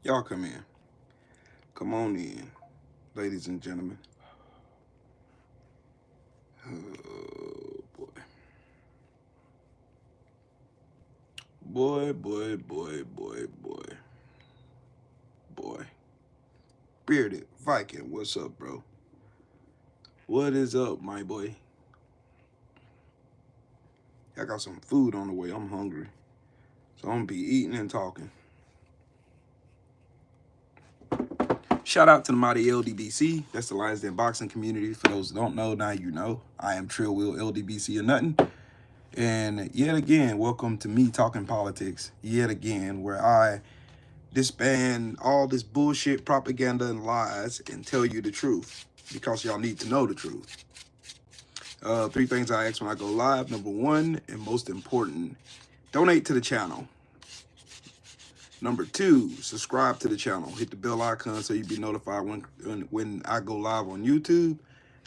Y'all come in. Come on in, ladies and gentlemen. Oh, boy. Boy, boy, boy, boy, boy. Boy. Bearded Viking, what's up, bro? What is up, my boy? I got some food on the way. I'm hungry. So I'm gonna be eating and talking. Shout out to the mighty LDBC. That's the Lions Den boxing community. For those who don't know, now you know. I am Trill Will LDBC or nothing. And yet again, welcome to me talking politics. Yet again, where I disband all this bullshit propaganda and lies and tell you the truth because y'all need to know the truth. Three things I ask when I go live. Number one, and most important, donate to the channel. Number two, subscribe to the channel. Hit the bell icon so you be notified when I go live on YouTube.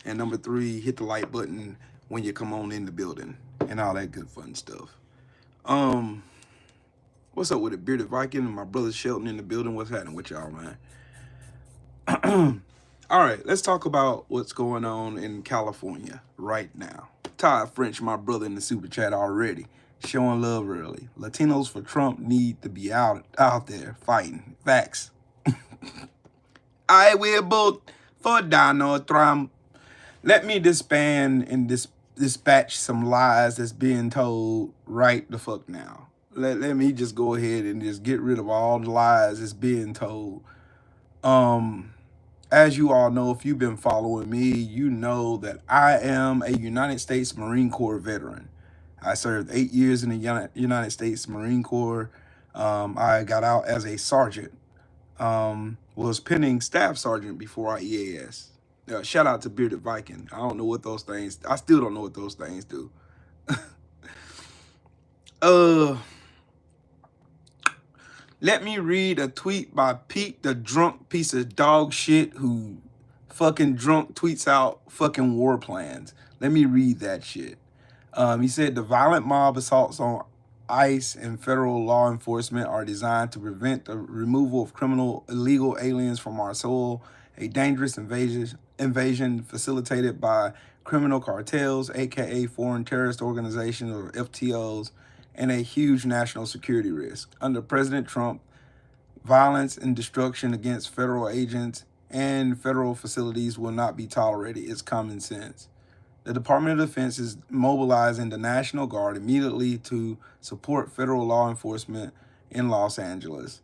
And number three, hit the like button when you come on in the building and all that good fun stuff. What's up with it? Bearded Viking and my brother Shelton in the building. What's happening with y'all, man? All right, let's talk about what's going on in California right now. Todd French, my brother in the super chat already, showing love early. Latinos for Trump need to be out there fighting. Facts. I will vote for Donald Trump. Let me disband and dispatch some lies that's being told right the fuck now. Let me just go ahead and just get rid of all the lies that's being told. As you all know, if you've been following me, you know that I am a United States Marine Corps veteran. I served 8 years in the United States Marine Corps. I got out as a sergeant. Was pending staff sergeant before I EAS. Shout out to Bearded Viking. I don't know what those things, I still don't know what those things do. Let me read a tweet by Pete, the drunk piece of dog shit who fucking drunk tweets out fucking war plans. Let me read that shit. He said the violent mob assaults on ICE and federal law enforcement are designed to prevent the removal of illegal aliens from our soil, a dangerous invasion facilitated by criminal cartels, aka foreign terrorist organizations or FTOs, and a huge national security risk. Under President Trump, violence and destruction against federal agents and federal facilities will not be tolerated. It's common sense. The Department of Defense is mobilizing the National Guard immediately to support federal law enforcement in Los Angeles.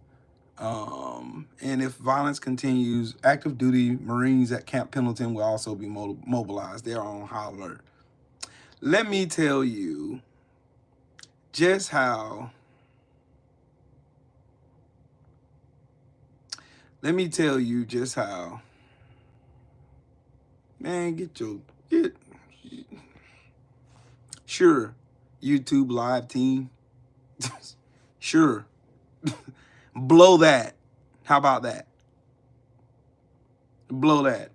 And if violence continues, active duty Marines at Camp Pendleton will also be mobilized. They're on high alert. Let me tell you just how man, sure, YouTube live team. Sure. Blow that. How about that? Blow that.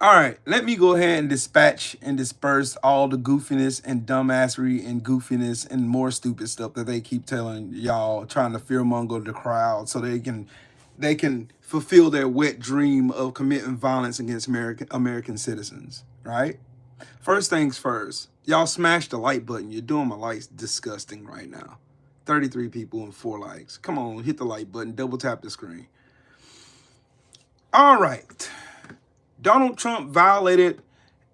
All right, let me go ahead and dispatch and disperse all the goofiness and dumbassery and goofiness and more stupid stuff that they keep telling y'all, trying to fearmonger the crowd so they can fulfill their wet dream of committing violence against American citizens, right? First things first, y'all smash the like button. You're doing my likes disgusting right now. 33 people and 4 likes. Come on, hit the like button, double tap the screen. All right. Donald Trump violated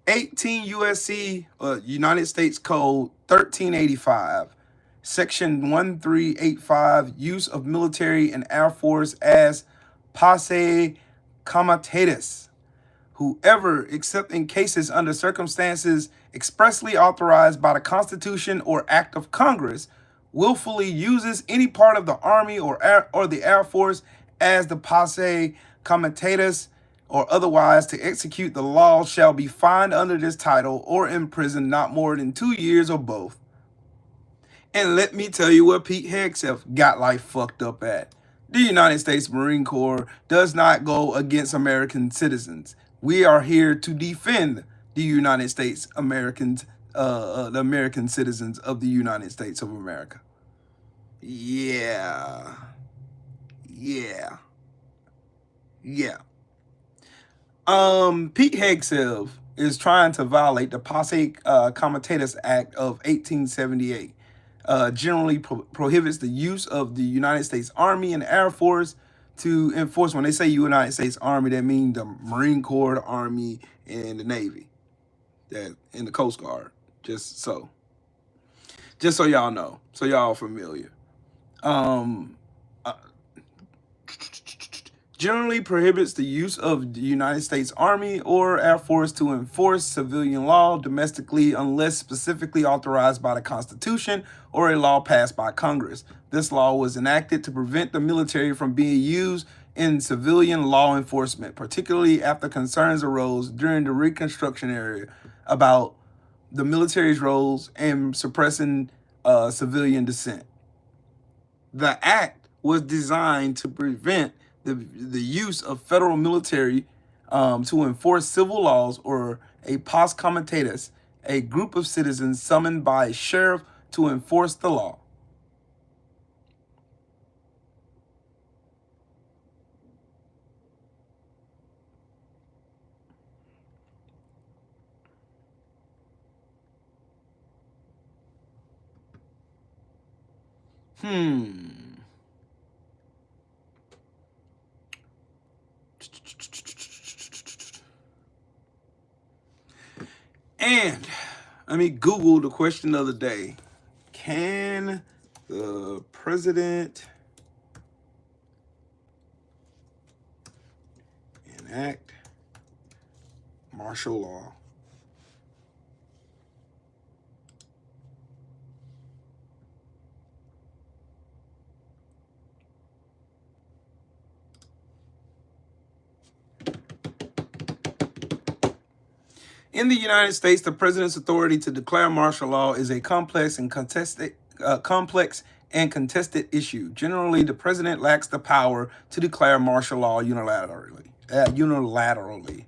18 USC, United States Code 1385, Section 1385, use of military and Air Force as Posse Comitatus. Whoever, except in cases under circumstances expressly authorized by the Constitution or Act of Congress, willfully uses any part of the Army or the Air Force as the Posse Comitatus or otherwise to execute the law shall be fined under this title or imprisoned not more than 2 years or both. And let me tell you what Pete Hegseth got life fucked up at. The United States Marine Corps does not go against American citizens. We are here to defend the United States Americans, the American citizens of the United States of America. Yeah. Yeah. Yeah. Pete Hegseth is trying to violate the Posse Comitatus Act of 1878. Generally prohibits the use of the United States Army and Air Force to enforce. When they say United States Army, that means the Marine Corps, the Army, and the Navy, that and the Coast Guard. Just so, just so y'all know, so y'all familiar. Um, uh, Generally prohibits the use of the United States Army or Air Force to enforce civilian law domestically unless specifically authorized by the Constitution or a law passed by Congress. This law was enacted to prevent the military from being used in civilian law enforcement, particularly after concerns arose during the Reconstruction era about the military's roles in suppressing civilian dissent. The act was designed to prevent the use of federal military to enforce civil laws or a posse comitatus, a group of citizens summoned by a sheriff to enforce the law. Hmm. And let me Google the question of the day. Can the president enact martial law? In the United States, the president's authority to declare martial law is a complex and contested issue. Generally, the president lacks the power to declare martial law unilaterally.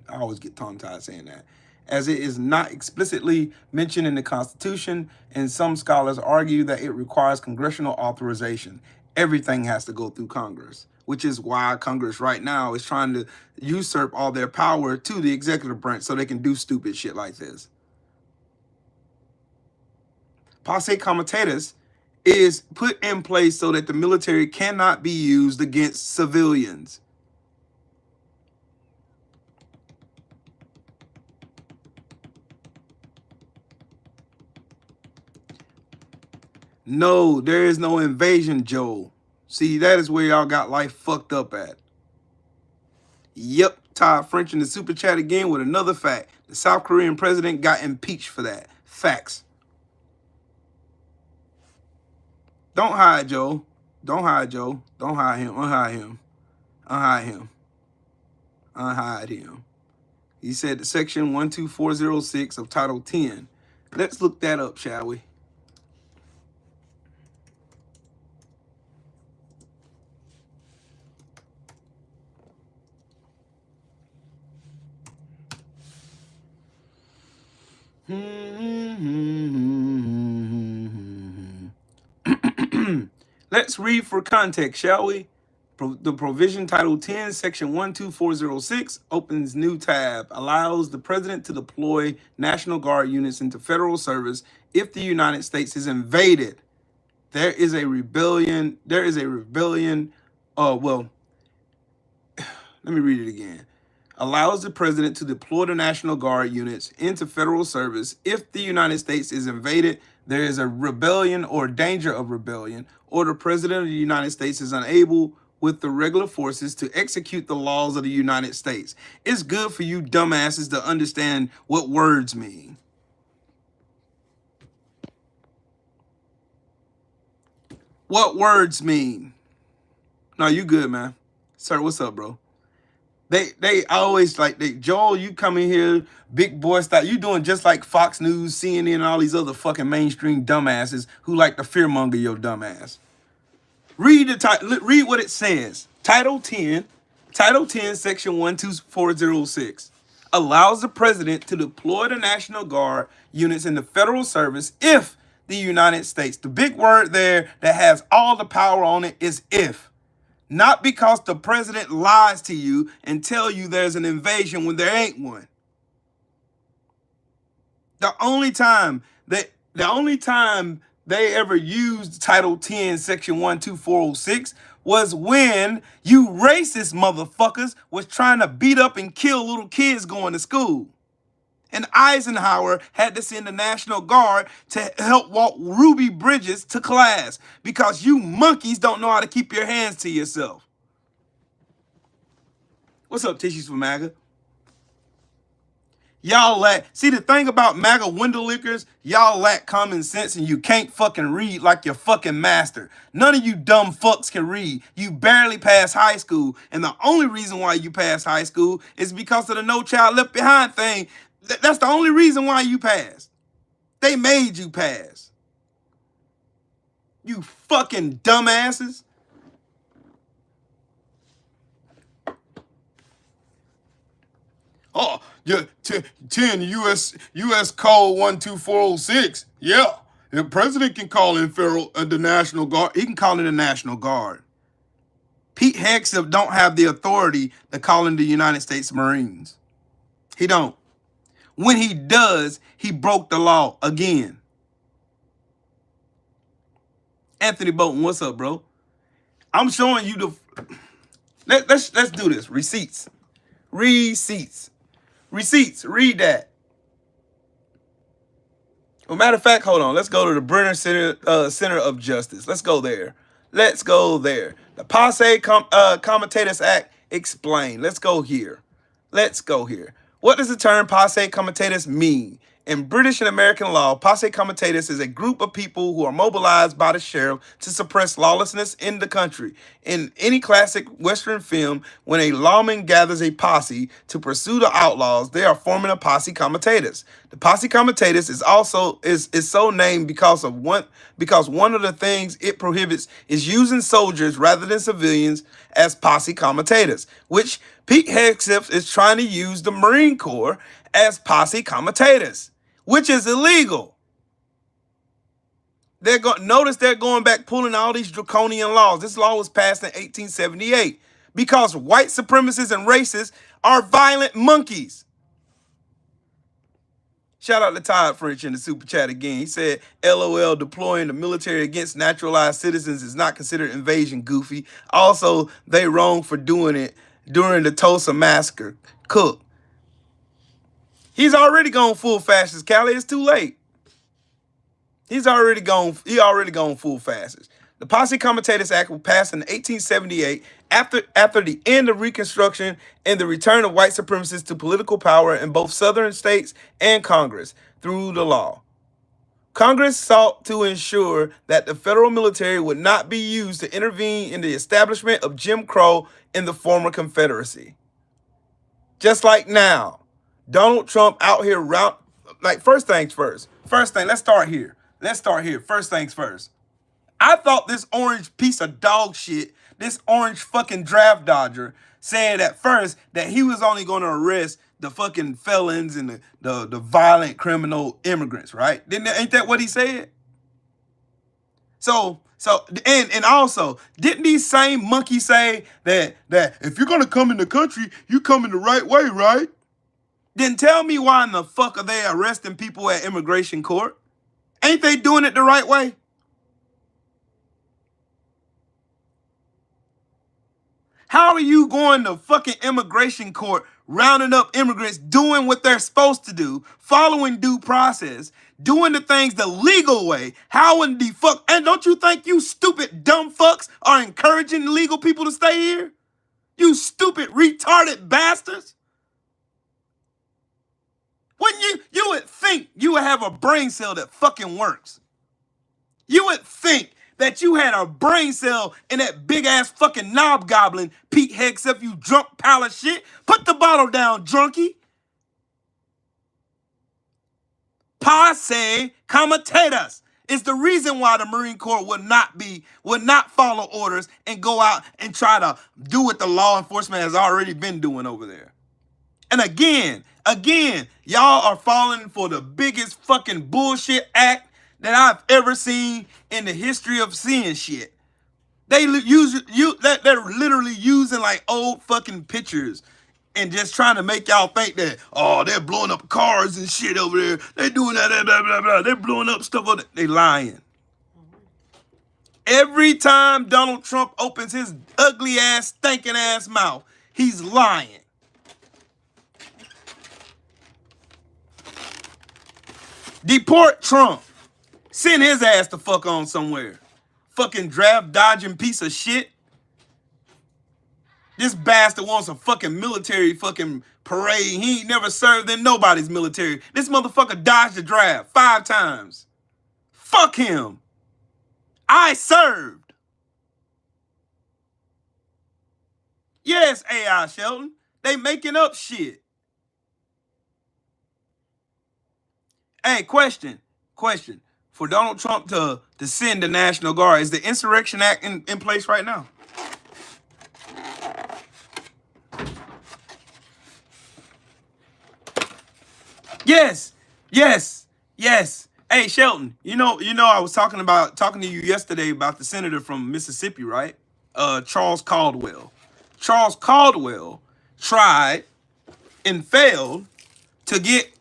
I always get tongue-tied saying that. As it is not explicitly mentioned in the Constitution, and some scholars argue that it requires congressional authorization. Everything has to go through Congress, which is why Congress right now is trying to usurp all their power to the executive branch so they can do stupid shit like this. Posse Comitatus is put in place so that the military cannot be used against civilians. No, there is no invasion, Joel. See, that is where y'all got life fucked up at. Yep, Todd French in the super chat again with another fact. The South Korean president got impeached for that. Facts. Don't hide Joe. Don't hide Joe. Don't hide him. Unhide him. Unhide him. Unhide him. He said section 12406 of Title 10. Let's look that up, shall we? Let's read for context, shall we? The provision Title 10, Section 12406 opens new tab, allows the president to deploy National Guard units into federal service if the United States is invaded. There is a rebellion. Well, let me read it again. Allows the president to deploy the National Guard units into federal service if the United States is invaded, there is a rebellion or danger of rebellion, or the president of the United States is unable with the regular forces to execute the laws of the United States. It's good for you dumbasses to understand what words mean. What words mean? No, you good, man. Sir, what's up, bro? They always like Joel, you come in here, big boy style. You doing just like Fox News, CNN, and all these other fucking mainstream dumbasses who like to fearmonger your dumbass. Read the title. Read what it says. Title 10, Section 12406 allows the president to deploy the National Guard units in the federal service if the United States. The big word there that has all the power on it is if. Not because the president lies to you and tell you there's an invasion when there ain't one. The only time they ever used Title 10, Section 12406 was when you racist motherfuckers was trying to beat up and kill little kids going to school. And Eisenhower had to send the National Guard to help walk Ruby Bridges to class because you monkeys don't know how to keep your hands to yourself. What's up, Tissues for MAGA? Y'all lack, see the thing about MAGA window lickers, y'all lack common sense and you can't fucking read like your fucking master. None of you dumb fucks can read. You barely pass high school. And the only reason why you pass high school is because of the No Child Left Behind thing. That's the only reason why you passed. They made you pass. You fucking dumbasses. Oh, yeah, 10 U.S. Code 12406. Yeah, the president can call in the National Guard. He can call in the National Guard. Pete Hegseth don't have the authority to call in the United States Marines. He don't. When he does, he broke the law again. Anthony Bolton, what's up, bro? I'm showing you the... Let's do this. Receipts. Receipts, read that. Well, matter of fact, hold on. Let's go to the Brenner Center of Justice. Let's go there. The Posse Comitatus Act explained. Let's go here. What does the term Posse Comitatus mean? In British and American law, Posse Comitatus is a group of people who are mobilized by the sheriff to suppress lawlessness in the country. In any classic Western film, when a lawman gathers a posse to pursue the outlaws, they are forming a Posse Comitatus. The Posse Comitatus is so named because one of the things it prohibits is using soldiers rather than civilians as Posse Comitatus, which Pete Hegseth is trying to use the Marine Corps as Posse Comitatus, which is illegal. Notice they're going back pulling all these draconian laws. This law was passed in 1878 because white supremacists and racists are violent monkeys. Shout out to Todd French in the super chat again. He said, LOL, deploying the military against naturalized citizens is not considered invasion, goofy. Also, they wrong for doing it during the Tulsa massacre. Cook. He's already gone full fascist, Callie. It's too late. He already gone full fascist. The Posse Comitatus Act was passed in 1878 after the end of Reconstruction and the return of white supremacists to political power in both southern states and Congress through the law. Congress sought to ensure that the federal military would not be used to intervene in the establishment of Jim Crow in the former Confederacy. Just like now, Donald Trump out here first things first. Let's start here. First things first. I thought this orange piece of dog shit, this orange fucking draft dodger, said at first that he was only going to arrest the fucking felons and the violent criminal immigrants, right? Ain't that what he said? And also, didn't these same monkeys say that if you're going to come in the country, you come in the right way, right? Then tell me why in the fuck are they arresting people at immigration court? Ain't they doing it the right way? How are you going to fucking immigration court, rounding up immigrants, doing what they're supposed to do, following due process, doing the things the legal way? How in the fuck? And don't you think you stupid dumb fucks are encouraging illegal people to stay here? You stupid retarded bastards. When you would think you would have a brain cell that fucking works. You would think that you had a brain cell in that big ass fucking knob goblin, Pete Hegseth, you drunk pile of shit. Put the bottle down, drunkie. Posse Comitatus is the reason why the Marine Corps would not follow orders and go out and try to do what the law enforcement has already been doing over there. And again, y'all are falling for the biggest fucking bullshit act that I've ever seen in the history of seeing shit. They're literally using like old fucking pictures and just trying to make y'all think that, oh, they're blowing up cars and shit over there. They're doing that, blah, blah, blah. They're blowing up stuff over there. They lying. Every time Donald Trump opens his ugly ass, stinking ass mouth, he's lying. Deport Trump. Send his ass the fuck on somewhere. Fucking draft dodging piece of shit. This bastard wants a fucking military fucking parade. He ain't never served in nobody's military. This motherfucker dodged the draft 5 times. Fuck him. I served. Yes, AI Shelton. They making up shit. Hey, question. For Donald Trump to send the National Guard, is the Insurrection Act in place right now? Yes. Hey, Shelton, you know, I was talking to you yesterday about the senator from Mississippi, right? Charles Caldwell. Charles Caldwell tried and failed to get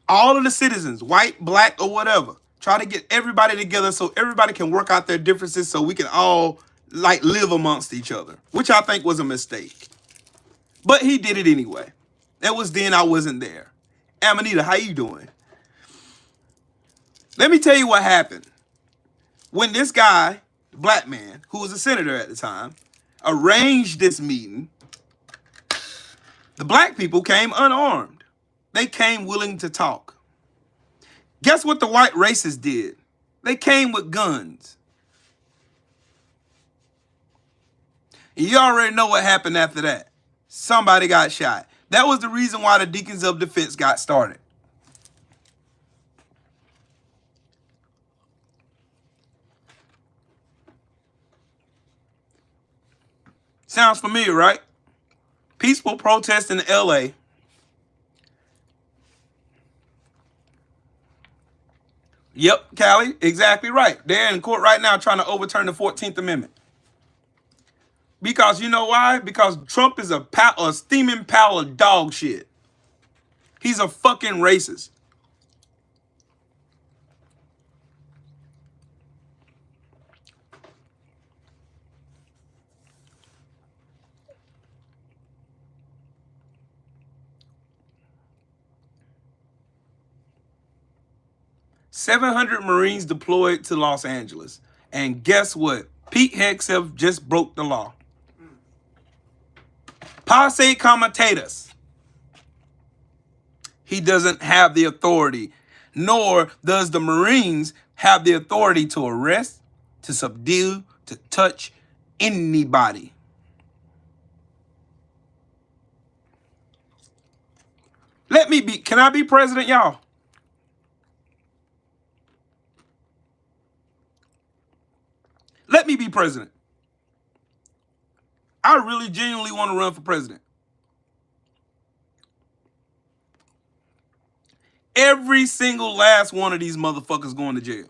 all of the citizens, white, black, or whatever, try to get everybody together so everybody can work out their differences so we can all like live amongst each other, which I think was a mistake. But he did it anyway. That was then, I wasn't there. Amanita, how you doing? Let me tell you what happened. When this guy, black man, who was a senator at the time, arranged this meeting, the black people came unarmed. They came willing to talk. Guess what the white racists did? They came with guns. And you already know what happened after that. Somebody got shot. That was the reason why the Deacons of Defense got started. Sounds familiar, right? Peaceful protest in LA. Yep, Callie, exactly right. They're in court right now trying to overturn the 14th Amendment. Because you know why? Because Trump is a steaming pile of dog shit. He's a fucking racist. $700 Marines deployed to Los Angeles. And guess what? Pete Hegseth just broke the law. Posse Comitatus. He doesn't have the authority, nor does the Marines have the authority to arrest, to subdue, to touch anybody. Can I be president, y'all? Let me be president. I really genuinely want to run for president. Every single last one of these motherfuckers going to jail.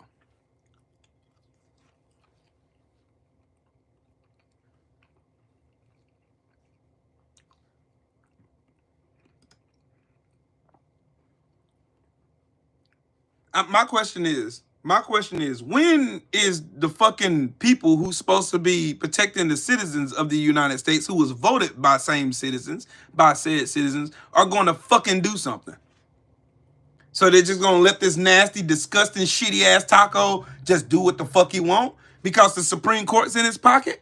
My question is, when is the fucking people who's supposed to be protecting the citizens of the United States, who was voted by said citizens, are going to fucking do something? So they're just going to let this nasty, disgusting, shitty ass taco just do what the fuck he want because the Supreme Court's in his pocket?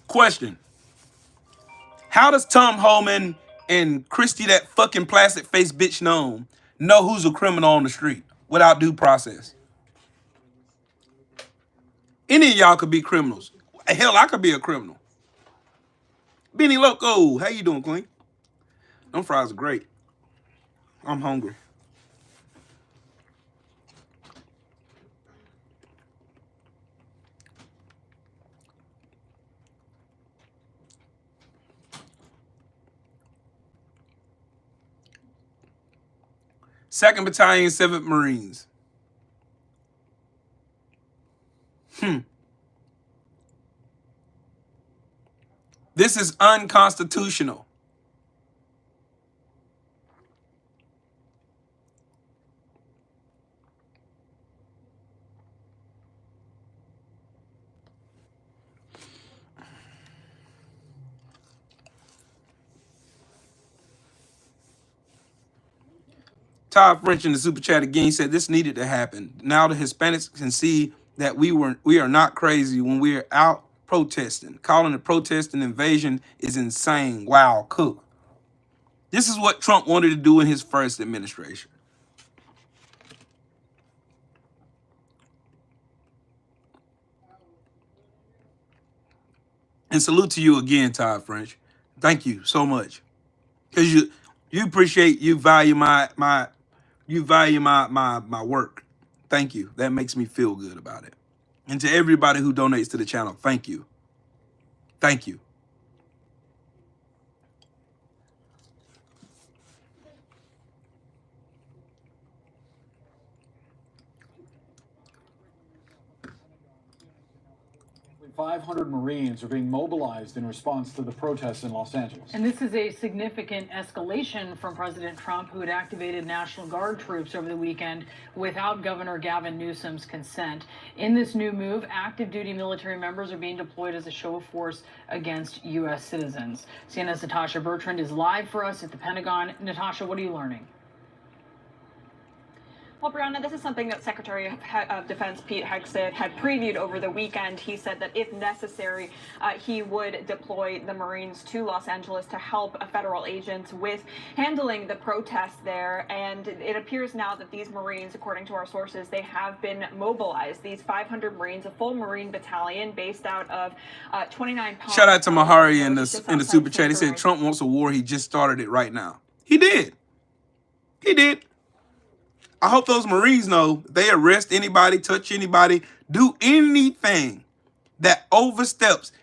Question. How does Tom Homan and Christie, that fucking plastic face bitch know who's a criminal on the street without due process? Any of y'all could be criminals. Hell, I could be a criminal. Benny Loco, how you doing, Queen? Them fries are great. I'm hungry. 2nd Battalion, 7th Marines. This is unconstitutional. Todd French in the super chat again said this needed to happen. Now the Hispanics can see that we are not crazy when we are out protesting. Calling a protest an invasion is insane. Wow, Cook. This is what Trump wanted to do in his first administration. And salute to you again, Todd French. Thank you so much. Because you appreciate, you value my work. Thank you. That makes me feel good about it. And to everybody who donates to the channel, thank you. Thank you. Over 500 Marines are being mobilized in response to the protests in Los Angeles. And this is a significant escalation from President Trump, who had activated National Guard troops over the weekend without Governor Gavin Newsom's consent. In this new move, active duty military members are being deployed as a show of force against U.S. citizens. CNN's Natasha Bertrand is live for us at the Pentagon. Natasha, what are you learning? Well, Brianna, this is something that Secretary of Defense Pete Hegseth had previewed over the weekend. He said that if necessary, he would deploy the Marines to Los Angeles to help federal agents with handling the protests there. And it appears now that these Marines, according to our sources, they have been mobilized. These 500 Marines, a full Marine battalion based out of 29 Palm. Shout out to Mahari in the super chat. He said Trump wants a war. He just started it right now. He did. He did. I hope those Marines know they arrest anybody, touch anybody, do anything that oversteps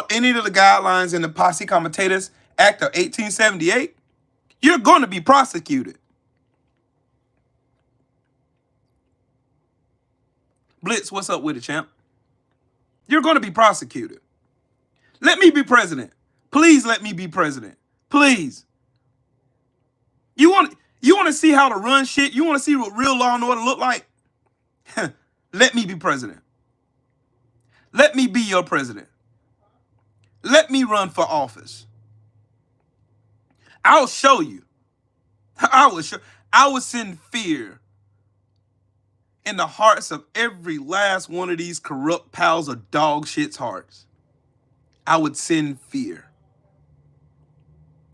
any of the guidelines in the Posse Comitatus Act of 1878. You're going to be prosecuted. Blitz, what's up with it, champ? You're going to be prosecuted. Let me be president. Please let me be president. Please. You want to see how to run shit? You want to see what real law and order look like? Let me be president. Let me be your president. Let me run for office. I'll show you. I will send fear in the hearts of every last one of these corrupt piles of dog shit's hearts. I would send fear.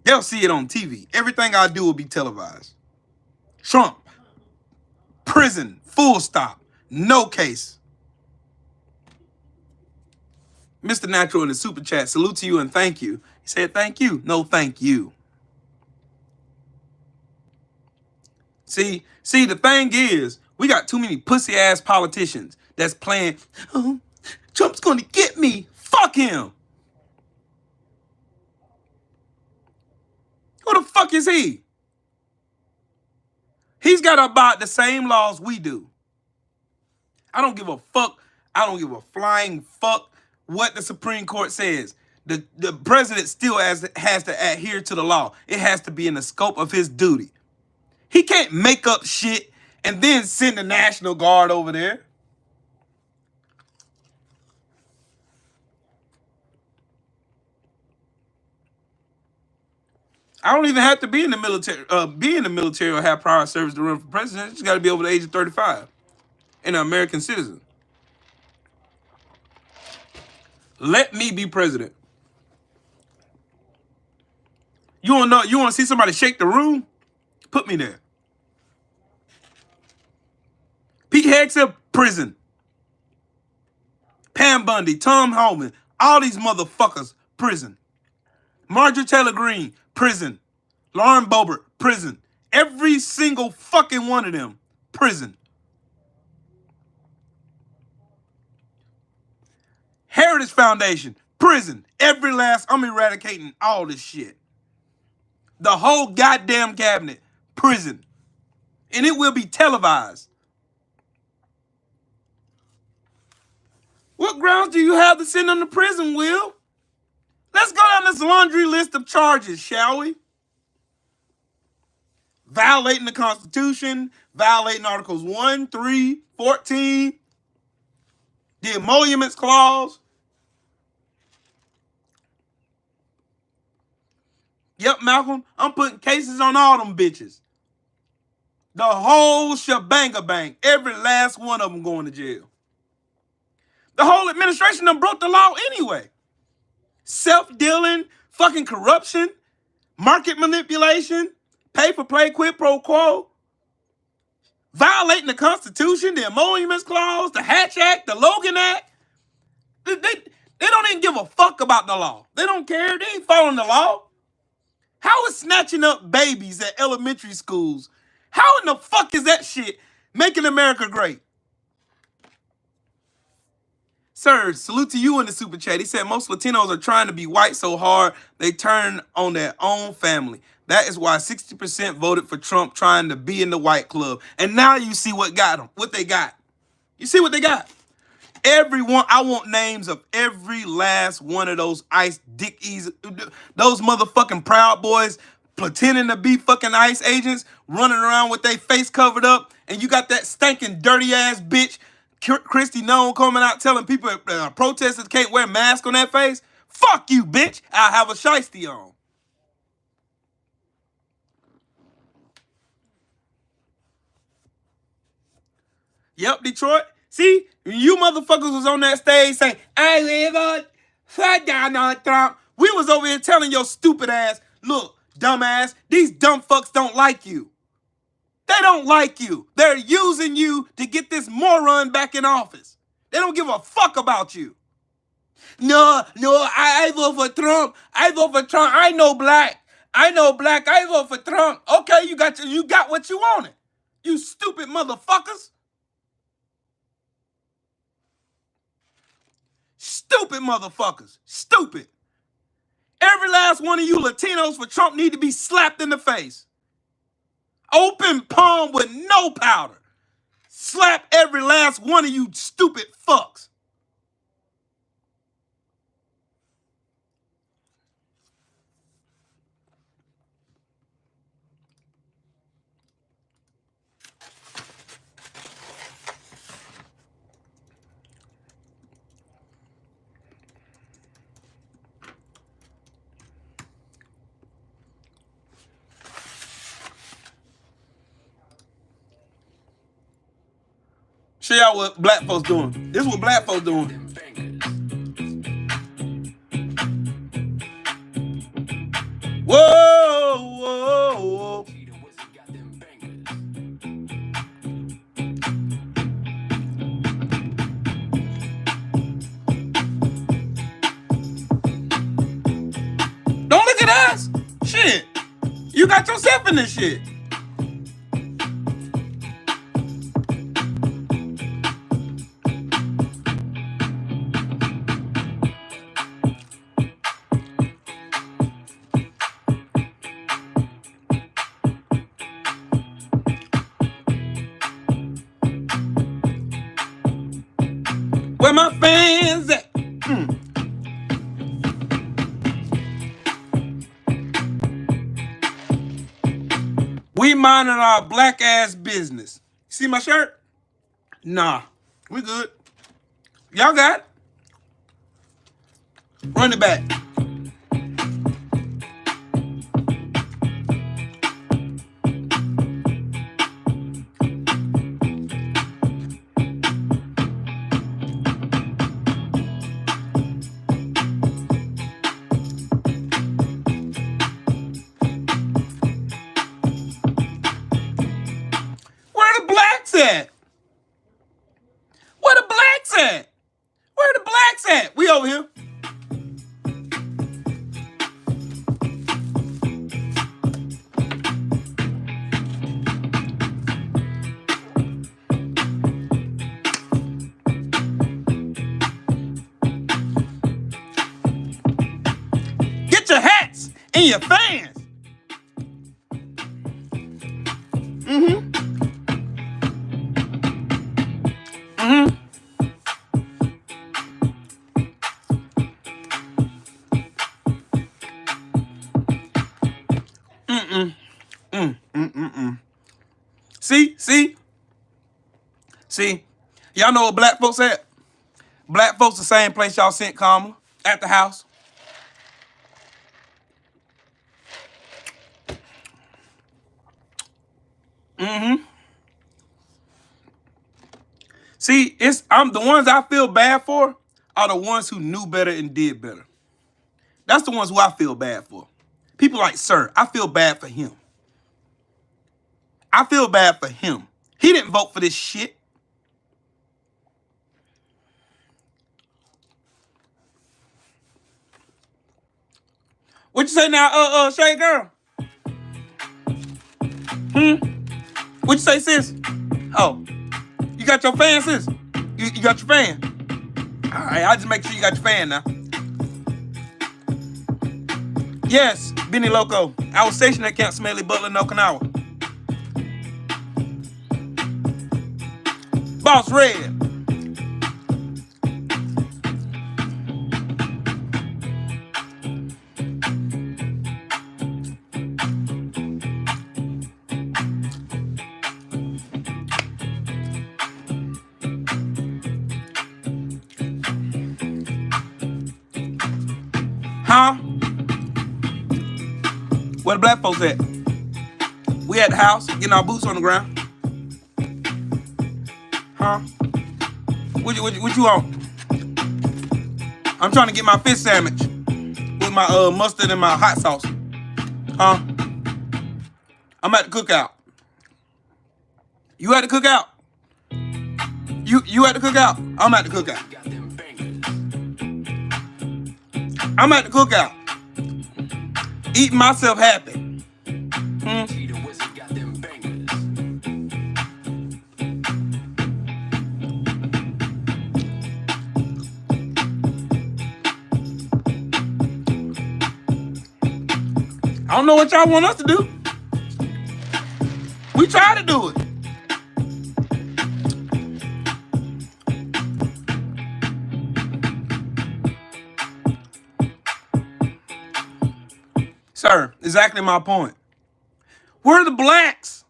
They'll see it on TV. Everything I do will be televised. Trump, prison, full stop, no case. Mr. Natural in the super chat, salute to you and thank you. He said, thank you. No, thank you. See, the thing is, we got too many pussy ass politicians that's playing, oh, Trump's going to get me. Fuck him. Who the fuck is he? He's got about the same laws we do. I don't give a fuck. I don't give a flying fuck what the Supreme Court says. The president still has to adhere to the law. It has to be in the scope of his duty. He can't make up shit and then send the National Guard over there. I don't even have to be in the military, or have prior service to run for president. You just got to be over the age of 35 and an American citizen. Let me be president. You want to see somebody shake the room? Put me there. Pete Hegseth, prison. Pam Bundy, Tom Homan, all these motherfuckers, prison. Marjorie Taylor Greene, prison. Lauren Boebert, prison. Every single fucking one of them, prison. Heritage Foundation, prison. Every last, I'm eradicating all this shit. The whole goddamn cabinet, prison. And it will be televised. What grounds do you have to send them to prison, Will? Let's go down this laundry list of charges, shall we? Violating the Constitution, violating Articles 1, 3, 14, the Emoluments Clause. Yep, Malcolm, I'm putting cases on all them bitches. The whole shebang-a-bang. Every last one of them going to jail. The whole administration done broke the law anyway. Self-dealing, fucking corruption, market manipulation, pay for play, quid pro quo, violating the Constitution, the Emoluments Clause, the Hatch Act, the Logan Act. They don't even give a fuck about the law. They don't care. They ain't following the law. How is snatching up babies at elementary schools? How in the fuck is that shit making America great? Sir, salute to you in the super chat. He said most Latinos are trying to be white so hard they turn on their own family. That is why 60% voted for Trump, trying to be in the white club. And now you see what got them, what they got. You see what they got? Everyone, I want names of every last one of those ICE dickies, those motherfucking Proud Boys pretending to be fucking ICE agents, running around with their face covered up, and you got that stinking dirty ass bitch, Christy Nome, coming out telling people protesters can't wear masks on their face. Fuck you, bitch. I'll have a shiesty on. Yep, Detroit. See, you motherfuckers was on that stage saying, I live on, flat down on Trump. We was over here telling your stupid ass, look, dumbass, these dumb fucks don't like you. They don't like you. They're using you to get this moron back in office. They don't give a fuck about you. No, I vote for Trump. I vote for Trump. I know black. I vote for Trump. Okay, you got what you wanted. You stupid motherfuckers. Stupid motherfuckers. Stupid. Every last one of you Latinos for Trump need to be slapped in the face. Open palm with no powder. Slap every last one of you stupid fucks. Show y'all what black folks doing. This is what black folks doing. Whoa, whoa, whoa. Don't look at us. Shit. You got yourself in this shit. Where my fans at? We minding our black ass business. See my shirt? Nah, we good. Y'all got it? Run it back. At? Where the blacks at? Where the blacks at? We over here. Get your hats and your fans. See, y'all know what black folks at? Black folks the same place y'all sent Karma, at the house. See, I'm the ones I feel bad for are the ones who knew better and did better. That's the ones who I feel bad for. People like, sir, I feel bad for him. I feel bad for him. He didn't vote for this shit. What you say now, Shay girl? What you say, sis? Oh, you got your fan, sis? You got your fan? All right, I'll just make sure you got your fan now. Yes, Benny Loco. I was stationed at Camp Smedley Butler in Okinawa. Boss Red. Huh? Where the black folks at? We at the house, getting our boots on the ground. Huh? What you want? I'm trying to get my fish sandwich with my mustard and my hot sauce. Huh? I'm at the cookout. You at the cookout? You at the cookout? I'm at the cookout. I'm at the cookout. Eating myself happy. I don't know what y'all want us to do. We try to do it. Sir, exactly my point. Where are the blacks?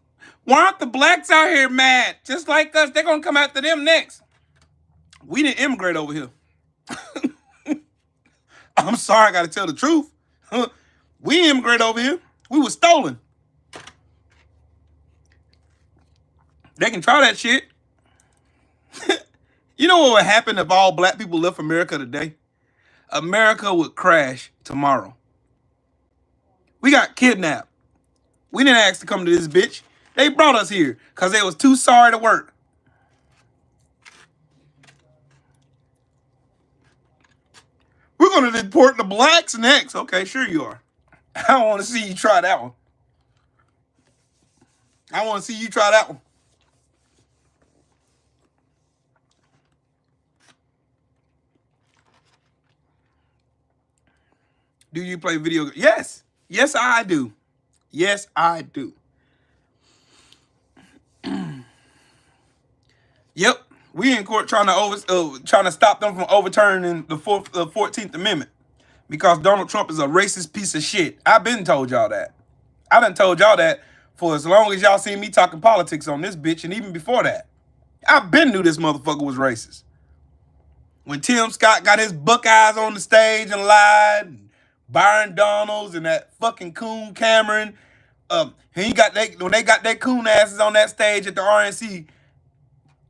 Why aren't the blacks out here mad? Just like us, they're going to come after them next. We didn't immigrate over here. I'm sorry, I got to tell the truth. We immigrated over here. We were stolen. They can try that shit. You know what would happen if all black people left America today? America would crash tomorrow. We got kidnapped. We didn't ask to come to this bitch. They brought us here because they was too sorry to work. We're going to deport the blacks next. Okay, sure you are. I want to see you try that one. I want to see you try that one. Do you play video games? Yes. Yes, I do. Yes, I do. Yep. We in court trying to stop them from overturning the 14th Amendment because Donald Trump is a racist piece of shit. I've been told y'all that. I done told y'all that for as long as y'all seen me talking politics on this bitch, and even before that. I been knew this motherfucker was racist. When Tim Scott got his Buckeyes on the stage and lied, and Byron Donalds and that fucking coon Cameron, when they got their coon asses on that stage at the RNC,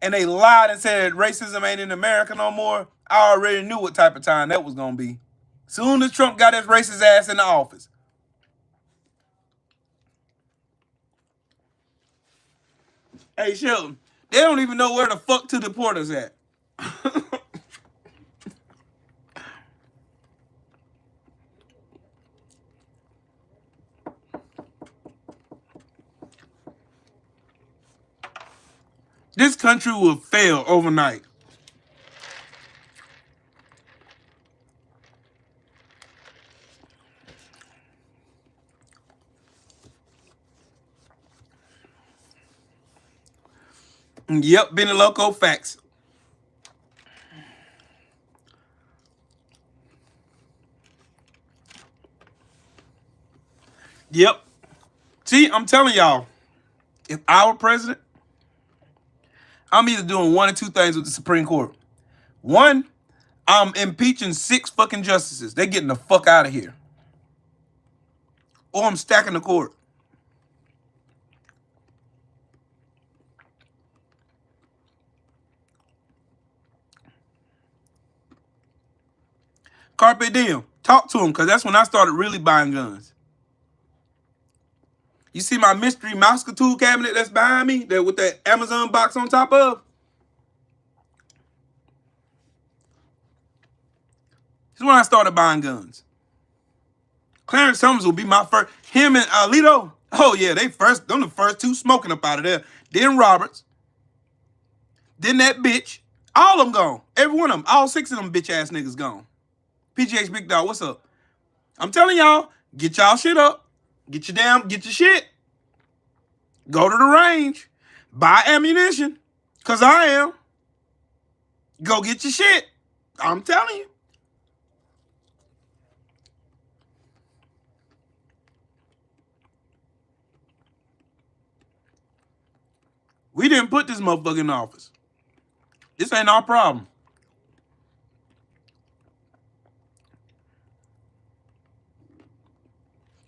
and they lied and said racism ain't in America no more, I already knew what type of time that was gonna be. Soon as Trump got his racist ass in the office. Hey, Shelton, they don't even know where the fuck to deport us at. This country will fail overnight. Yep, Benny Loco, facts. Yep. See, I'm telling y'all, if I were president, I'm either doing one or two things with the Supreme Court. One, I'm impeaching 6 fucking justices. They getting the fuck out of here. Or I'm stacking the court. Carpe diem. Talk to them, because that's when I started really buying guns. You see my mystery mouse tool cabinet that's behind me, that with that Amazon box on top of? This is when I started buying guns. Clarence Summers will be my first. Him and Alito. Oh yeah, them the first 2 smoking up out of there. Then Roberts. Then that bitch. All of them gone. Every one of them. All 6 of them bitch ass niggas gone. PGH Big Dog, what's up? I'm telling y'all, get y'all shit up. Get your shit. Go to the range. Buy ammunition. Cause I am. Go get your shit. I'm telling you. We didn't put this motherfucker in office. This ain't our problem.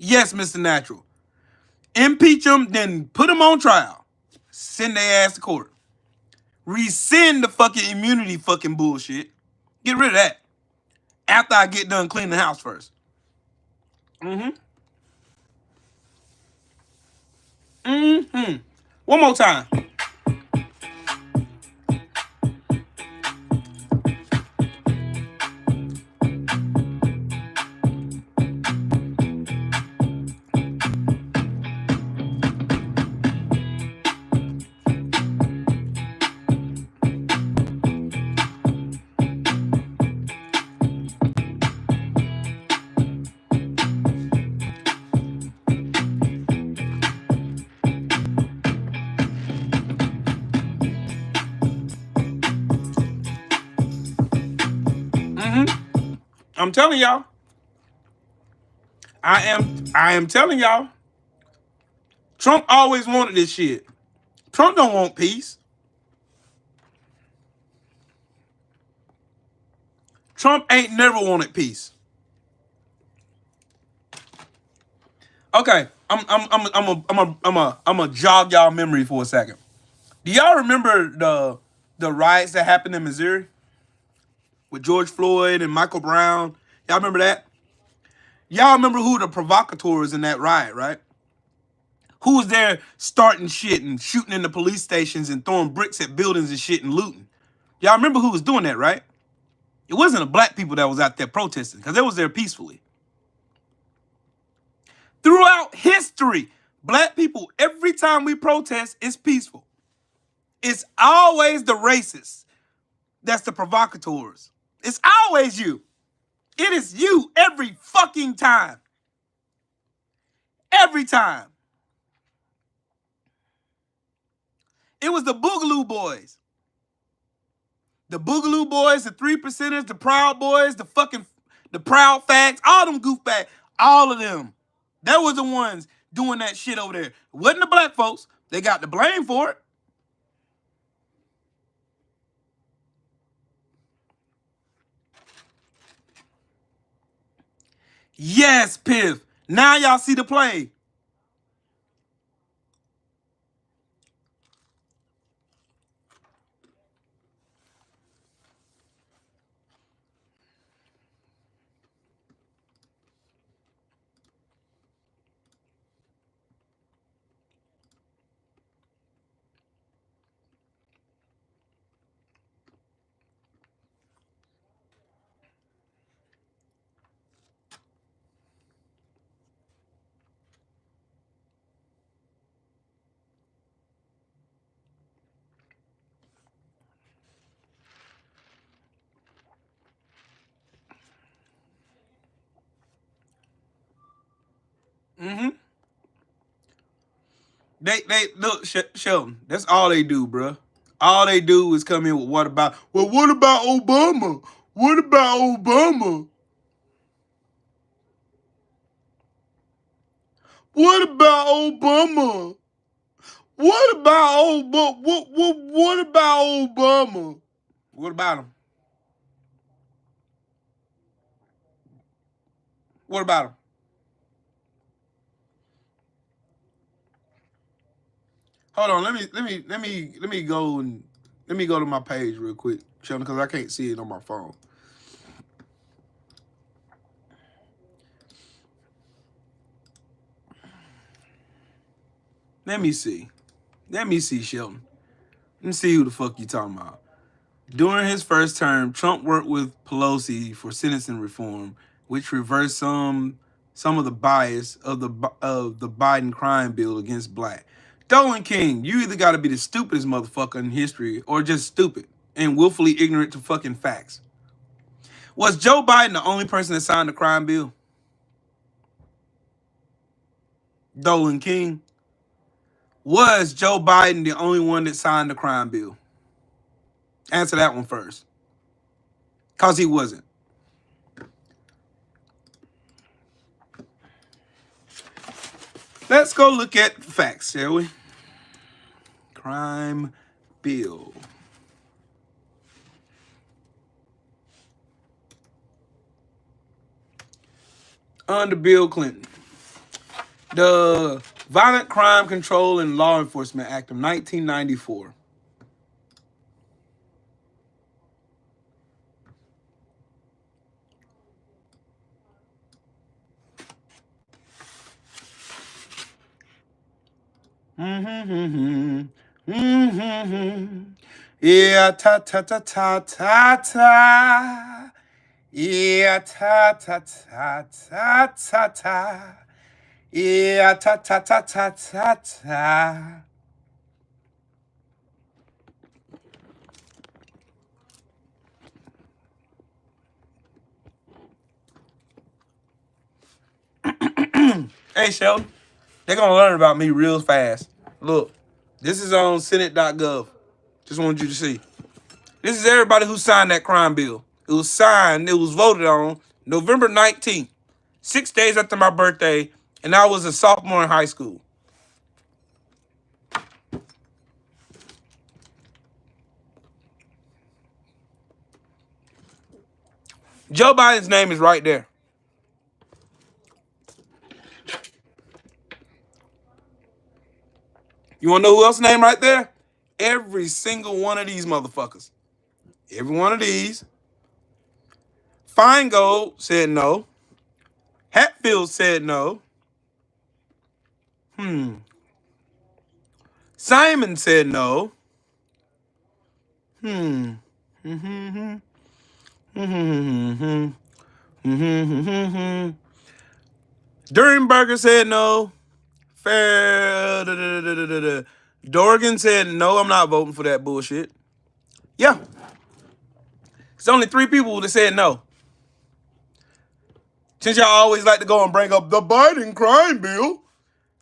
Yes, Mr. Natural. Impeach them, then put them on trial. Send their ass to court. Rescind the fucking immunity fucking bullshit. Get rid of that. After I get done cleaning the house first. One more time. I'm telling y'all. I am telling y'all. Trump always wanted this shit. Trump don't want peace. Trump ain't never wanted peace. Okay, I'm a jog y'all memory for a second. Do y'all remember the riots that happened in Missouri with George Floyd and Michael Brown? Y'all remember that? Y'all remember who the provocateurs in that riot, right? Who was there starting shit and shooting in the police stations and throwing bricks at buildings and shit and looting? Y'all remember who was doing that, right? It wasn't the black people that was out there protesting, because they was there peacefully. Throughout history, black people, every time we protest, it's peaceful. It's always the racists that's the provocateurs. It's always you. It is you every fucking time. Every time. It was the Boogaloo Boys. The Boogaloo Boys, the 3%ers, the Proud Boys, the Proud Fags, all them goofbags, all of them. They was the ones doing that shit over there. It wasn't the black folks. They got the blame for it. Yes, Piff. Now y'all see the play. They look, Sheldon, that's all they do, bro. All they do is come in with what about Obama? What about Obama? What about Obama? What about what about Obama? What about him? What about him? Hold on, let me go to my page real quick, Sheldon, because I can't see it on my phone. Let me see, Sheldon. Let me see who the fuck you talking about. During his first term, Trump worked with Pelosi for sentencing reform, which reversed some of the bias of the Biden crime bill against black. Dolan King, you either got to be the stupidest motherfucker in history or just stupid and willfully ignorant to fucking facts. Was Joe Biden the only person that signed the crime bill? Dolan King. Was Joe Biden the only one that signed the crime bill? Answer that one first. Because he wasn't. Let's go look at facts, shall we? Crime bill. Under Bill Clinton. The Violent Crime Control and Law Enforcement Act of 1994. Yeah, ta ta ta ta ta ta. Yeah, ta ta ta ta ta ta. Yeah, ta ta ta ta ta ta. Hey, Sheldon, they're going to learn about me real fast. Look, this is on Senate.gov. Just wanted you to see. This is everybody who signed that crime bill. It was signed, it was voted on November 19th, 6 days after my birthday, and I was a sophomore in high school. Joe Biden's name is right there. You want to know who else's name right there? Every single one of these motherfuckers. Every one of these. Feingold said no. Hatfield said no. Simon said no. Durenberger said no. Dorgan said no, I'm not voting for that bullshit. Yeah. It's only 3 people that said no. Since y'all always like to go and bring up the Biden crime bill,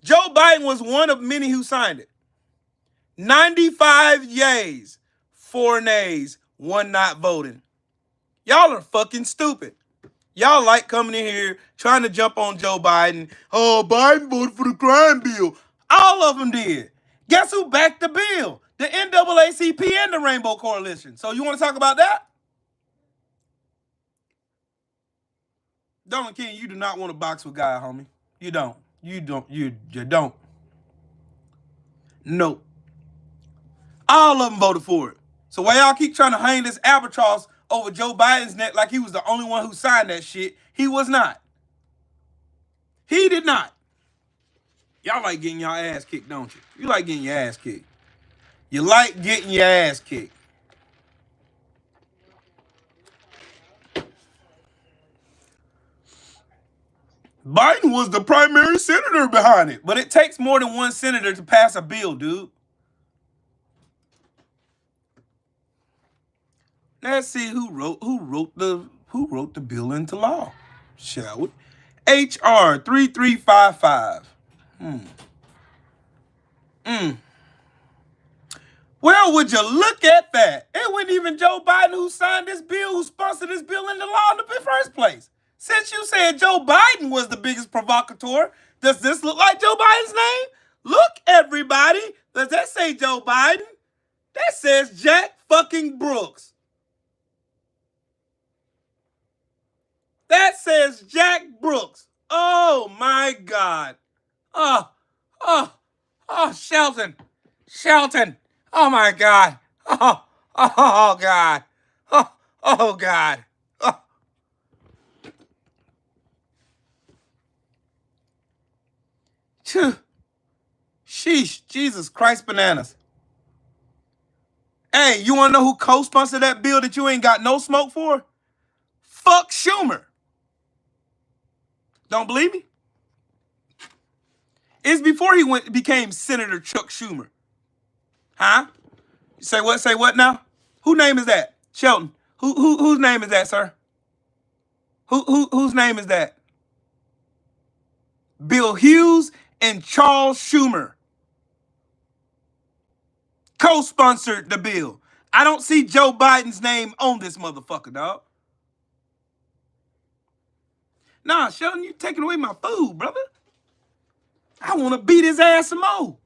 Joe Biden was one of many who signed it. 95 yays, 4 nays, 1 not voting. Y'all are fucking stupid. Y'all like coming in here trying to jump on Joe Biden. Oh, Biden voted for the crime bill. All of them did. Guess who backed the bill? The NAACP and the Rainbow Coalition. So you want to talk about that? Dolan King, you do not want to box with God, homie. You don't. You don't. Nope. All of them voted for it. So why y'all keep trying to hang this albatross over Joe Biden's neck like he was the only one who signed that shit? He was not. He did not. Y'all like getting your ass kicked, don't you? You like getting your ass kicked. You like getting your ass kicked. Biden was the primary senator behind it. But it takes more than 1 senator to pass a bill, dude. Let's see who wrote the bill into law, shall we? HR 3355. Well, would you look at that? It wasn't even Joe Biden who signed this bill, who sponsored this bill into law in the first place. Since you said Joe Biden was the biggest provocateur, does this look like Joe Biden's name? Look, everybody, Does that say Joe Biden? That says Jack fucking Brooks. That says Jack Brooks. Oh my God. Oh, oh, oh, Shelton. Shelton. Oh my God. Oh God. Oh God. Oh. Phew. Sheesh. Jesus Christ bananas. Hey, you want to know who co-sponsored that bill that you ain't got no smoke for? Fuck Schumer. Don't believe me? It's before he became Senator Chuck Schumer. Huh? Say what? Say what now? Whose name is that? Shelton. Whose name is that, sir? Whose name is that? Bill Hughes and Charles Schumer co-sponsored the bill. I don't see Joe Biden's name on this motherfucker, dog. Nah, Shelton, you taking away my food, brother. I want to beat his ass some more.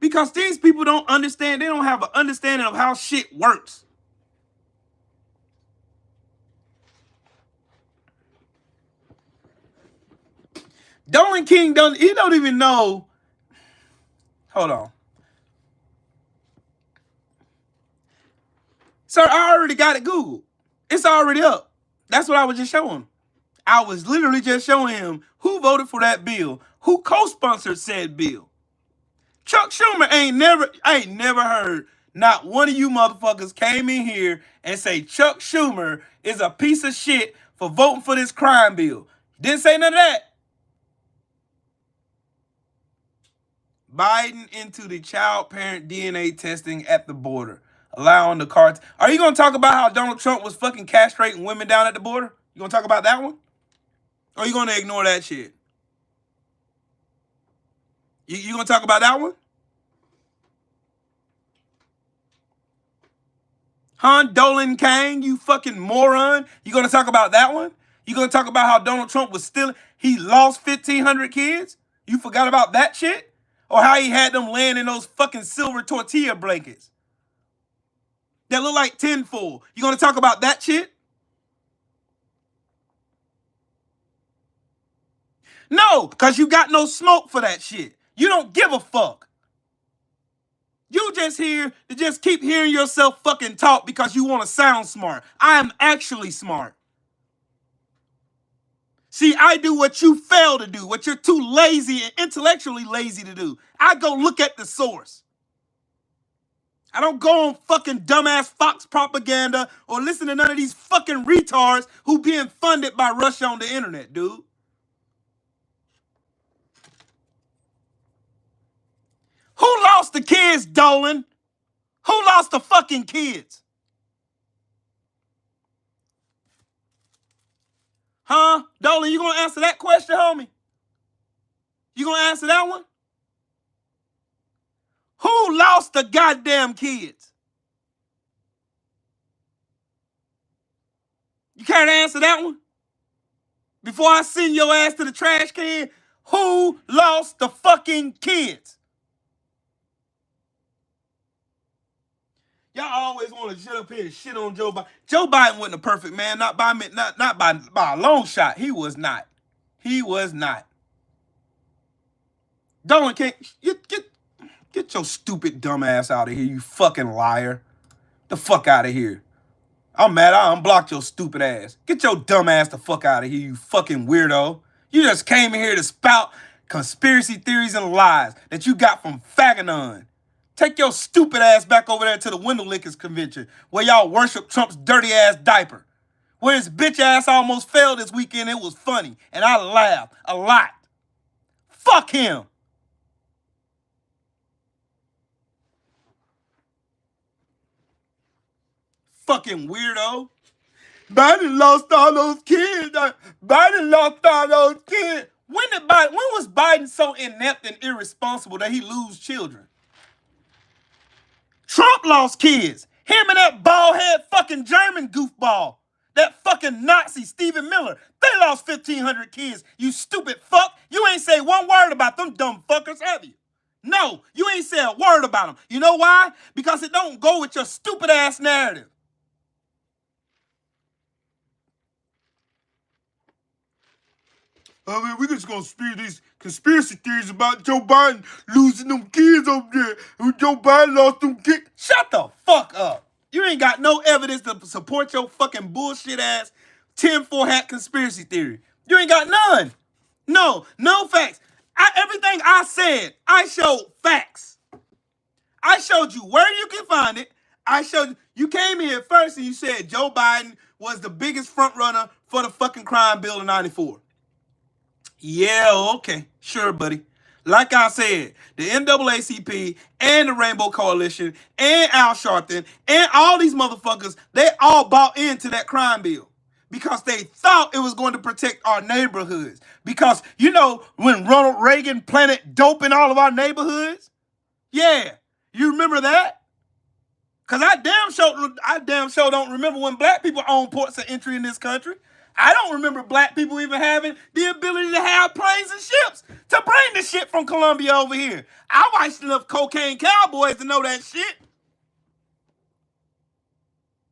Because these people don't understand. They don't have an understanding of how shit works. Dolan King don't even know. Hold on. Sir, I already got it Googled. It's already up. That's what I was just showing him. I was literally just showing him who voted for that bill, who co-sponsored said bill. Chuck Schumer I ain't never heard not one of you motherfuckers came in here and say Chuck Schumer is a piece of shit for voting for this crime bill. Didn't say none of that. Biden into the child parent DNA testing at the border, allowing the cards. Are you going to talk about how Donald Trump was fucking castrating women down at the border? You going to talk about that one? Or are you going to ignore that shit? You going to talk about that one? Huh? Dolan Kang, you fucking moron. You going to talk about that one? You going to talk about how Donald Trump was stealing? He lost 1,500 kids? You forgot about that shit? Or how he had them laying in those fucking silver tortilla blankets that look like tinfoil? You going to talk about that shit? No, because you got no smoke for that shit. You don't give a fuck. You just here to just keep hearing yourself fucking talk because you want to sound smart. I am actually smart. See, I do what you fail to do, what you're too lazy and intellectually lazy to do. I go look at the source. I don't go on fucking dumbass Fox propaganda or listen to none of these fucking retards who being funded by Russia on the internet, dude. Who lost the kids, Dolan? Who lost the fucking kids? Huh? Dolan, you gonna answer that question, homie? You gonna answer that one? Who lost the goddamn kids? You can't answer that one? Before I send your ass to the trash can, who lost the fucking kids? Y'all always want to shut up here and shit on Joe Biden. Joe Biden wasn't a perfect man, not by a long shot. He was not. He was not. Dolan King, get your stupid dumb ass out of here, you fucking liar. The fuck out of here. I'm mad I unblocked your stupid ass. Get your dumb ass the fuck out of here, you fucking weirdo. You just came in here to spout conspiracy theories and lies that you got from Faganon. Take your stupid ass back over there to the Window Lickers convention where y'all worship Trump's dirty ass diaper. Where his bitch ass almost fell this weekend, it was funny. And I laughed a lot. Fuck him. Fucking weirdo. Biden lost all those kids. Biden lost all those kids. When was Biden so inept and irresponsible that he lose children? Trump lost kids. Him and that bald-head fucking German goofball. That fucking Nazi, Stephen Miller. They lost 1,500 kids, you stupid fuck. You ain't say one word about them dumb fuckers, have you? No, you ain't say a word about them. You know why? Because it don't go with your stupid ass narrative. I mean, we just gonna spew these conspiracy theories about Joe Biden losing them kids over there. Joe Biden lost them kids. Shut the fuck up. You ain't got no evidence to support your fucking bullshit ass tinfoil hat conspiracy theory. You ain't got none. No facts. Everything I said, I showed facts. I showed you where you can find it. I showed you came here first and you said Joe Biden was the biggest front runner for the fucking crime bill in 94. Yeah, okay. Sure, buddy. Like I said, the NAACP and the Rainbow Coalition and Al Sharpton and all these motherfuckers, they all bought into that crime bill because they thought it was going to protect our neighborhoods. Because, you know, when Ronald Reagan planted dope in all of our neighborhoods? Yeah. You remember that? Because I damn sure don't remember when black people owned ports of entry in this country. I don't remember black people even having the ability to have planes and ships to bring the shit from Colombia over here. I watched enough cocaine cowboys to know that shit.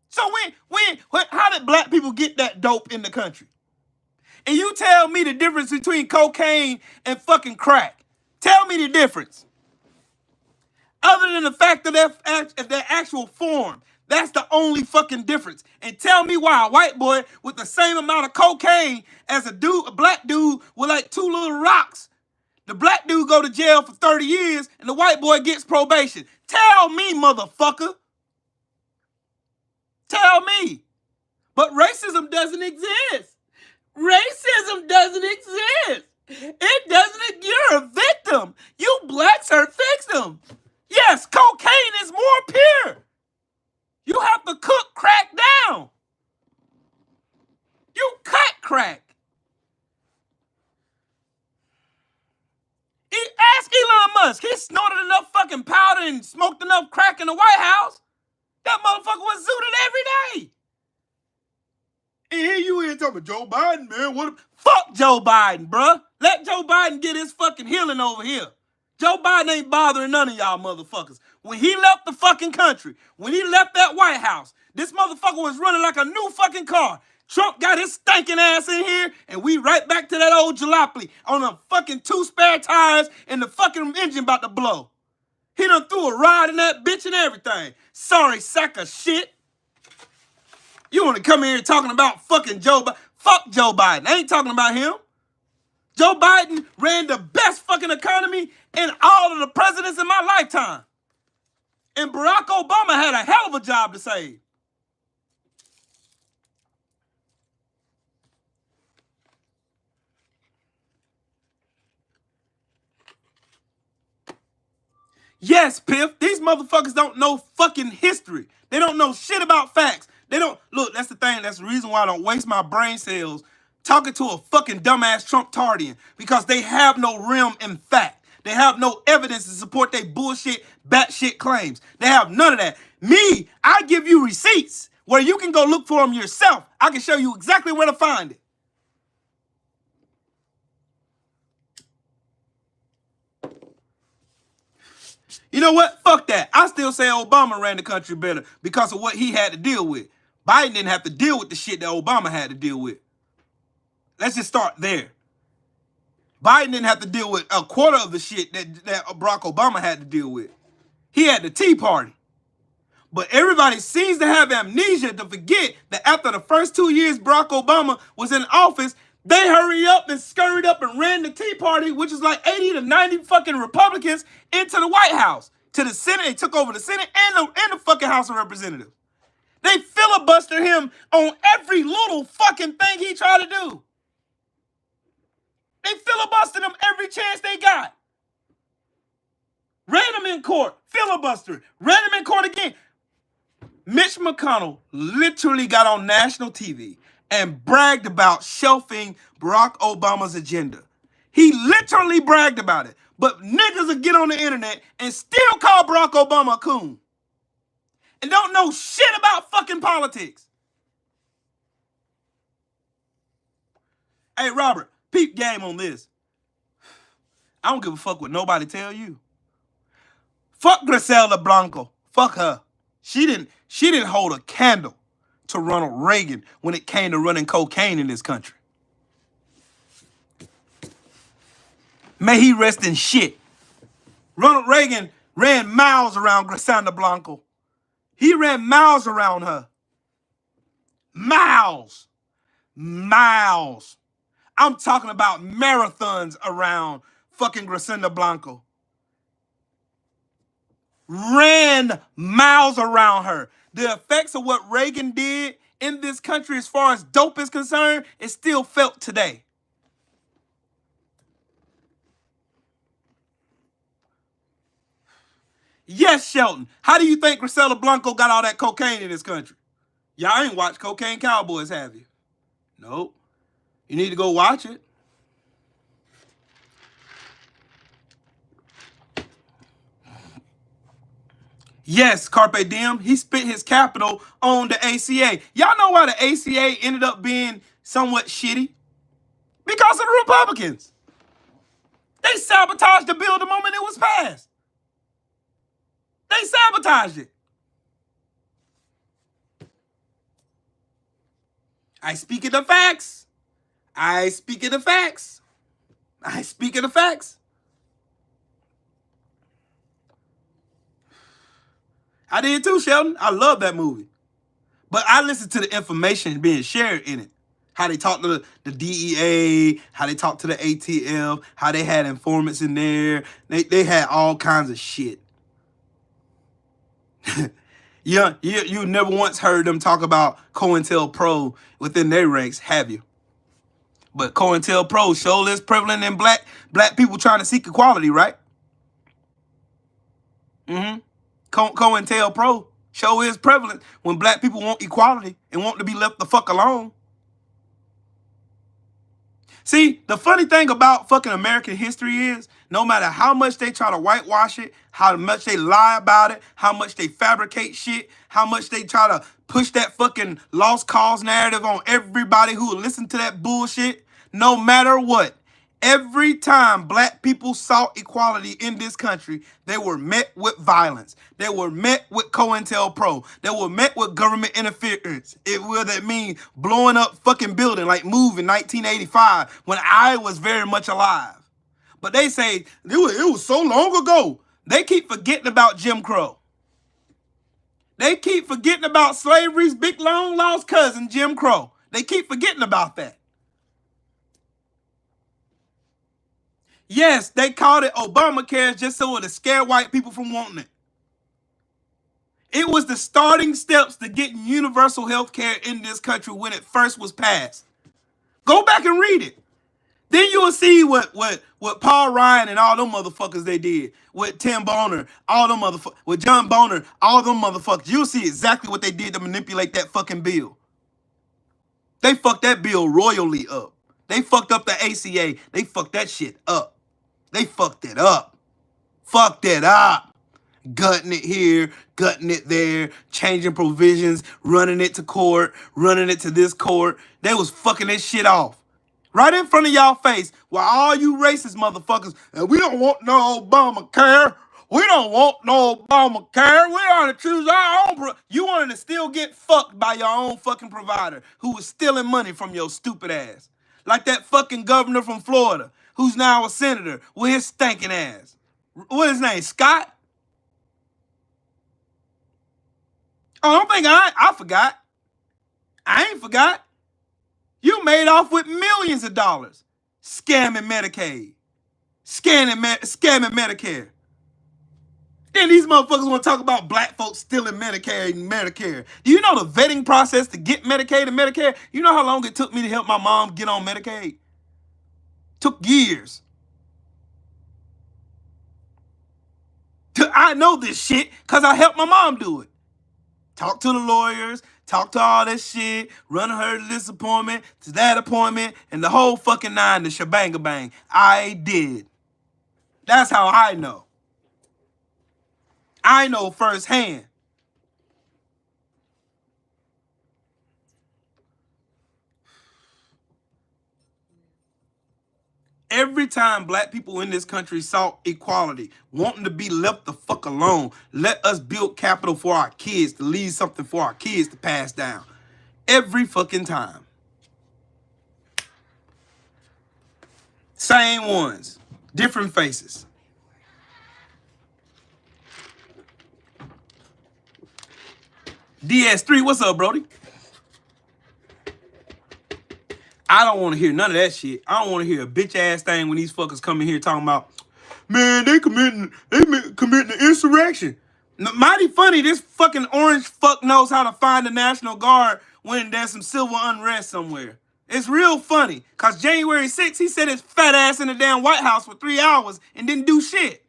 So how did black people get that dope in the country? And you tell me the difference between cocaine and fucking crack. Tell me the difference. Other than the fact of their actual form. That's the only fucking difference. And tell me why a white boy with the same amount of cocaine as a black dude with like 2 little rocks. The black dude go to jail for 30 years and the white boy gets probation. Tell me, motherfucker. Tell me. But racism doesn't exist. Racism doesn't exist. It doesn't. You're a victim. You blacks are victims. Yes, cocaine is more pure. You have to cook crack down. You cut crack. Ask Elon Musk. He snorted enough fucking powder and smoked enough crack in the White House. That motherfucker was zooted every day. And here you in talking about Joe Biden, man. Fuck Joe Biden, bruh. Let Joe Biden get his fucking healing over here. Joe Biden ain't bothering none of y'all motherfuckers. When he left the fucking country, when he left that White House, this motherfucker was running like a new fucking car. Trump got his stinking ass in here, and we right back to that old jalopy on the fucking 2 spare tires and the fucking engine about to blow. He done threw a rod in that bitch and everything. Sorry, sack of shit. You want to come here talking about fucking Joe Biden? Fuck Joe Biden. I ain't talking about him. Joe Biden ran the best fucking economy in all of the presidents in my lifetime. And Barack Obama had a hell of a job to save. Yes, Piff, these motherfuckers don't know fucking history. They don't know shit about facts. They don't, look, that's the thing. That's the reason why I don't waste my brain cells talking to a fucking dumbass Trump-tardian, because they have no realm in fact. They have no evidence to support their bullshit, batshit claims. They have none of that. Me, I give you receipts where you can go look for them yourself. I can show you exactly where to find it. You know what? Fuck that. I still say Obama ran the country better because of what he had to deal with. Biden didn't have to deal with the shit that Obama had to deal with. Let's just start there. Biden didn't have to deal with a quarter of the shit that Barack Obama had to deal with. He had the Tea Party. But everybody seems to have amnesia to forget that after the first 2 years Barack Obama was in office, they hurried up and scurried up and ran the Tea Party, which is like 80 to 90 fucking Republicans, into the White House. To the Senate. They took over the Senate and the fucking House of Representatives. They filibustered him on every little fucking thing he tried to do. They filibustered him every chance they got. Ran him in court, filibustered, ran him in court again. Mitch McConnell literally got on national TV and bragged about shelving Barack Obama's agenda. He literally bragged about it. But niggas will get on the internet and still call Barack Obama a coon. And don't know shit about fucking politics. Hey, Robert, peep game on this. I don't give a fuck what nobody tell you. Fuck Griselda Blanco. Fuck her. She didn't hold a candle to Ronald Reagan when it came to running cocaine in this country. May he rest in shit. Ronald Reagan ran miles around Griselda Blanco. He ran miles around her. Miles. Miles. I'm talking about marathons around fucking Griselda Blanco. Ran miles around her. The effects of what Reagan did in this country as far as dope is concerned is still felt today. Yes, Shelton. How do you think Griselda Blanco got all that cocaine in this country? Y'all ain't watched Cocaine Cowboys, have you? Nope. You need to go watch it. Yes, Carpe Diem, he spent his capital on the ACA. Y'all know why the ACA ended up being somewhat shitty? Because of the Republicans. They sabotaged the bill the moment it was passed. They sabotaged it. I speak of the facts. I speak of the facts. I speak of the facts. I did too, Sheldon. I love that movie. But I listened to the information being shared in it. How they talked to the DEA, how they talked to the ATF, how they had informants in there. They had all kinds of shit. Yeah, you never once heard them talk about COINTELPRO within their ranks, have you? But COINTELPRO sure is prevalent in black people trying to seek equality, right? COINTELPRO sure is prevalent when black people want equality and want to be left the fuck alone. See, the funny thing about fucking American history is no matter how much they try to whitewash it, how much they lie about it, how much they fabricate shit, how much they try to push that fucking lost cause narrative on everybody who will listen to that bullshit, no matter what, every time black people sought equality in this country, they were met with violence. They were met with COINTELPRO. They were met with government interference. Whether it mean blowing up fucking building like Move in 1985 when I was very much alive. But they say it was so long ago. They keep forgetting about Jim Crow. They keep forgetting about slavery's big long lost cousin, Jim Crow. They keep forgetting about that. Yes, they called it Obamacare just so to scare white people from wanting it. It was the starting steps to getting universal health care in this country when it first was passed. Go back and read it. Then you'll see what Paul Ryan and all them motherfuckers they did. With Tim Bonner, all them motherfuckers. With John Bonner, all them motherfuckers. You'll see exactly what they did to manipulate that fucking bill. They fucked that bill royally up. They fucked up the ACA. They fucked that shit up. They fucked it up. Fucked it up. Gutting it here, gutting it there, changing provisions, running it to court, running it to this court. They was fucking this shit off. Right in front of y'all face, while all you racist motherfuckers, and we don't want no Obamacare. We don't want no Obamacare. We want to choose our own. You wanted to still get fucked by your own fucking provider who was stealing money from your stupid ass. Like that fucking governor from Florida, who's now a senator with his stinking ass. What is his name, Scott? Oh, don't think I forgot. I ain't forgot. You made off with millions of dollars scamming Medicaid, scamming Medicare. Then these motherfuckers want to talk about black folks stealing Medicare and Medicare. Do you know the vetting process to get Medicaid and Medicare? You know how long it took me to help my mom get on Medicaid? Took years. I know this shit because I helped my mom do it. Talk to the lawyers, talk to all that shit, run her to this appointment, to that appointment, and the whole fucking nine, the shebang-a-bang. I did. That's how I know. I know firsthand. every time black people in this country sought equality, wanting to be left the fuck alone, let us build capital for our kids, to leave something for our kids to pass down. Every fucking time. Same ones, different faces. DS3, what's up, Brody? I don't want to hear none of that shit. I don't want to hear a bitch ass thing when these fuckers come in here talking about, man, they committing the insurrection. Mighty funny, this fucking orange fuck knows how to find the National Guard when there's some civil unrest somewhere. It's real funny, because January 6th, he said his fat ass in the damn White House for 3 hours and didn't do shit.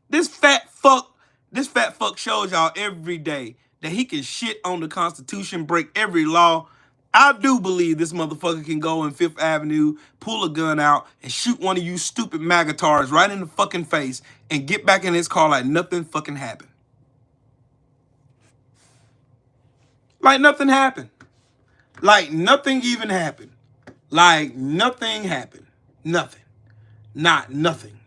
This fat fuck shows y'all every day that he can shit on the Constitution, break every law. I do believe this motherfucker can go in Fifth Avenue, pull a gun out, and shoot one of you stupid magatards right in the fucking face and get back in his car like nothing fucking happened. Like nothing happened. Like nothing even happened. Like nothing happened. Nothing. Not nothing.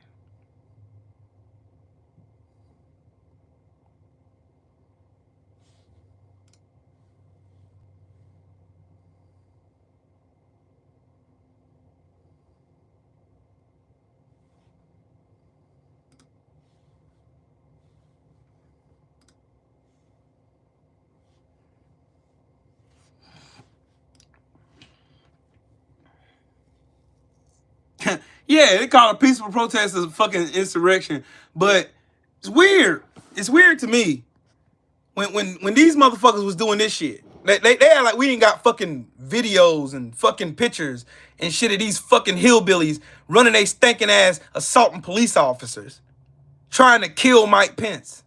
Yeah, they call a peaceful protest a fucking insurrection, but it's weird. It's weird to me when these motherfuckers was doing this shit. They act like we ain't got fucking videos and fucking pictures and shit of these fucking hillbillies running they stinking ass assaulting police officers, trying to kill Mike Pence.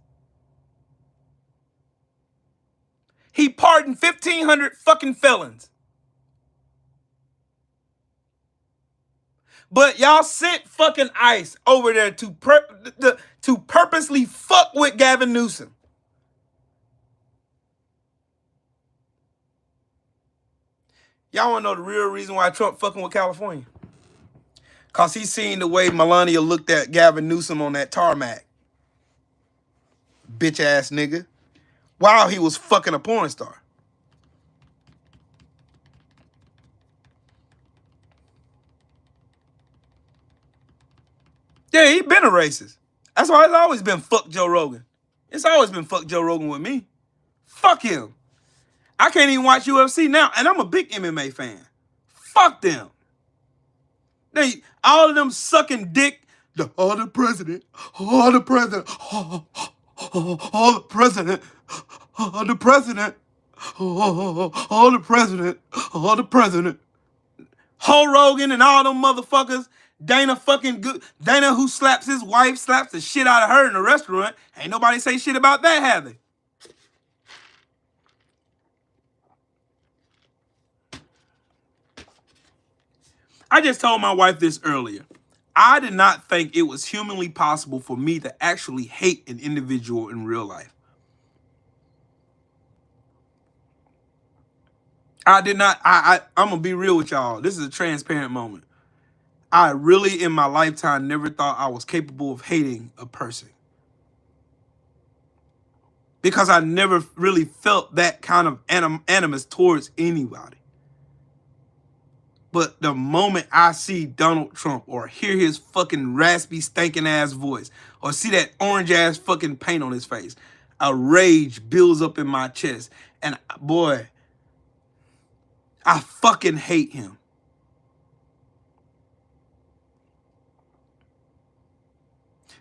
He pardoned 1,500 fucking felons. But y'all sent fucking ICE over there to purposely fuck with Gavin Newsom. Y'all want to know the real reason why Trump fucking with California? Because he seen the way Melania looked at Gavin Newsom on that tarmac. Bitch ass nigga. While he was fucking a porn star. Yeah, he been a racist. That's why it's always been fuck Joe Rogan. It's always been fuck Joe Rogan with me. Fuck him. I can't even watch UFC now, and I'm a big MMA fan. Fuck them. All of them sucking dick. The president, the president, the president, the president, the president. Ho Rogan and all them motherfuckers. Dana fucking good. Dana who slaps his wife, slaps the shit out of her in the restaurant. Ain't nobody say shit about that, have they? I just told my wife this earlier. I did not think it was humanly possible for me to actually hate an individual in real life. I did not. I'm going to be real with y'all. This is a transparent moment. I really, in my lifetime, never thought I was capable of hating a person. Because I never really felt that kind of animus towards anybody. But the moment I see Donald Trump or hear his fucking raspy, stinking ass voice or see that orange ass fucking paint on his face, a rage builds up in my chest. And boy, I fucking hate him.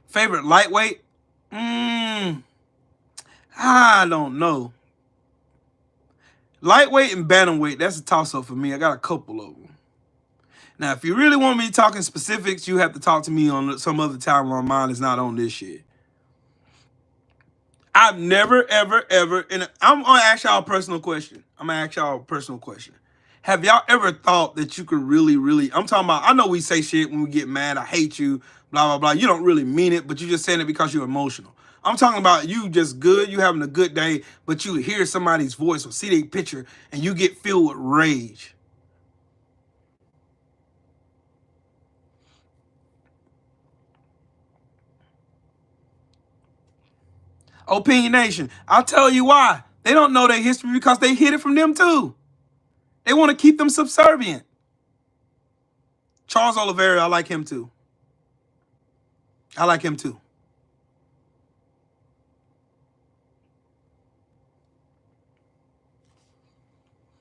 Favorite lightweight? I don't know. Lightweight and bantamweight, that's a toss-up for me. I got a couple of them. Now, if you really want me talking specifics, you have to talk to me on some other time when my mind is not on this shit. I've never, ever, and I'm going to ask y'all a personal question. Have y'all ever thought that you could really, I'm talking about, I know we say shit when we get mad, I hate you, blah, blah, blah. You don't really mean it, but you're just saying it because you're emotional. I'm talking about you just good, you having a good day, but you hear somebody's voice or see their picture and you get filled with rage. Opinion Nation, I'll tell you why. They don't know their history because they hid it from them too. They want to keep them subservient. Charles Oliveira, I like him too. I like him too.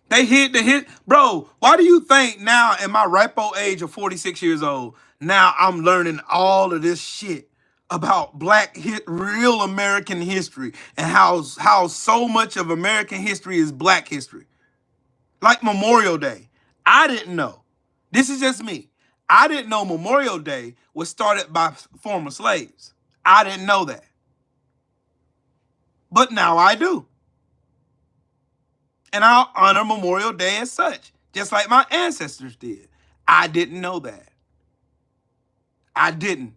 They hid the hit. Bro, why do you think now in my ripe old age of 46 years old, now I'm learning all of this shit about real American history and how so much of American history is black history? Like Memorial Day. I didn't know. This is just me. I didn't know Memorial Day was started by former slaves. I didn't know that. But now I do. And I'll honor Memorial Day as such, just like my ancestors did. I didn't know that. I didn't.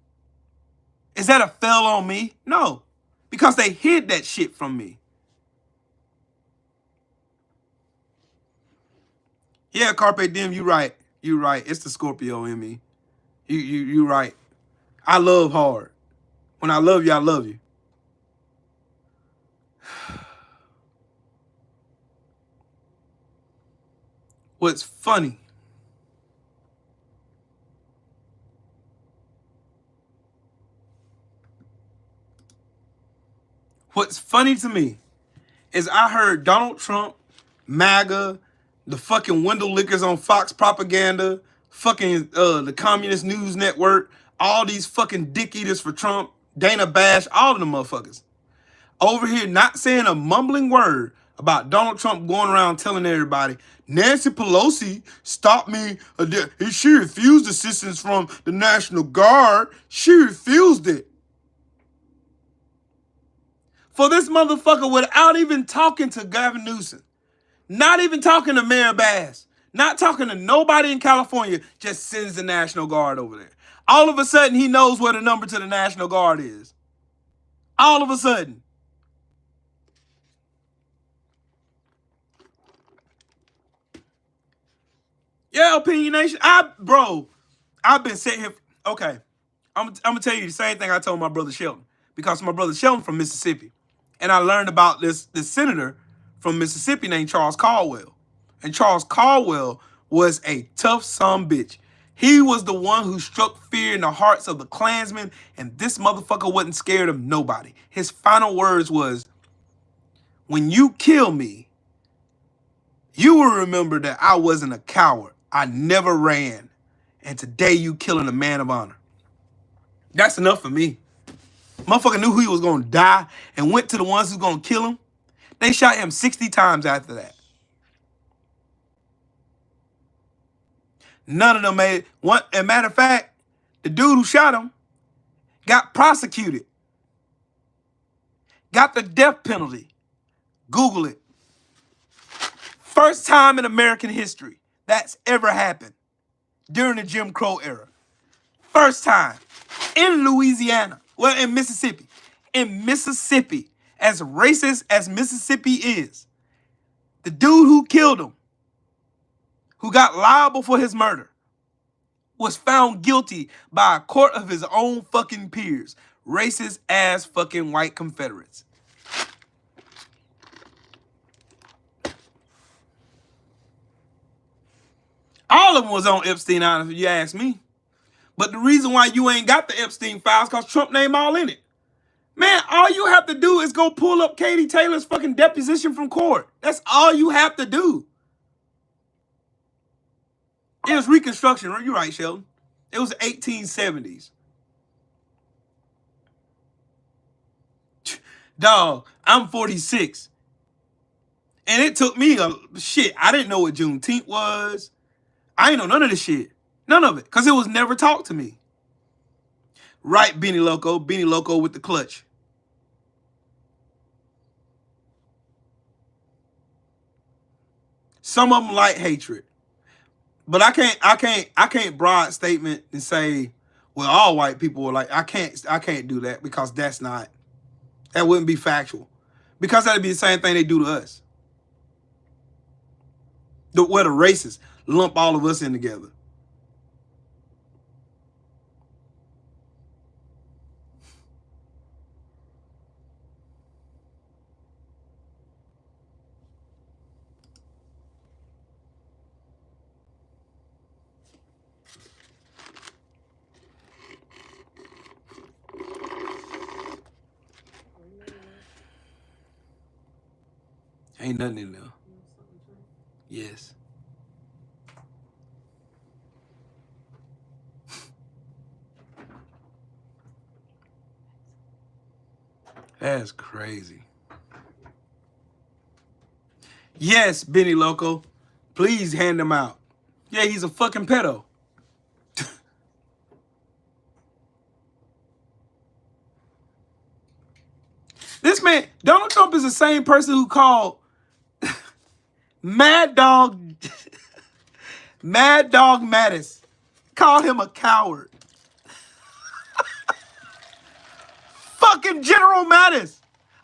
Is that a fail on me? No, because they hid that shit from me. Yeah, Carpe Diem, you right. You right. It's the Scorpio in me. You right. I love hard. When I love you, I love you. What's funny? What's funny to me is I heard Donald Trump, MAGA, the fucking window lickers on Fox Propaganda, fucking the Communist News Network, all these fucking dick eaters for Trump, Dana Bash, all of them motherfuckers. Over here not saying a mumbling word about Donald Trump going around telling everybody, Nancy Pelosi stopped me. She refused assistance from the National Guard. She refused it. For this motherfucker, without even talking to Gavin Newsom, not even talking to Mayor Bass, not talking to nobody in California, just sends the National Guard over there. All of a sudden, he knows where the number to the National Guard is. All of a sudden. Yeah, Opinion Nation. I've been sitting here. Okay, I'm gonna tell you the same thing I told my brother Sheldon, because my brother Sheldon from Mississippi, and I learned about this senator from Mississippi named Charles Caldwell, and Charles Caldwell was a tough son bitch. He was the one who struck fear in the hearts of the Klansmen, and this motherfucker wasn't scared of nobody. His final words was, "When you kill me, you will remember that I wasn't a coward. I never ran. And today you killing a man of honor." That's enough for me. Motherfucker knew who he was going to die and went to the ones who's going to kill him. They shot him 60 times after that. None of them made one. As a matter of fact, the dude who shot him got prosecuted. Got the death penalty. Google it. First time in American history that's ever happened during the Jim Crow era. First time in Louisiana. Well, in Mississippi. In Mississippi, as racist as Mississippi is, the dude who killed him, who got liable for his murder, was found guilty by a court of his own fucking peers. Racist ass fucking white Confederates. All of them was on Epstein Island, if you ask me. But the reason why you ain't got the Epstein files because Trump name all in it. Man, all you have to do is go pull up Katie Taylor's fucking deposition from court. That's all you have to do. It was Reconstruction. You're right, Sheldon. It was the 1870s. Dog, I'm 46. And it took me shit. I didn't know what Juneteenth was. I ain't know none of this shit. None of it. Because it was never taught to me. Right, Benny Loco with the clutch. Some of them like hatred. But I can't broad statement and say, well, all white people are like, I can't do that because that wouldn't be factual. Because that'd be the same thing they do to us. Where the racists lump all of us in together. Ain't nothing in there. Yes. That's crazy. Yes, Benny Loco. Please hand him out. Yeah, he's a fucking pedo. This man, Donald Trump is the same person who called Mad Dog Mattis. Called him a coward. Fucking General Mattis,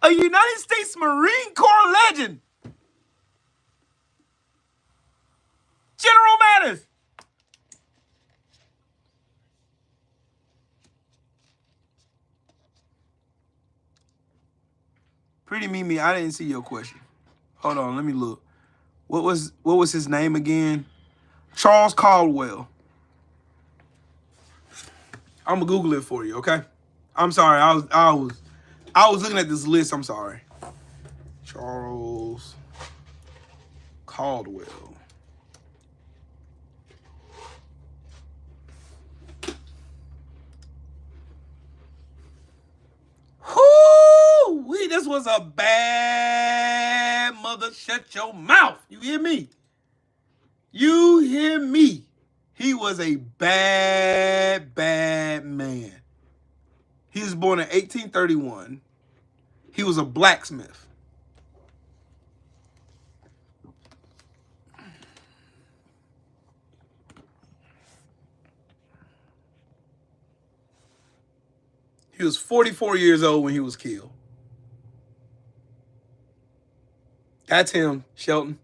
a United States Marine Corps legend. General Mattis. Pretty Mimi, I didn't see your question. Hold on, let me look. What was his name again? Charles Caldwell. I'm gonna Google it for you, okay? I'm sorry, I was looking at this list. I'm sorry. Charles Caldwell. Whoo! This was a bad mother. Shut your mouth. You hear me? You hear me? He was a bad man. He was born in 1831. He was a blacksmith. He was 44 years old when he was killed. That's him, Shelton.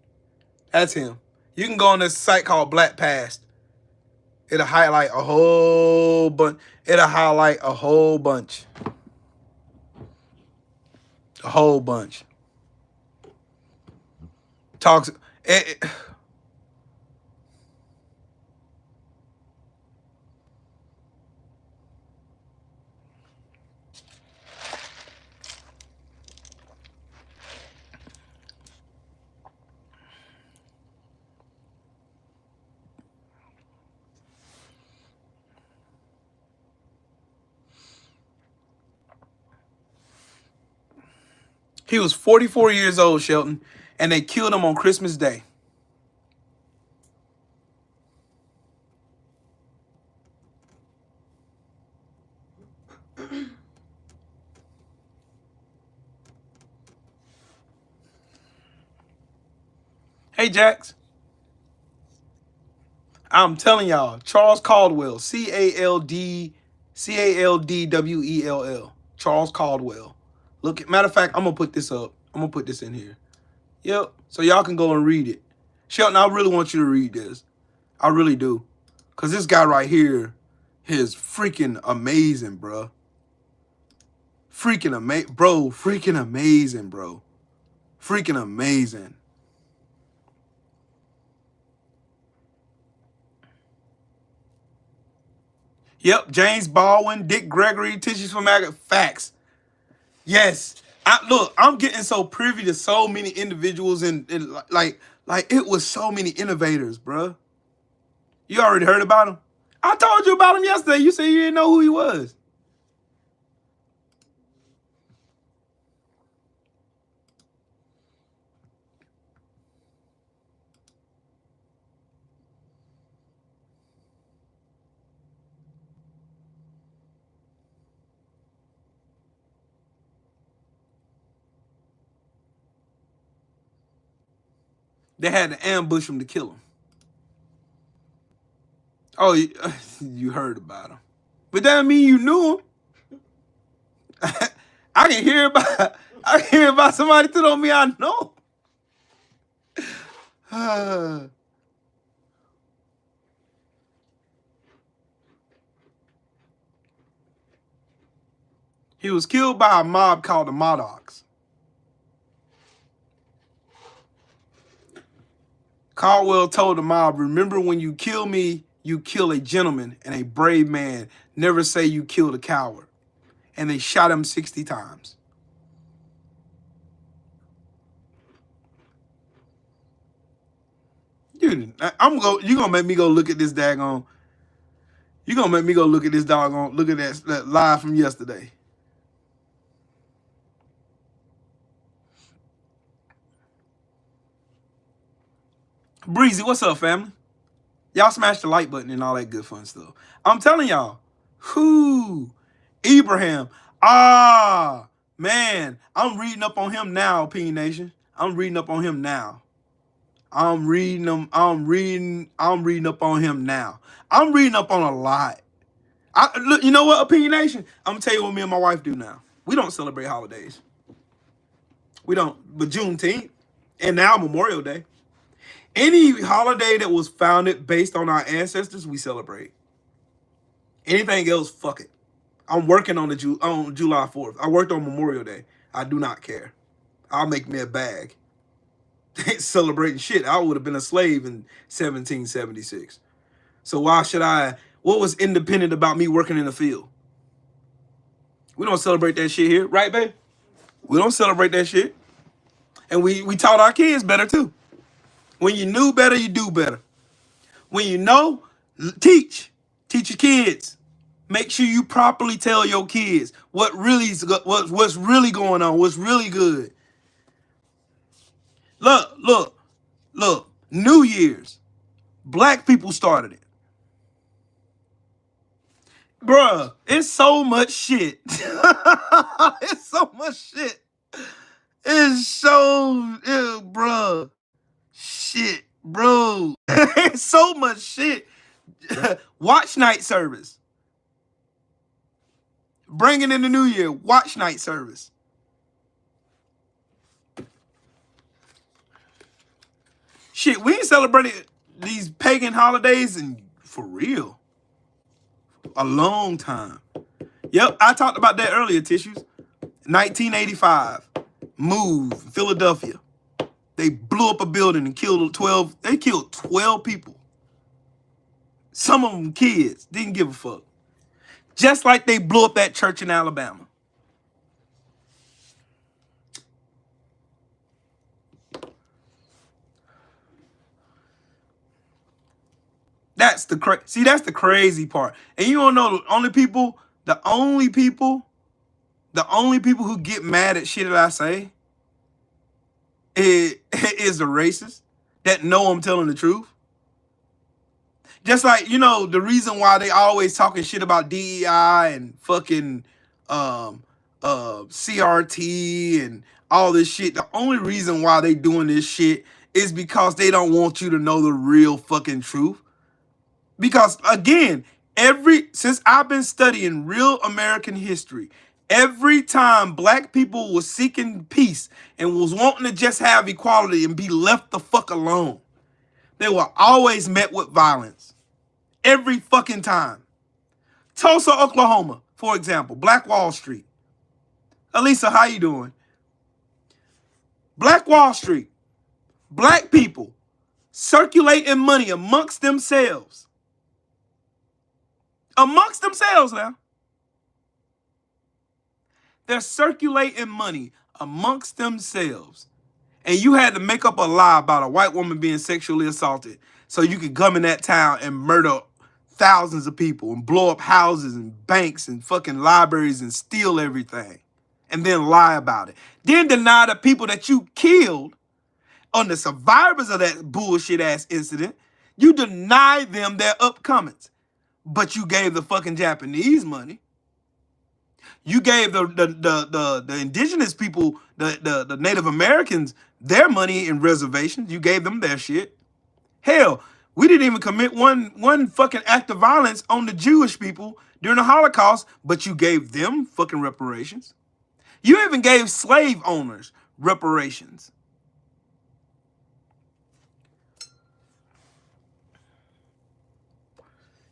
That's him. You can go on this site called Black Past. It'll highlight a whole bunch. A whole bunch. Talks. He was 44 years old, Shelton, and they killed him on Christmas Day. Hey, Jax. I'm telling y'all, Charles Caldwell, Caldwell. Charles Caldwell. Look, matter of fact, I'm gonna put this up. I'm gonna put this in here. Yep. So y'all can go and read it. Shelton, I really want you to read this. I really do. Cause this guy right here is freaking amazing, bro. Freaking amazing, bro. Freaking amazing, bro. Freaking amazing. Yep, James Baldwin, Dick Gregory, Tissues from Maggot. Facts. Yes. I'm getting so privy to so many individuals and like it was so many innovators, bruh. You already heard about him? I told you about him yesterday. You said you didn't know who he was. They had to ambush him to kill him. Oh, you heard about him. But that doesn't mean you knew him. I can hear about somebody that don't mean I know. He was killed by a mob called the Modocs. Caldwell told the mob, "Remember, when you kill me, you kill a gentleman and a brave man. Never say you killed a coward." And they shot him 60 times. Dude, you gonna make me go look at this daggone. You gonna make me go look at this doggone, look at that live from yesterday. Breezy, what's up, family? Y'all smash the like button and all that good fun stuff. I'm telling y'all, Ibrahim, man, I'm reading up on him now, Opinion Nation. I'm reading up on him now. I'm reading up on him now. I'm reading up on a lot. Look, you know what, Opinion Nation? I'm gonna tell you what me and my wife do now. We don't celebrate holidays. We don't, but Juneteenth and now Memorial Day. Any holiday that was founded based on our ancestors, we celebrate. Anything else, fuck it. I'm working on on July 4th. I worked on Memorial Day. I do not care. I'll make me a bag. Celebrating shit. I would have been a slave in 1776. So why should I? What was independent about me working in the field? We don't celebrate that shit here, right, babe? We don't celebrate that shit. And we taught our kids better too. When you knew better, you do better. When you know, teach your kids. Make sure you properly tell your kids what's really going on, what's really good. Look. New Year's, black people started it. Bruh, it's so much shit. It's so much shit. It's so, bruh. Shit, bro. It's so much shit. Watch night service. Bringing in the new year, watch night service. Shit, we ain't celebrated these pagan holidays for real. A long time. Yep, I talked about that earlier, Tissues. 1985. Move, Philadelphia. They blew up a building and killed 12. They killed 12 people. Some of them kids. Didn't give a fuck. Just like they blew up that church in Alabama. That's the crazy part. And you don't know, the only people who get mad at shit that I say is the racists that know I'm telling the truth. Just like, you know, the reason why they always talking shit about DEI and fucking CRT and all this shit. The only reason why they doing this shit is because they don't want you to know the real fucking truth. Because again, since I've been studying real American history, every time black people was seeking peace and was wanting to just have equality and be left the fuck alone, they were always met with violence. Every fucking time. Tulsa, Oklahoma, for example, Black Wall Street. Elisa, how you doing? Black Wall Street. Black people circulating money amongst themselves. Amongst themselves now. They're circulating money amongst themselves. And you had to make up a lie about a white woman being sexually assaulted so you could come in that town and murder thousands of people and blow up houses and banks and fucking libraries and steal everything and then lie about it. Then deny the people that you killed on the survivors of that bullshit ass incident. You deny them their upcomings, but you gave the fucking Japanese money. You gave the indigenous people, the Native Americans, their money in reservations. You gave them their shit. Hell, We didn't even commit one fucking act of violence on the Jewish people during the Holocaust, but you gave them fucking reparations. You even gave slave owners reparations.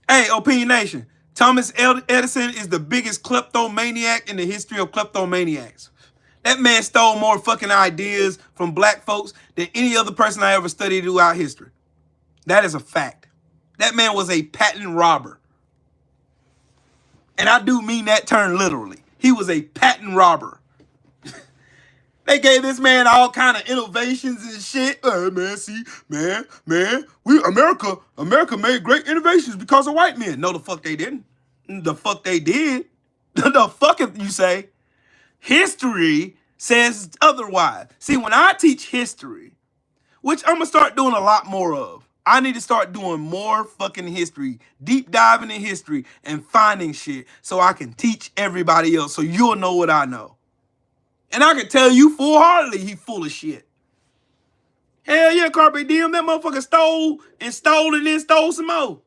Hey, Opinion Nation, Thomas Edison is the biggest kleptomaniac in the history of kleptomaniacs. That man stole more fucking ideas from black folks than any other person I ever studied throughout history. That is a fact. That man was a patent robber. And I do mean that term literally. He was a patent robber. They gave this man all kind of innovations and shit. Man, see, man, America made great innovations because of white men. No, the fuck they didn't. The fuck they did. The fuck if you say. History says otherwise. See, when I teach history, which I'm gonna start doing a lot more of, I need to start doing more fucking history, deep diving in history and finding shit so I can teach everybody else so you'll know what I know. And I can tell you full-heartedly he full of shit. Hell yeah, Carpe Diem, that motherfucker stole and then stole some more.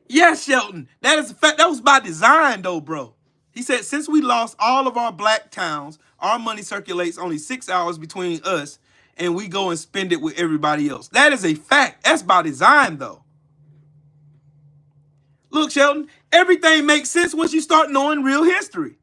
Yes, Shelton, that is a fact. That was by design though, bro. He said, since we lost all of our black towns, our money circulates only 6 hours between us and we go and spend it with everybody else. That is a fact. That's by design though. Look, Shelton, everything makes sense once you start knowing real history.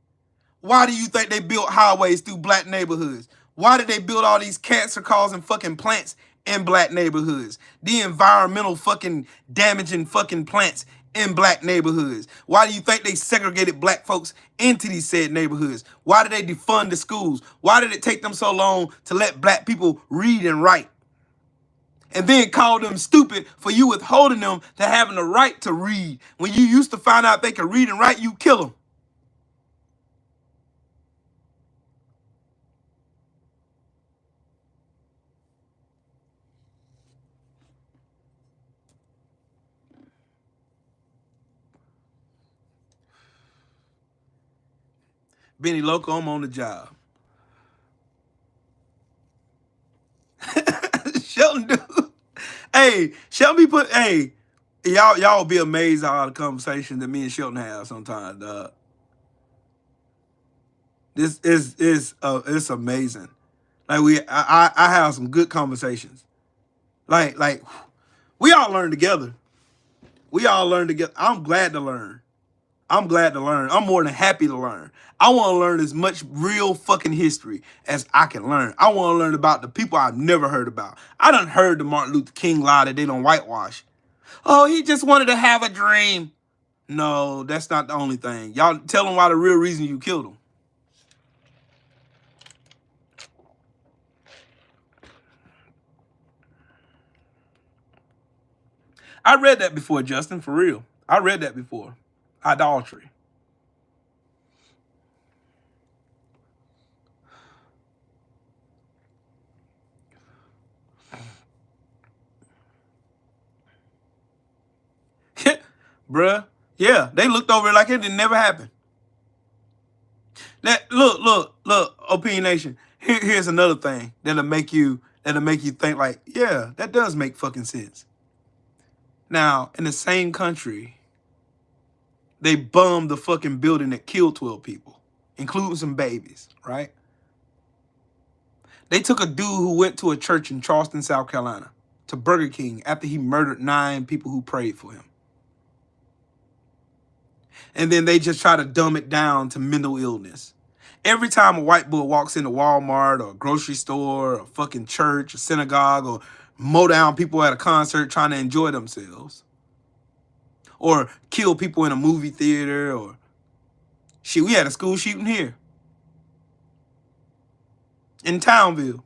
Why do you think they built highways through black neighborhoods? Why did they build all these cancer-causing fucking plants in black neighborhoods? The environmental fucking damaging fucking plants in black neighborhoods. Why do you think they segregated black folks into these said neighborhoods? Why did they defund the schools? Why did it take them so long to let black people read and write? And then call them stupid for you withholding them to having the right to read. When you used to find out they could read and write, you kill them. Benny Loco, I'm on the job. Shelton, dude. Hey, Shelton be hey, y'all be amazed at all the conversations that me and Shelton have sometimes, dog. This is it's amazing. Like I have some good conversations. Like we all learn together. We all learn together. I'm glad to learn. I'm glad to learn. I'm more than happy to learn. I want to learn as much real fucking history as I can learn. I want to learn about the people I've never heard about. I done heard the Martin Luther King lie that they don't whitewash. Oh, he just wanted to have a dream. No, that's not the only thing. Y'all tell him why the real reason you killed him. I read that before, Justin, for real. I read that before. Idolatry. Bruh. Yeah, they looked over it like it didn't never happen. That look, Opinion Nation. Here's another thing that'll make you think like, yeah, that does make fucking sense. Now, in the same country, they bombed the fucking building that killed 12 people, including some babies, right? They took a dude who went to a church in Charleston, South Carolina, to Burger King after he murdered 9 people who prayed for him. And then they just try to dumb it down to mental illness. Every time a white boy walks into Walmart or a grocery store or a fucking church or synagogue or mow down people at a concert trying to enjoy themselves, or kill people in a movie theater, or shit, we had a school shooting here in Townville.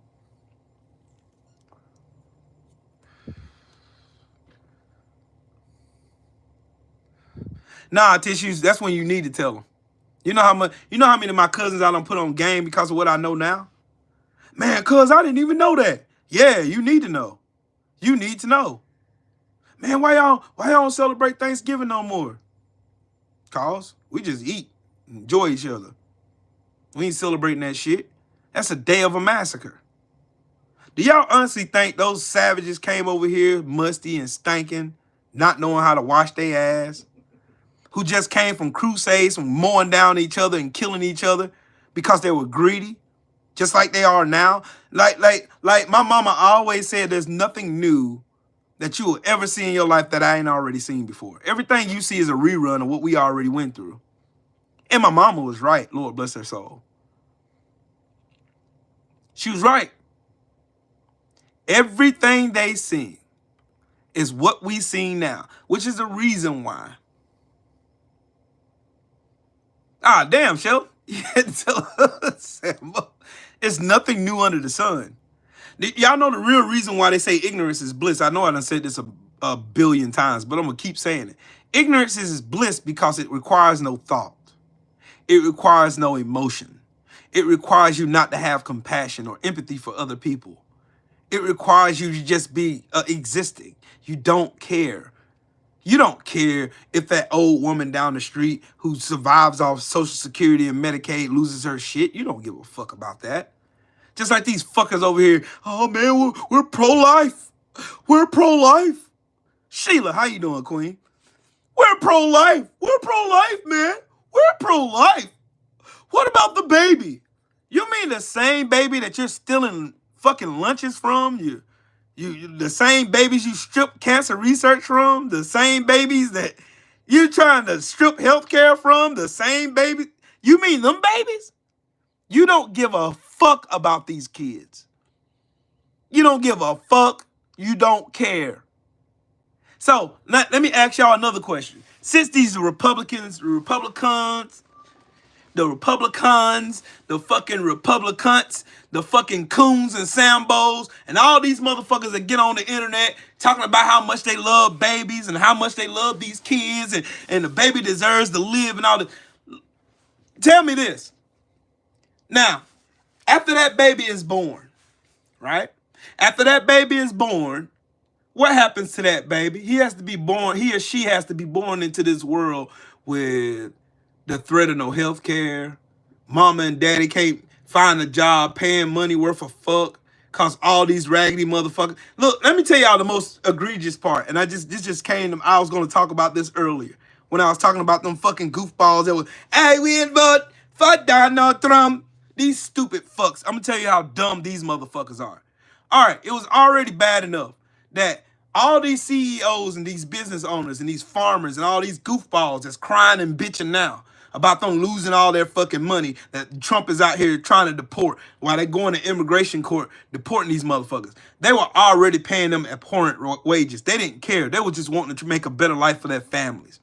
Nah, tissues, that's when you need to tell them. You know how many of my cousins I done put on game because of what I know now? Man, cuz I didn't even know that. Yeah, you need to know. You need to know. Man, why y'all don't celebrate Thanksgiving no more? Cause we just eat, enjoy each other. We ain't celebrating that shit. That's a day of a massacre. Do y'all honestly think those savages came over here musty and stinking, not knowing how to wash their ass? Who just came from crusades, from mowing down each other and killing each other because they were greedy, just like they are now? Like my mama always said, there's nothing new that you will ever see in your life that I ain't already seen before. Everything you see is a rerun of what we already went through. And my mama was right, Lord bless her soul. She was right. Everything they seen is what we see now, which is the reason why. Ah, damn, Shell. It's nothing new under the sun. Y'all know the real reason why they say ignorance is bliss. I know I done said this a billion times, but I'm going to keep saying it. Ignorance is bliss because it requires no thought. It requires no emotion. It requires you not to have compassion or empathy for other people. It requires you to just be existing. You don't care. You don't care if that old woman down the street who survives off Social Security and Medicaid loses her shit. You don't give a fuck about that. Just like these fuckers over here. Oh, man, we're pro-life. We're pro-life. Sheila, how you doing, Queen? We're pro-life. We're pro-life, man. We're pro-life. What about the baby? You mean the same baby that you're stealing fucking lunches from? You the same babies you strip cancer research from? The same babies that you're trying to strip healthcare from? The same baby? You mean them babies? You don't give a fuck about these kids. You don't give a fuck. You don't care. So let me ask y'all another question. Since these Republicans, the fucking Republicans, the fucking coons and Sambos, and all these motherfuckers that get on the internet talking about how much they love babies and how much they love these kids and the baby deserves to live and all that. Tell me this. Now, after that baby is born, right? After that baby is born, what happens to that baby? He or she has to be born into this world with the threat of no health care. Mama and daddy can't find a job paying money worth of fuck cause all these raggedy motherfuckers. Look, let me tell y'all the most egregious part. And this just came to, I was going to talk about this earlier when I was talking about them fucking goofballs that was, hey, we ain't vote for Donald Trump. These stupid fucks. I'm going to tell you how dumb these motherfuckers are. All right, it was already bad enough that all these CEOs and these business owners and these farmers and all these goofballs that's crying and bitching now about them losing all their fucking money that Trump is out here trying to deport while they going to immigration court deporting these motherfuckers. They were already paying them abhorrent wages. They didn't care. They were just wanting to make a better life for their families.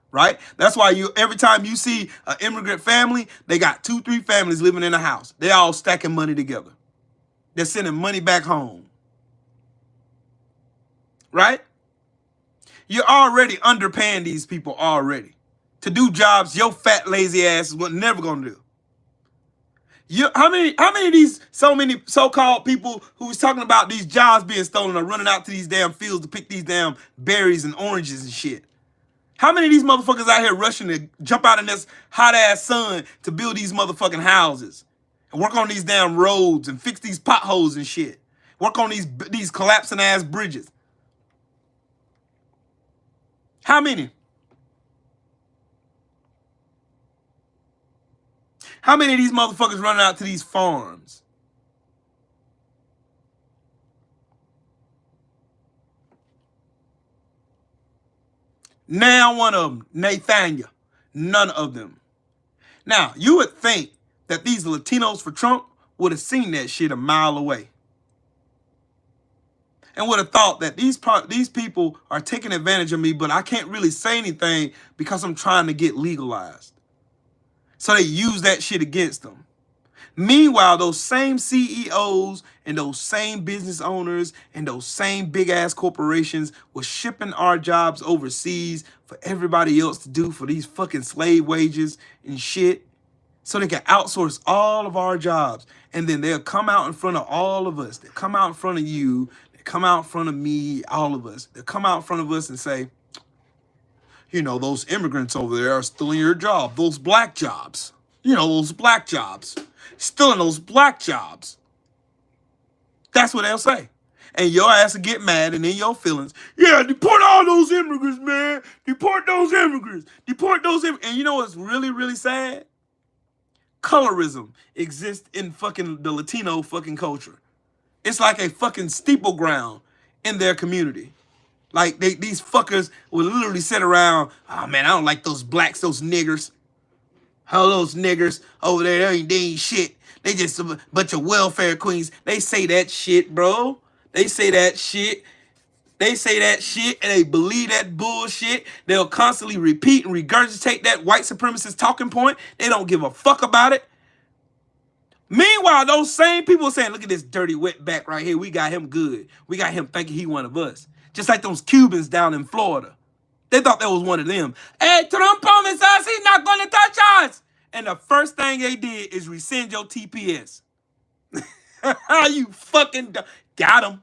Right? That's why every time you see an immigrant family, they got 2-3 families living in a house. They all stacking money together. They're sending money back home. Right? You're already underpaying these people already to do jobs your fat lazy ass was never gonna do. How many of these so-called people who's talking about these jobs being stolen are running out to these damn fields to pick these damn berries and oranges and shit? How many of these motherfuckers out here rushing to jump out in this hot ass sun to build these motherfucking houses and work on these damn roads and fix these potholes and shit? Work on these collapsing ass bridges. How many? How many of these motherfuckers running out to these farms? Now one of them, Nathaniel. None of them. Now, you would think that these Latinos for Trump would have seen that shit a mile away. And would have thought that these people are taking advantage of me, but I can't really say anything because I'm trying to get legalized. So they use that shit against them. Meanwhile, those same CEOs and those same business owners and those same big ass corporations were shipping our jobs overseas for everybody else to do for these fucking slave wages and shit. So they can outsource all of our jobs. And then they'll come out in front of all of us. They'll come out in front of you. They'll come out in front of me, all of us. They'll come out in front of us and say, you know, those immigrants over there are stealing your job. Those black jobs. You know, those black jobs. Stealing those black jobs. That's what they'll say. And your ass will get mad and in your feelings. Yeah, deport all those immigrants, man. Deport those immigrants. Deport those immigrants. And you know what's really, really sad? Colorism exists in fucking the Latino fucking culture. It's like a fucking steeple ground in their community. Like these fuckers will literally sit around, oh man, I don't like those blacks, those niggers. How those niggers over there, they ain't shit. They just a bunch of welfare queens. They say that shit, bro. They say that shit. They say that shit and they believe that bullshit. They'll constantly repeat and regurgitate that white supremacist talking point. They don't give a fuck about it. Meanwhile, those same people saying, look at this dirty wetback right here. We got him good. We got him thinking he one of us. Just like those Cubans down in Florida. They thought that was one of them. Hey, Trump promised us he's not going to touch us. And the first thing they did is rescind your TPS. You fucking got him.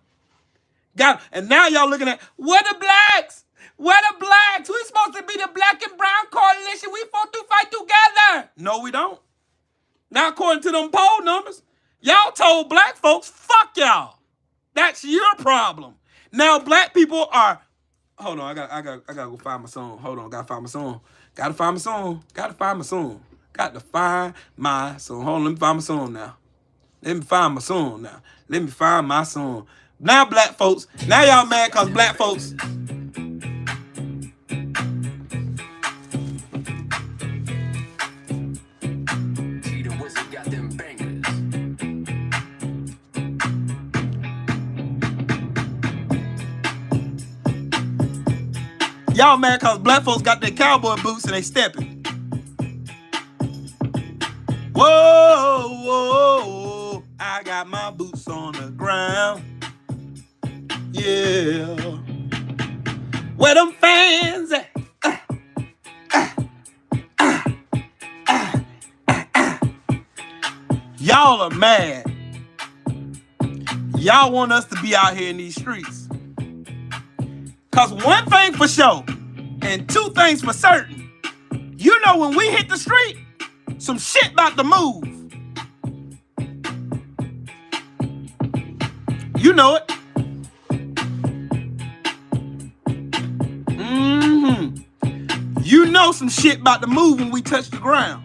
Got him. And now y'all looking at, where the blacks? Where the blacks? We're supposed to be the black and brown coalition. We supposed to fight together. No, we don't. Now, according to them poll numbers, y'all told black folks, fuck y'all. That's your problem. Now, black people are, hold on, I gotta go find my song. Hold on, gotta find my song. Gotta find my song. Gotta find my song. Got to find my song. Hold on, let me find my song now. Let me find my song now. Let me find my song. Now, black folks, now y'all mad because black folks. Y'all mad because black folks got their cowboy boots and they stepping. Whoa, whoa, I got my boots on the ground. Yeah. Where them fans at? Y'all are mad. Y'all want us to be out here in these streets. Cause one thing for sure, and two things for certain, you know when we hit the street, some shit about to move. You know it. You know some shit about to move when we touch the ground.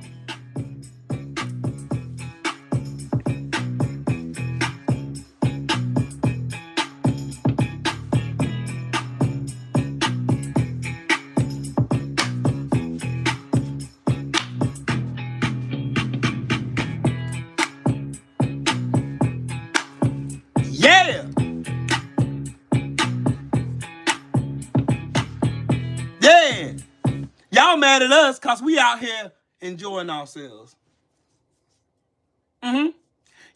Y'all mad at us because we out here enjoying ourselves.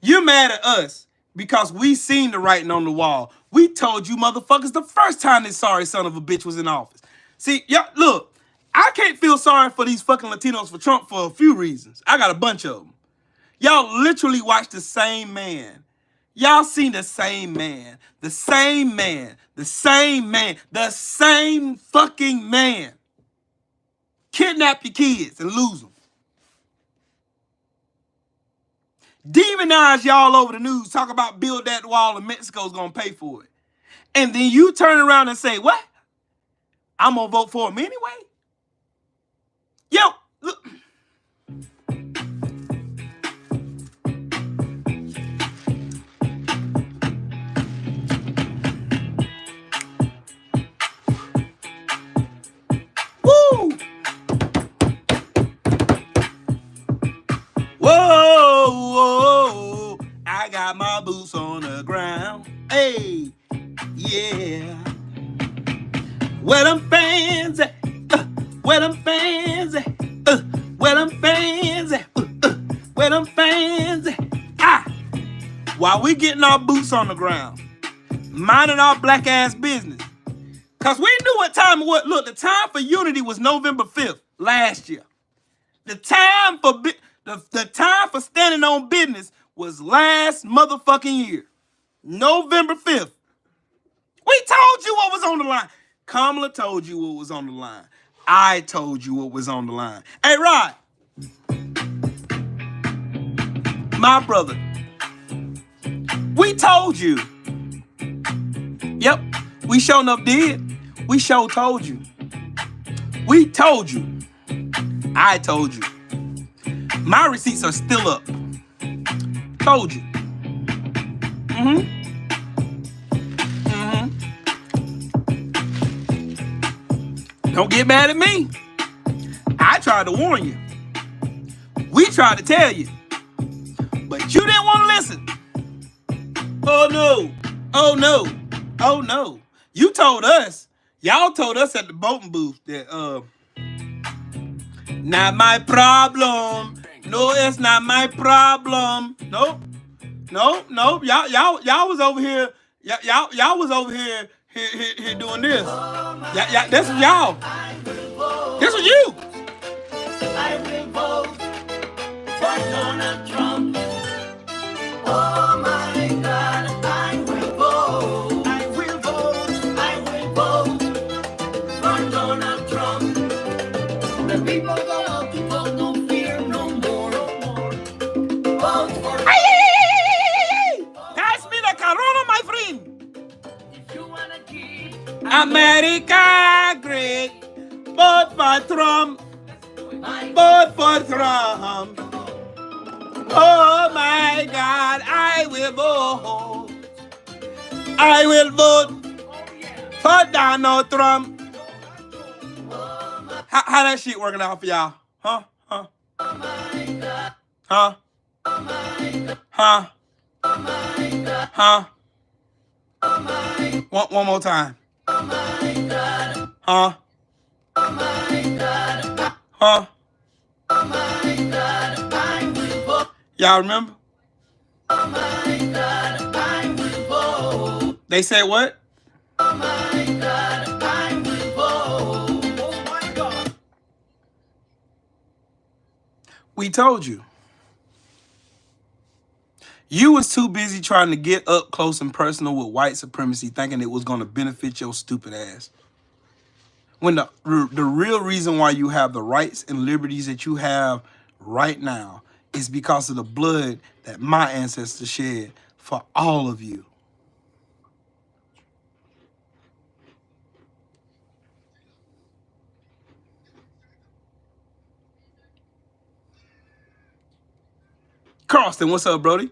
You mad at us because we seen the writing on the wall. We told you motherfuckers the first time this sorry son of a bitch was in office. See, y'all, look, I can't feel sorry for these fucking Latinos for Trump for a few reasons. I got a bunch of them. Y'all literally watched the same man. Y'all seen the same man. The same man. The same man. The same fucking man. Kidnap your kids and lose them. Demonize y'all over the news. Talk about build that wall and Mexico's going to pay for it. And then you turn around and say, what? I'm going to vote for him anyway? Yo, look. Whoa, I got my boots on the ground. Hey, yeah. Where them fans at? Where them fans at? Where them fans at? Where them fans at? Ah! While we getting our boots on the ground, minding our black ass business. Cause we knew what time it was. Look, the time for unity was November 5th last year. The time for the time for standing on business was last motherfucking year. November 5th. We told you what was on the line. Kamala told you what was on the line. I told you what was on the line. Hey, Rod. My brother. We told you. Yep, we sure enough did. We sure told you. We told you. I told you. My receipts are still up. Told you. Don't get mad at me. I tried to warn you. We tried to tell you. But you didn't want to listen. Oh no. Oh no. Oh no. You told us. Y'all told us at the voting booth that not my problem. No, it's not my problem. Nope. Nope. Nope. Y'all was over here. Y'all was over here doing this. Yeah, this was y'all. This was you. I will vote for Donald Trump. Oh my God, I will vote. I will vote. I will vote for Donald Trump. The people go out to vote, no fear, no more. Vote for. Pass me the corona, my friend. If you wanna keep America great. Vote for Trump. my Vote for Trump. Oh my God, I will vote. I will vote for Donald Trump. How that shit working out for y'all? Huh? Huh? Huh? Huh? Huh? One more time. Huh? Huh? Y'all remember? They said what? We told you. You was too busy trying to get up close and personal with white supremacy, thinking it was going to benefit your stupid ass. When the real reason why you have the rights and liberties that you have right now is because of the blood that my ancestors shed for all of you. Carlston, what's up, Brody?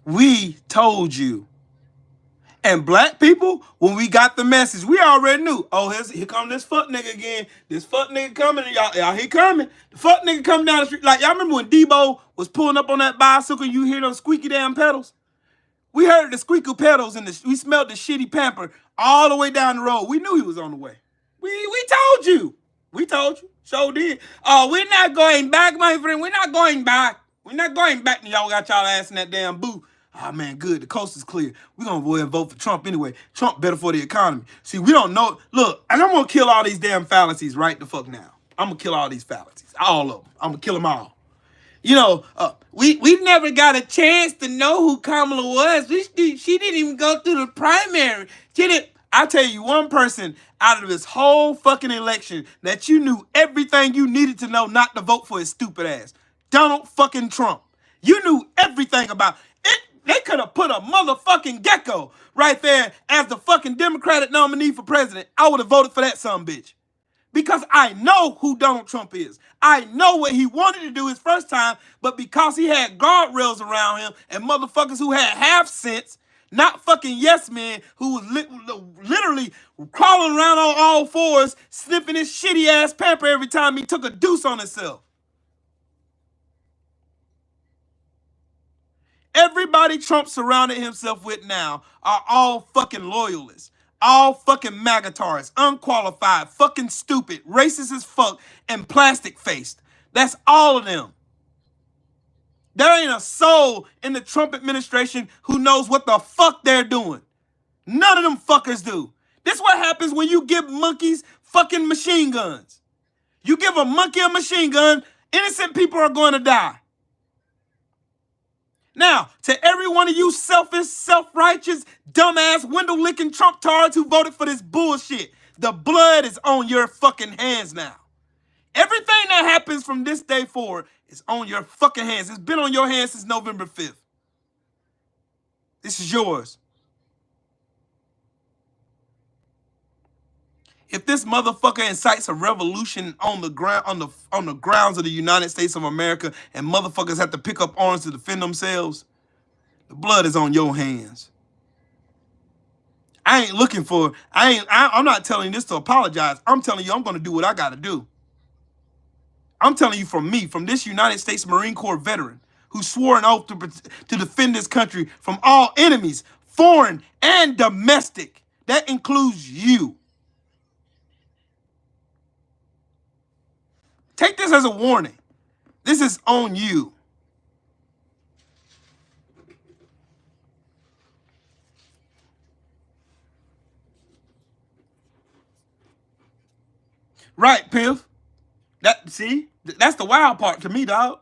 We told you. And black people, when we got the message, we already knew. Oh, here come this fuck nigga again. This fuck nigga coming, y'all he coming. The fuck nigga coming down the street. Like, y'all remember when Debo was pulling up on that bicycle and you hear those squeaky damn pedals? We heard the squeaky pedals and we smelled the shitty pamper all the way down the road. We knew he was on the way. We told you. We told you. So did. Oh, we're not going back, my friend. We're not going back. We're not going back and y'all got y'all ass in that damn booth. Oh, man, good. The coast is clear. We're going to go ahead and vote for Trump anyway. Trump better for the economy. See, we don't know. Look, and I'm going to kill all these damn fallacies right the fuck now. I'm going to kill all these fallacies. All of them. I'm going to kill them all. You know, we never got a chance to know who Kamala was. She didn't even go through the primary. She didn't. I'll tell you one person out of this whole fucking election that you knew everything you needed to know not to vote for his stupid ass. Donald fucking Trump. You knew everything about it. They could have put a motherfucking gecko right there as the fucking Democratic nominee for president. I would have voted for that son bitch. Because I know who Donald Trump is. I know what he wanted to do his first time, but because he had guardrails around him and motherfuckers who had half sense, not fucking yes men who was literally crawling around on all fours, sniffing his shitty ass pamper every time he took a deuce on himself. Everybody Trump surrounded himself with now are all fucking loyalists. All fucking magatards, unqualified, fucking stupid, racist as fuck, and plastic-faced. That's all of them. There ain't a soul in the Trump administration who knows what the fuck they're doing. None of them fuckers do. This is what happens when you give monkeys fucking machine guns. You give a monkey a machine gun, innocent people are going to die. Now, to every one of you selfish, self-righteous, dumbass, window-licking Trump tards who voted for this bullshit, the blood is on your fucking hands now. Everything that happens from this day forward is on your fucking hands. It's been on your hands since November 5th. This is yours. If this motherfucker incites a revolution on the ground on the grounds of the United States of America and motherfuckers have to pick up arms to defend themselves, the blood is on your hands. I'm not telling you this to apologize. I'm telling you I'm gonna do what I gotta do. I'm telling you from me, from this United States Marine Corps veteran who swore an oath to defend this country from all enemies, foreign and domestic. That includes you. Take this as a warning. This is on you. Right, Piff. That's the wild part to me, dog.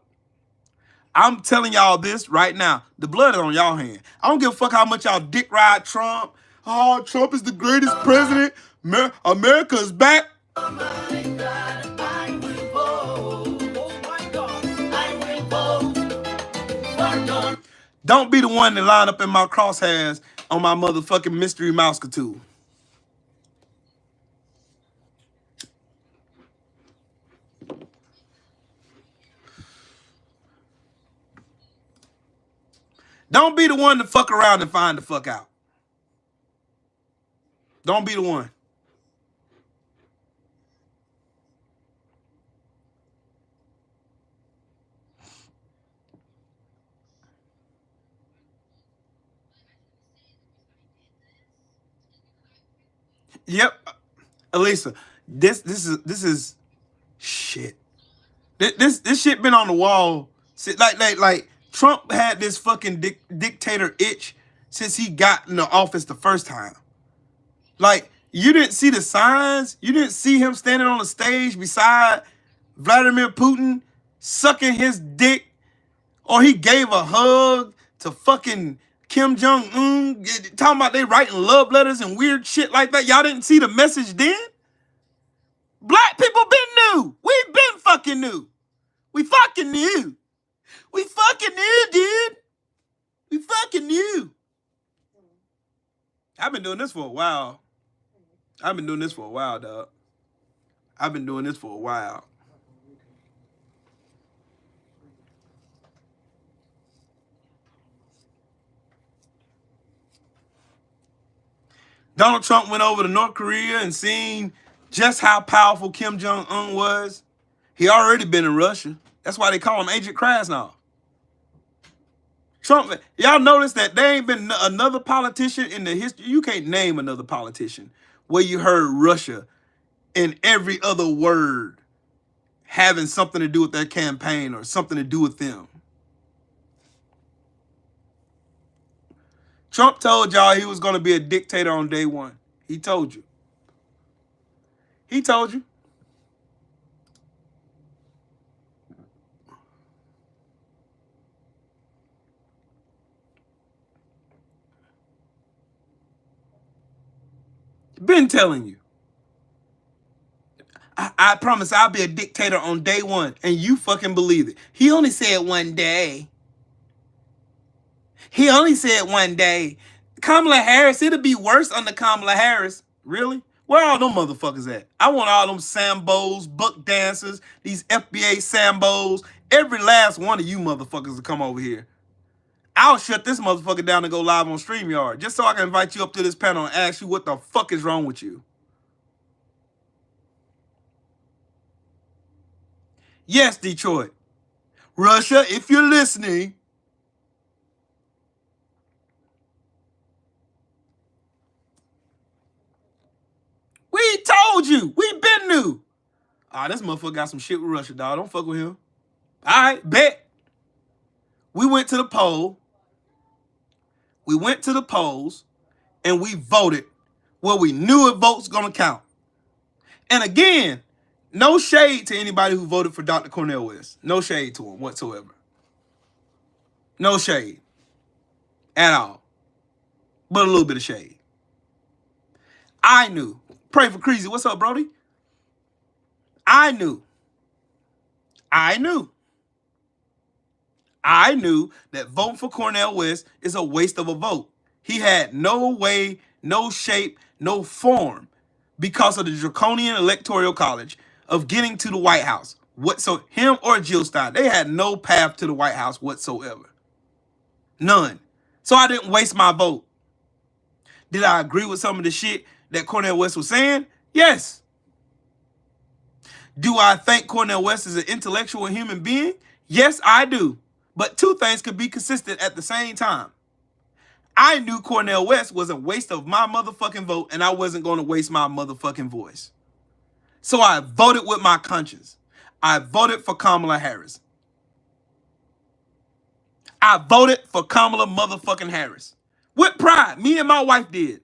I'm telling y'all this right now. The blood is on y'all hand. I don't give a fuck how much y'all dick ride Trump. Oh, Trump is the greatest president. America is back. Oh my God, I will vote. Oh my God, I will vote for Donald. Don't be the one that line up in my crosshairs on my motherfucking mystery mouse tool. Don't be the one to fuck around and find the fuck out. Don't be the one. Yep, Elisa. This is shit. This shit been on the wall. Like Trump had this fucking dictator itch since he got in the office the first time. Like, you didn't see the signs. You didn't see him standing on the stage beside Vladimir Putin sucking his dick, or he gave a hug to fucking Kim Jong-un, talking about they writing love letters and weird shit like that. Y'all didn't see the message then? Black people been new. We been fucking new. We fucking knew. We fucking knew, dude. We fucking knew. I've been doing this for a while. I've been doing this for a while, dog. I've been doing this for a while. Donald Trump went over to North Korea and seen just how powerful Kim Jong-un was. He already been in Russia. That's why they call him Agent Krasnov. Trump, y'all notice that there ain't been another politician in the history. You can't name another politician where you heard Russia in every other word having something to do with their campaign or something to do with them. Trump told y'all he was going to be a dictator on day one. He told you. He told you. Been telling you. I promise I'll be a dictator on day one, and you fucking believe it. He only said one day. He only said one day. Kamala Harris, it'll be worse under Kamala Harris. Really? Where all them motherfuckers at? I want all them Sambos, buck dancers, these FBA Sambos, every last one of you motherfuckers to come over here. I'll shut this motherfucker down and go live on StreamYard just so I can invite you up to this panel and ask you what the fuck is wrong with you. Yes, Detroit. Russia, if you're listening, we told you. We been new. Ah, this motherfucker got some shit with Russia, dog. Don't fuck with him. All right, bet. We went to the poll. We went to the polls and we voted where we knew a vote's gonna count. And again, no shade to anybody who voted for Dr. Cornel West. No shade to him whatsoever. No shade at all. But a little bit of shade. I knew. Pray for Creasy. What's up, Brody? I knew that voting for Cornel West is a waste of a vote. He had no way, no shape, no form because of the draconian electoral college of getting to the White House. So him or Jill Stein, they had no path to the White House whatsoever. None. So I didn't waste my vote. Did I agree with some of the shit that Cornel West was saying? Yes. Do I think Cornel West is an intellectual human being? Yes, I do. But two things could be consistent at the same time. I knew Cornel West was a waste of my motherfucking vote, and I wasn't going to waste my motherfucking voice. So I voted with my conscience. I voted for Kamala Harris. I voted for Kamala motherfucking Harris. With pride. Me and my wife did.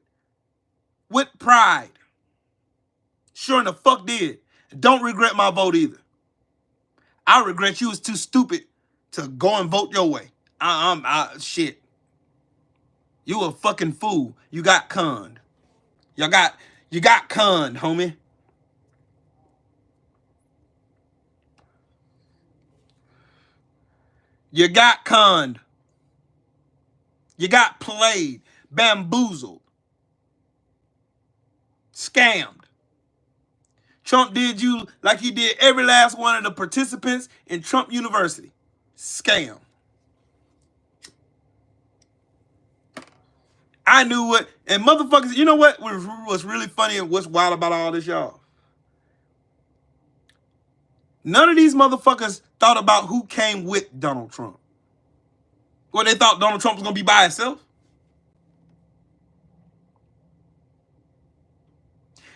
With pride. Sure in the fuck did. Don't regret my vote either. I regret you was too stupid to go and vote your way. Shit. You a fucking fool. You got conned. You got conned, homie. You got conned. You got played, bamboozled, scammed. Trump did you like he did every last one of the participants in Trump University. Scam. I knew what, and motherfuckers, you know what was really funny and what's wild about all this, y'all? None of these motherfuckers thought about who came with Donald Trump. Well, they thought Donald Trump was going to be by himself.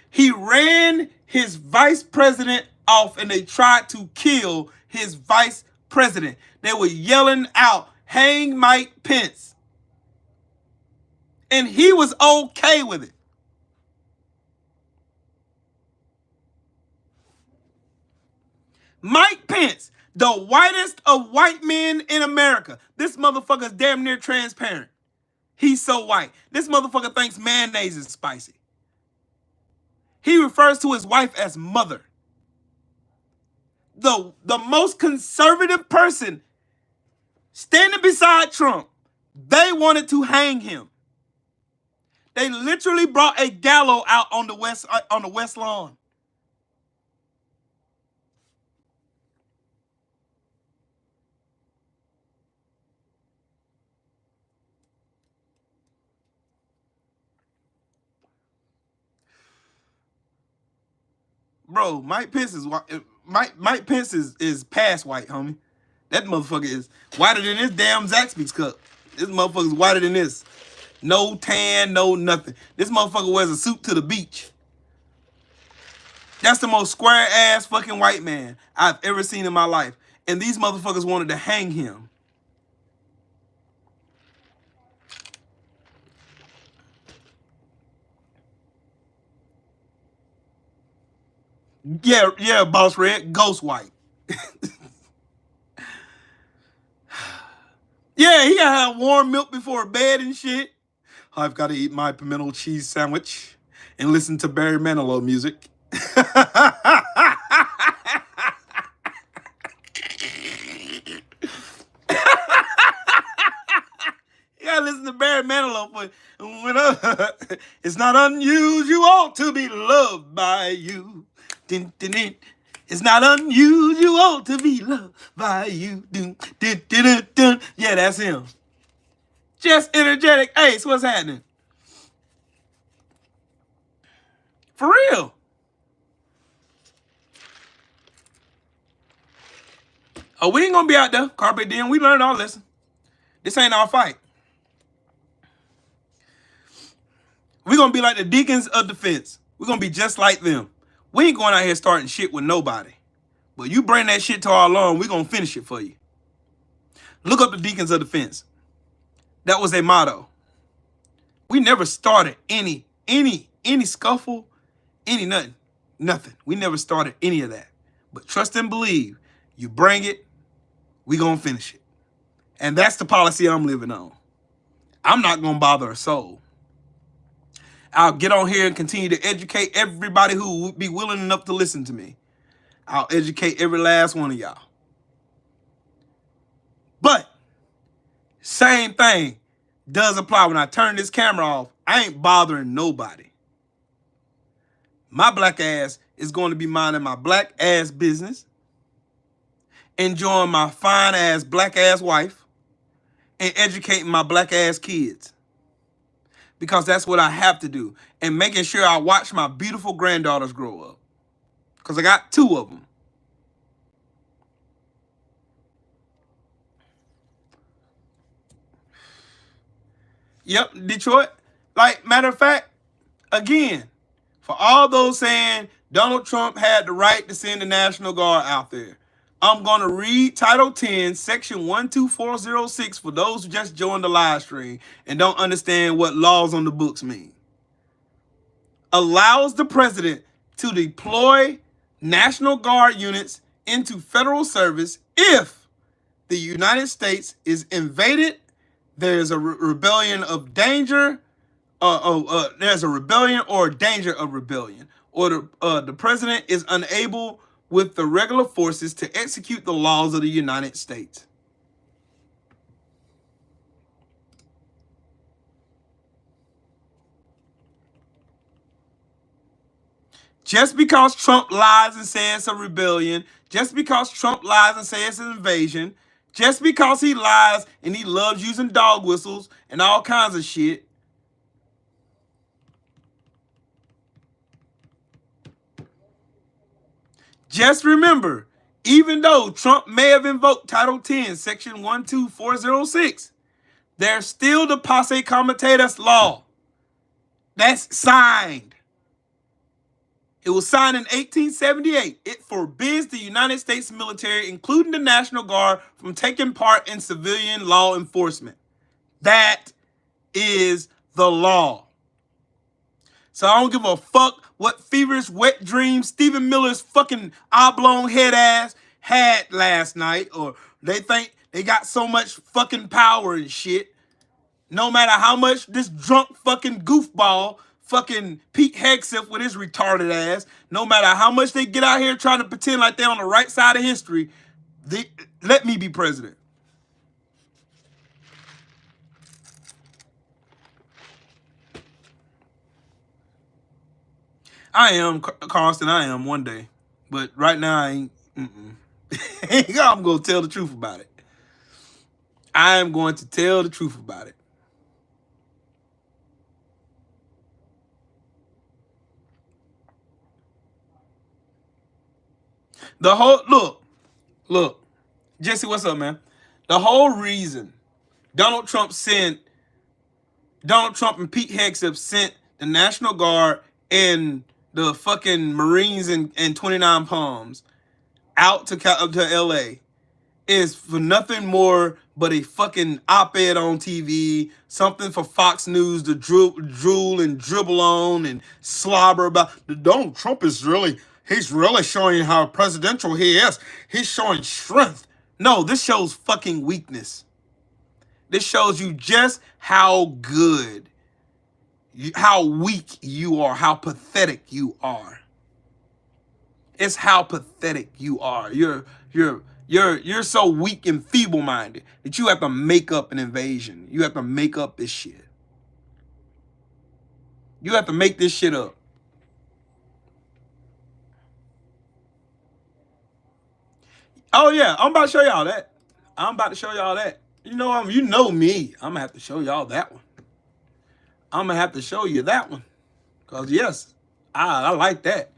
He ran his vice president off and they tried to kill his vice president. They were yelling out, "Hang Mike Pence." And he was okay with it. Mike Pence, the whitest of white men in America. This motherfucker's damn near transparent. He's so white. This motherfucker thinks mayonnaise is spicy. He refers to his wife as mother. The most conservative person standing beside Trump, they wanted to hang him. They literally brought a gallows out on the west lawn. Bro, Mike Pence is white. Mike Pence is past white, homie. That motherfucker is whiter than this damn Zaxby's cup. This motherfucker's whiter than this. No tan, no nothing. This motherfucker wears a suit to the beach. That's the most square ass fucking white man I've ever seen in my life. And these motherfuckers wanted to hang him. Yeah, Boss Red, ghost white. Yeah, he gotta have warm milk before bed and shit. I've got to eat my pimento cheese sandwich and listen to Barry Manilow music. You gotta listen to Barry Manilow for it's not unusual to be loved by you. Din, din, din. It's not unusual to be loved by you. Dun, dun, dun, dun, dun. Yeah, that's him. Just energetic Ace, what's happening? For real. Oh, we ain't gonna be out there. Carpe diem. We learned our lesson. This ain't our fight. We're gonna be like the deacons of defense. We're gonna be just like them. We ain't going out here starting shit with nobody. But you bring that shit to our lawn, we're gonna finish it for you. Look up the deacons of defense. That was their motto. We never started any scuffle, any nothing. We never started any of that. But trust and believe, you bring it, we gonna finish it. And that's the policy I'm living on. I'm not gonna bother a soul. I'll get on here and continue to educate everybody who would be willing enough to listen to me. I'll educate every last one of y'all. But, same thing. does apply. When I turn this camera off, I ain't bothering nobody. My black ass is going to be minding my black ass business, enjoying my fine ass black ass wife, and educating my black ass kids. Because that's what I have to do. And making sure I watch my beautiful granddaughters grow up. Because I got 2 of them. Yep, Detroit. Like, matter of fact, again, for all those saying Donald Trump had the right to send the National Guard out there, I'm going to read Title 10, Section 12406 for those who just joined the live stream and don't understand what laws on the books mean. Allows the president to deploy National Guard units into federal service if the United States is invaded, there's a rebellion of danger, there's a rebellion or danger of rebellion, or the president is unable with the regular forces to execute the laws of the United States. Just because Trump lies and says it's a rebellion, just because Trump lies and says it's an invasion, just because he lies and he loves using dog whistles and all kinds of shit, just remember, even though Trump may have invoked Title 10, Section 12406, there's still the Posse Comitatus law. That's signed. It was signed in 1878. It forbids the United States military, including the National Guard, from taking part in civilian law enforcement. That is the law. So I don't give a fuck what feverish wet dreams Stephen Miller's fucking oblong head ass had last night, or they think they got so much fucking power and shit. No matter how much this drunk fucking goofball fucking Pete Hegseth with his retarded ass, no matter how much they get out here trying to pretend like they're on the right side of history, let me be president. I am, Carlson, I am one day. But right now, I ain't. I'm going to tell the truth about it. I am going to tell the truth about it. The whole, look, Jesse, what's up, man? The whole reason Donald Trump and Pete Hegseth sent the National Guard and the fucking Marines and 29 Palms out to LA is for nothing more but a fucking op-ed on TV, something for Fox News to drool and dribble on and slobber about. Donald Trump is he's really showing how presidential he is. He's showing strength. No, this shows fucking weakness. This shows you just how good, how weak you are, how pathetic you are. It's how pathetic you are. You're so weak and feeble-minded that you have to make up an invasion. You have to make up this shit. You have to make this shit up. Oh yeah, I'm about to show y'all that. You know me. I'm gonna have to show y'all that one. I'm gonna have to show you that one. Cause yes, I like that.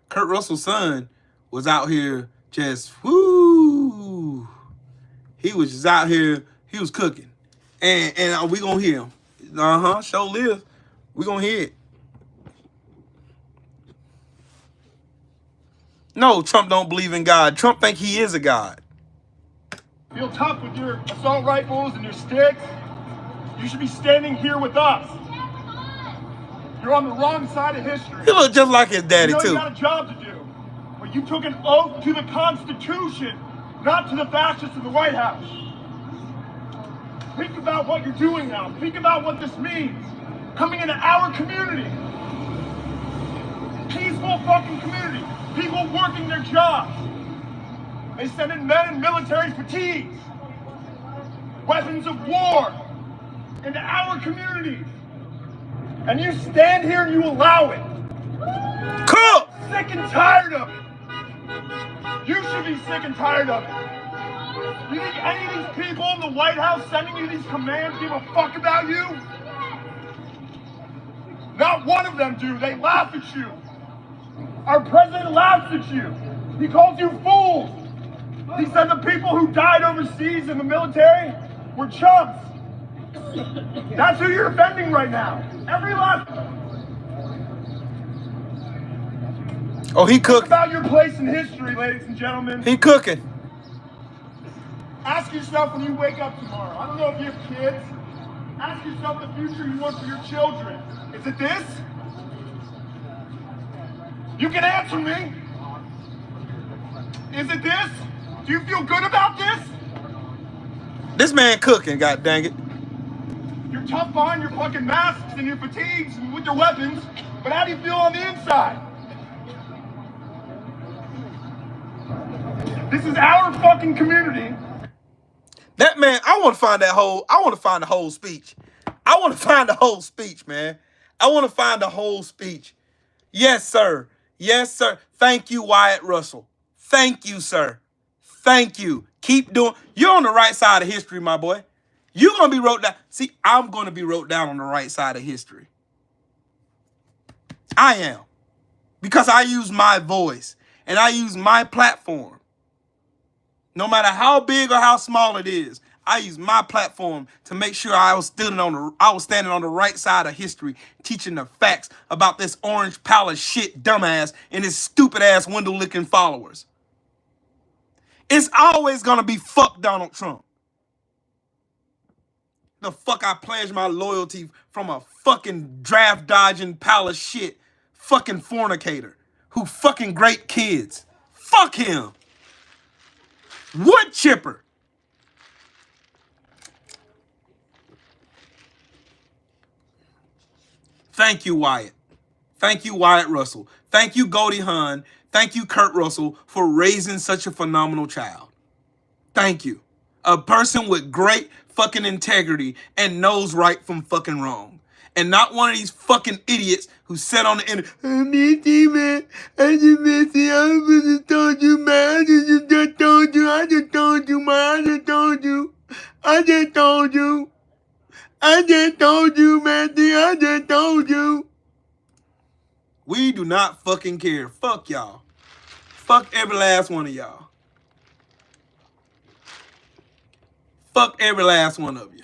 Kurt Russell's son was out here just whoo. He was just out here. He was cooking, and we gonna hear him. Show live. We gonna hear it. No, Trump don't believe in God. Trump think he is a god. Feel tough with your assault rifles and your sticks? You should be standing here with us. You're on the wrong side of history. He look just like his daddy, you know too. You got a job to do. But you took an oath to the Constitution, not to the fascists in the White House. Think about what you're doing now. Think about what this means. Coming into our community. Peaceful fucking community. People working their jobs. They send in men in military fatigues. Weapons of war. into our communities. And you stand here and you allow it. Cook! Sick and tired of it. You should be sick and tired of it. You think any of these people in the White House sending you these commands give a fuck about you? Not one of them do. They laugh at you. Our president laughs at you. He calls you fools. He said the people who died overseas in the military were chumps. That's who you're defending right now. Every last. Oh, he Think cooking. about your place in history, ladies and gentlemen. He cooking. Ask yourself when you wake up tomorrow. I don't know if you have kids. Ask yourself the future you want for your children. Is it this? You can answer me. Is it this? Do you feel good about this? This man cooking, god dang it. You're tough behind your fucking masks and your fatigues and with your weapons, but how do you feel on the inside? This is our fucking community. That man, I want to find the whole speech. I want to find the whole speech, man. I want to find the whole speech. Yes, sir. Yes, sir. Thank you, Wyatt Russell. Thank you, sir. Thank you. Keep doing. You're on the right side of history, my boy. You're going to be wrote down. See, I'm going to be wrote down on the right side of history. I am. Because I use my voice and I use my platform. No matter how big or how small it is, I use my platform to make sure I was standing on the right side of history, teaching the facts about this orange palace shit dumbass and his stupid ass window licking followers. It's always gonna be fuck Donald Trump. The fuck I pledge my loyalty from a fucking draft dodging palace shit fucking fornicator who fucking great kids. Fuck him. Wood chipper. Thank you, Wyatt. Thank you, Wyatt Russell. Thank you, Goldie Hawn. Thank you, Kurt Russell, for raising such a phenomenal child. Thank you. A person with great fucking integrity and knows right from fucking wrong. And not one of these fucking idiots who said on the internet, I miss you, man. I just miss you. I just told you, man. I just told you. I just told you, man. I just told you. I just told you. I just told you, Matthew. I just told you. We do not fucking care. Fuck y'all. Fuck every last one of y'all. Fuck every last one of you.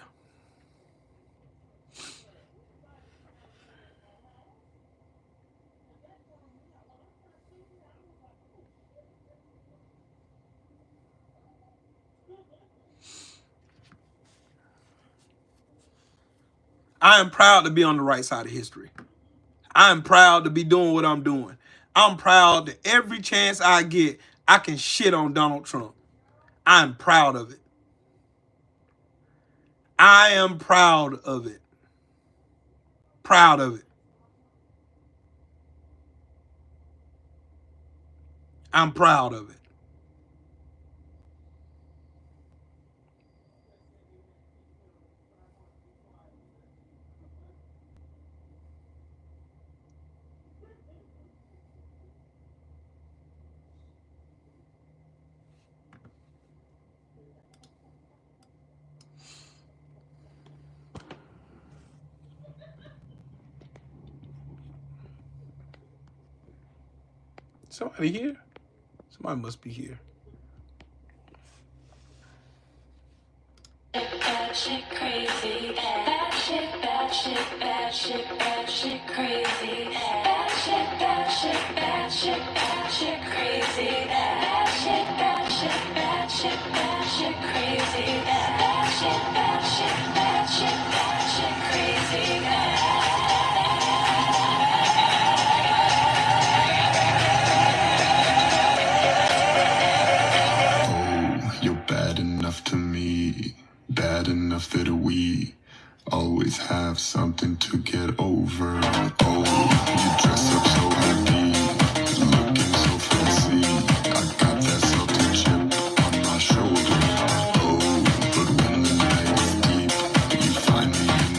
I am proud to be on the right side of history. I am proud to be doing what I'm doing. I'm proud that every chance I get, I can shit on Donald Trump. I'm proud of it. I am proud of it. Proud of it. I'm proud of it. Somebody here? Somebody must be here. Bad shit crazy. Bad shit, bad shit, bad shit, bad shit crazy. Bad shit, bad shit, bad shit, bad shit crazy. Bad shit, bad shit, bad shit, bad shit crazy. Bad shit, bad shit, bad shit, bad shit crazy. You're bad enough to me, bad enough that we always have something to get over. Oh, you dress up so happy, looking so fancy. I got that salty chip on my shoulder. Oh, but when the night is deep, you find me in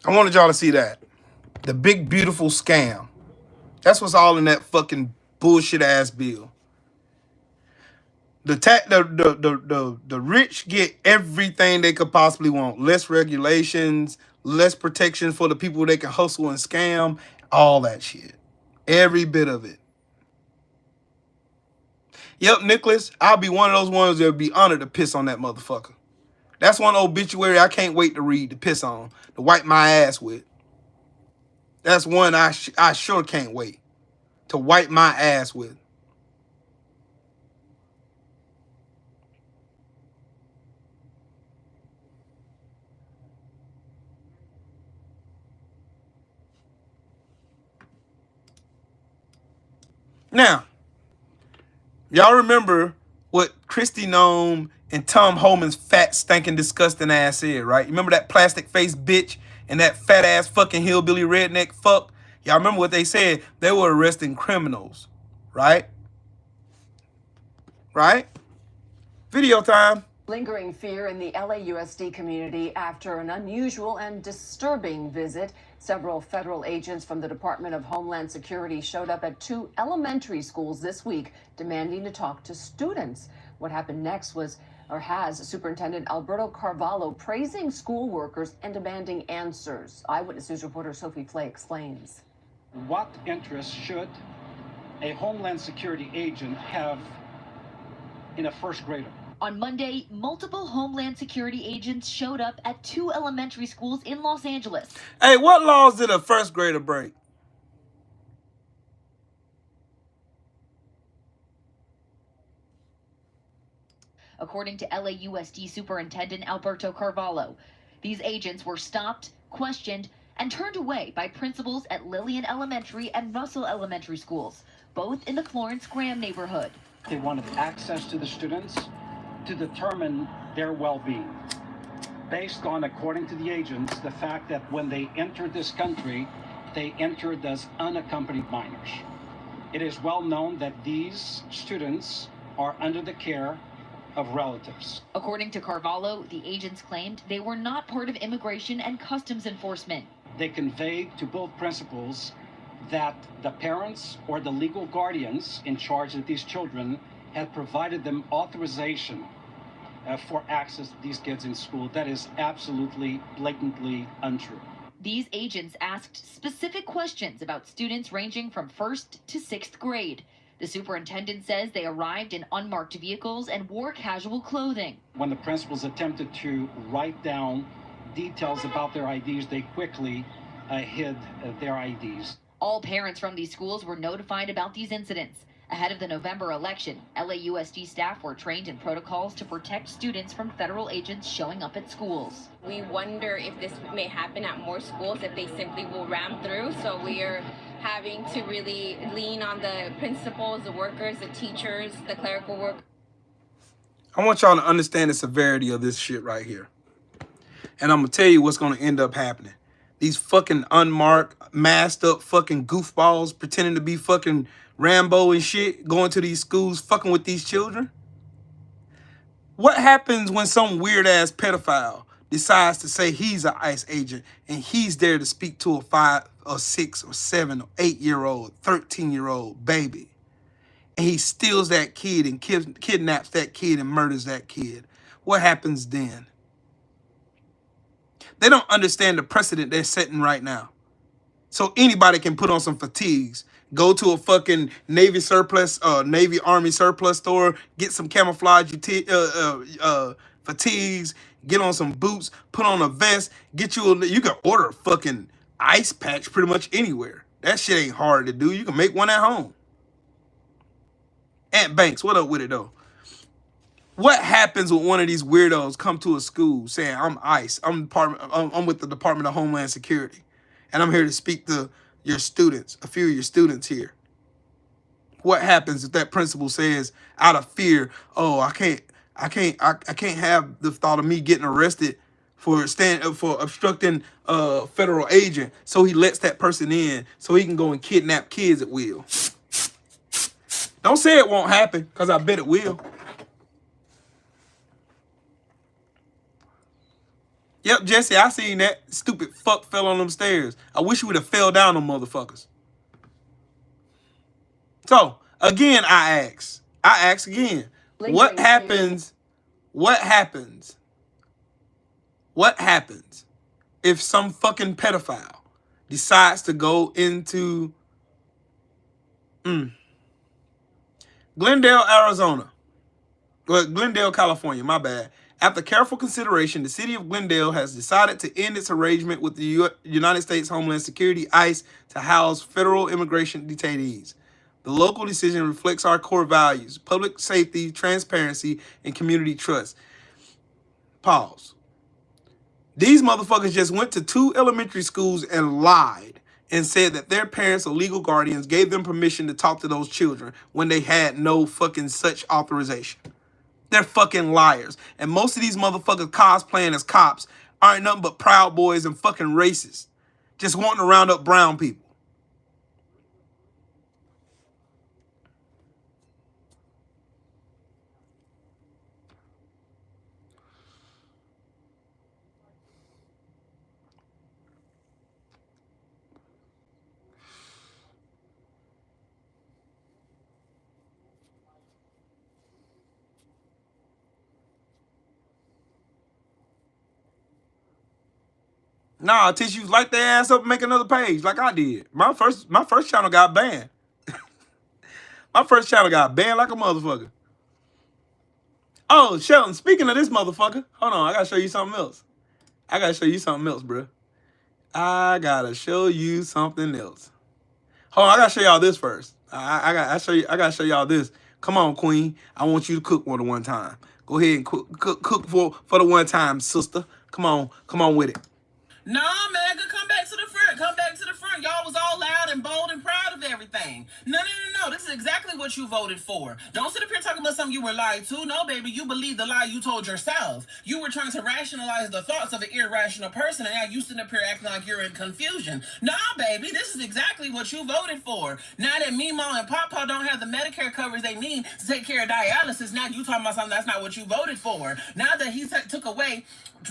I wanted y'all to see that. The big, beautiful scam. That's what's all in that fucking bullshit ass bill. The rich get everything they could possibly want. Less regulations, less protection for the people they can hustle and scam, all that shit. Every bit of it. Yep, Nicholas, I'll be one of those ones that would be honored to piss on that motherfucker. That's one obituary I can't wait to read, to piss on, to wipe my ass with. That's one I sure can't wait to wipe my ass with. Now, y'all remember what Kristi Noem and Tom Homan's fat, stinking, disgusting ass said, right? Remember that plastic face bitch and that fat ass fucking hillbilly redneck fuck? Y'all remember what they said? They were arresting criminals, right? Right? Video time. Lingering fear in the LAUSD community after an unusual and disturbing visit. Several federal agents from the Department of Homeland Security showed up at 2 elementary schools this week demanding to talk to students. What happened next has Superintendent Alberto Carvalho praising school workers and demanding answers. Eyewitness News reporter Sophie Flay explains. What interest should a Homeland Security agent have in a first grader? On Monday, multiple Homeland Security agents showed up at 2 elementary schools in Los Angeles. Hey, what laws did a first grader break? According to LAUSD Superintendent Alberto Carvalho, these agents were stopped, questioned, and turned away by principals at Lillian Elementary and Russell Elementary schools, both in the Florence Graham neighborhood. They wanted access to the students to determine their well-being, based on, according to the agents, the fact that when they entered this country, they entered as unaccompanied minors. It is well known that these students are under the care of relatives. According to Carvalho, the agents claimed they were not part of immigration and customs enforcement. They conveyed to both principals that the parents or the legal guardians in charge of these children had provided them authorization for access to these kids in school. That is absolutely, blatantly untrue. These agents asked specific questions about students ranging from 1st to 6th grade. The superintendent says they arrived in unmarked vehicles and wore casual clothing. When the principals attempted to write down details about their IDs, they quickly hid their IDs. All parents from these schools were notified about these incidents. Ahead of the November election, LAUSD staff were trained in protocols to protect students from federal agents showing up at schools. We wonder if this may happen at more schools, if they simply will ram through. So we are having to really lean on the principals, the workers, the teachers, the clerical work. I want y'all to understand the severity of this shit right here. And I'm going to tell you what's going to end up happening. These fucking unmarked, masked up fucking goofballs pretending to be fucking Rambo and shit, going to these schools, fucking with these children. What happens when some weird ass pedophile decides to say he's an ICE agent and he's there to speak to a 5 or 6 or 7 or 8-year-old, 13-year-old baby, and he steals that kid and kidnaps that kid and murders that kid? What happens then? They don't understand the precedent they're setting right now. So anybody can put on some fatigues, go to a fucking Navy Army surplus store, get some camouflage fatigues, get on some boots, put on a vest, you can order a fucking ice patch pretty much anywhere. That shit ain't hard to do. You can make one at home. Aunt Banks, what up with it though? What happens when one of these weirdos come to a school saying, I'm ICE, I'm with the Department of Homeland Security, and I'm here to speak to your students, a few of your students here? What happens if that principal says, out of fear, oh, I can't have the thought of me getting arrested for obstructing a federal agent, so he lets that person in so he can go and kidnap kids at will? Don't say it won't happen, because I bet it will. Yep, Jesse, I seen that. Stupid fuck fell on them stairs. I wish you would have fell down them motherfuckers. So, again, I ask again. What happens? What happens? What happens if some fucking pedophile decides to go into Glendale, Arizona? Well, Glendale, California, my bad. After careful consideration, the city of Glendale has decided to end its arrangement with the United States Homeland Security, ICE, to house federal immigration detainees. The local decision reflects our core values: public safety, transparency, and community trust. Pause. These motherfuckers just went to 2 elementary schools and lied and said that their parents or legal guardians gave them permission to talk to those children when they had no fucking such authorization. They're fucking liars. And most of these motherfuckers cosplaying as cops aren't nothing but Proud Boys and fucking racists, just wanting to round up brown people. Nah, tissues light their ass up and make another page like I did. My first channel got banned. My first channel got banned like a motherfucker. Oh, Sheldon, speaking of this motherfucker, hold on, I gotta show you something else. I gotta show you something else, bro. I gotta show you something else. Hold on, I gotta show y'all this first. I gotta show y'all this. Come on, Queen. I want you to cook one time. Go ahead and cook for the one time, sister. Come on with it. Nah, Mega, come back to the front. Come back to the front. Y'all was all loud and bold and proud of everything. No. This is exactly what you voted for. Don't sit up here talking about something you were lied to. No, baby, you believe the lie you told yourself. You were trying to rationalize the thoughts of an irrational person, and now you sitting up here acting like you're in confusion. Nah, baby, this is exactly what you voted for. Now that Mimo and Papa don't have the Medicare coverage they need to take care of dialysis, now you talking about something that's not what you voted for. Now that he took away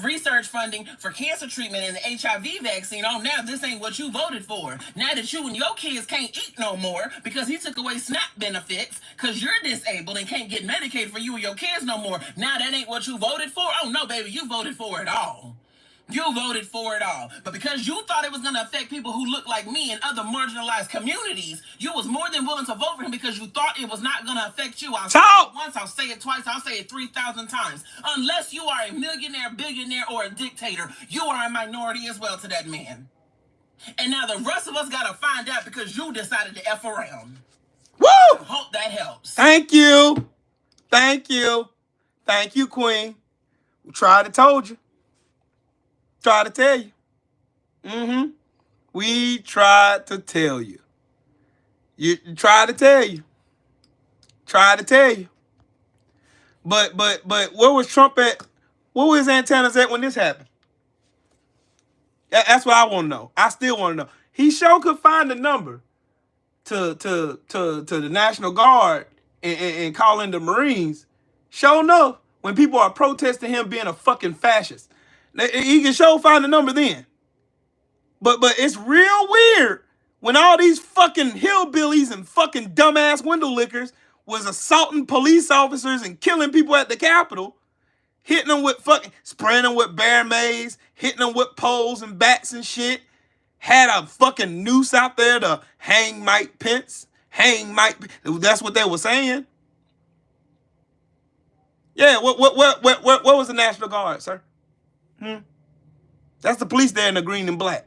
research funding for cancer treatment and the HIV vaccine, oh, now this ain't what you voted for. Now that you and your kids can't eat no more because he took away SNAP benefits because you're disabled and can't get Medicaid for you and your kids no more. Now that ain't what you voted for. Oh, no, baby, you voted for it all. You voted for it all. But because you thought it was going to affect people who look like me and other marginalized communities, you was more than willing to vote for him because you thought it was not going to affect you. I'll say it once, I'll say it twice, I'll say it 3,000 times. Unless you are a millionaire, billionaire, or a dictator, you are a minority as well to that man. And now the rest of us got to find out because you decided to F around. Woo! Hope that helps. Thank you. Thank you. Thank you, Queen. We tried to told you. Tried to tell you. We tried to tell you. You tried to tell you. Tried to tell you. But where was Trump at? Where was his antennas at when this happened? That's what I want to know. I still want to know. He sure could find a number to the National Guard and call in the Marines. Sure enough, when people are protesting him being a fucking fascist, he can sure find the number then. But it's real weird when all these fucking hillbillies and fucking dumbass window lickers was assaulting police officers and killing people at the Capitol, hitting them with fucking, spraying them with bear mace, hitting them with poles and bats and shit. Had a fucking noose out there to hang Mike Pence. That's what they were saying. Yeah, what was the National Guard, sir? That's the police there in the green and black.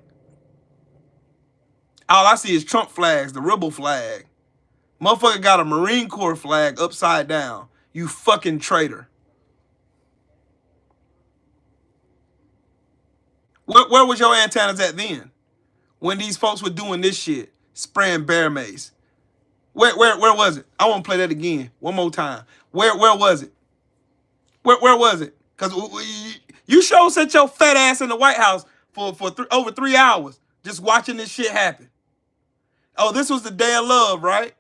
All I see is Trump flags, the rebel flag. Motherfucker got a Marine Corps flag upside down. You fucking traitor. Where was your antennas at then? When these folks were doing this shit, spraying bear mace. Where was it? I want to play that again. One more time. Where was it? Where was it? Because you sure set your fat ass in the White House for over 3 hours just watching this shit happen. Oh, this was the day of love, right?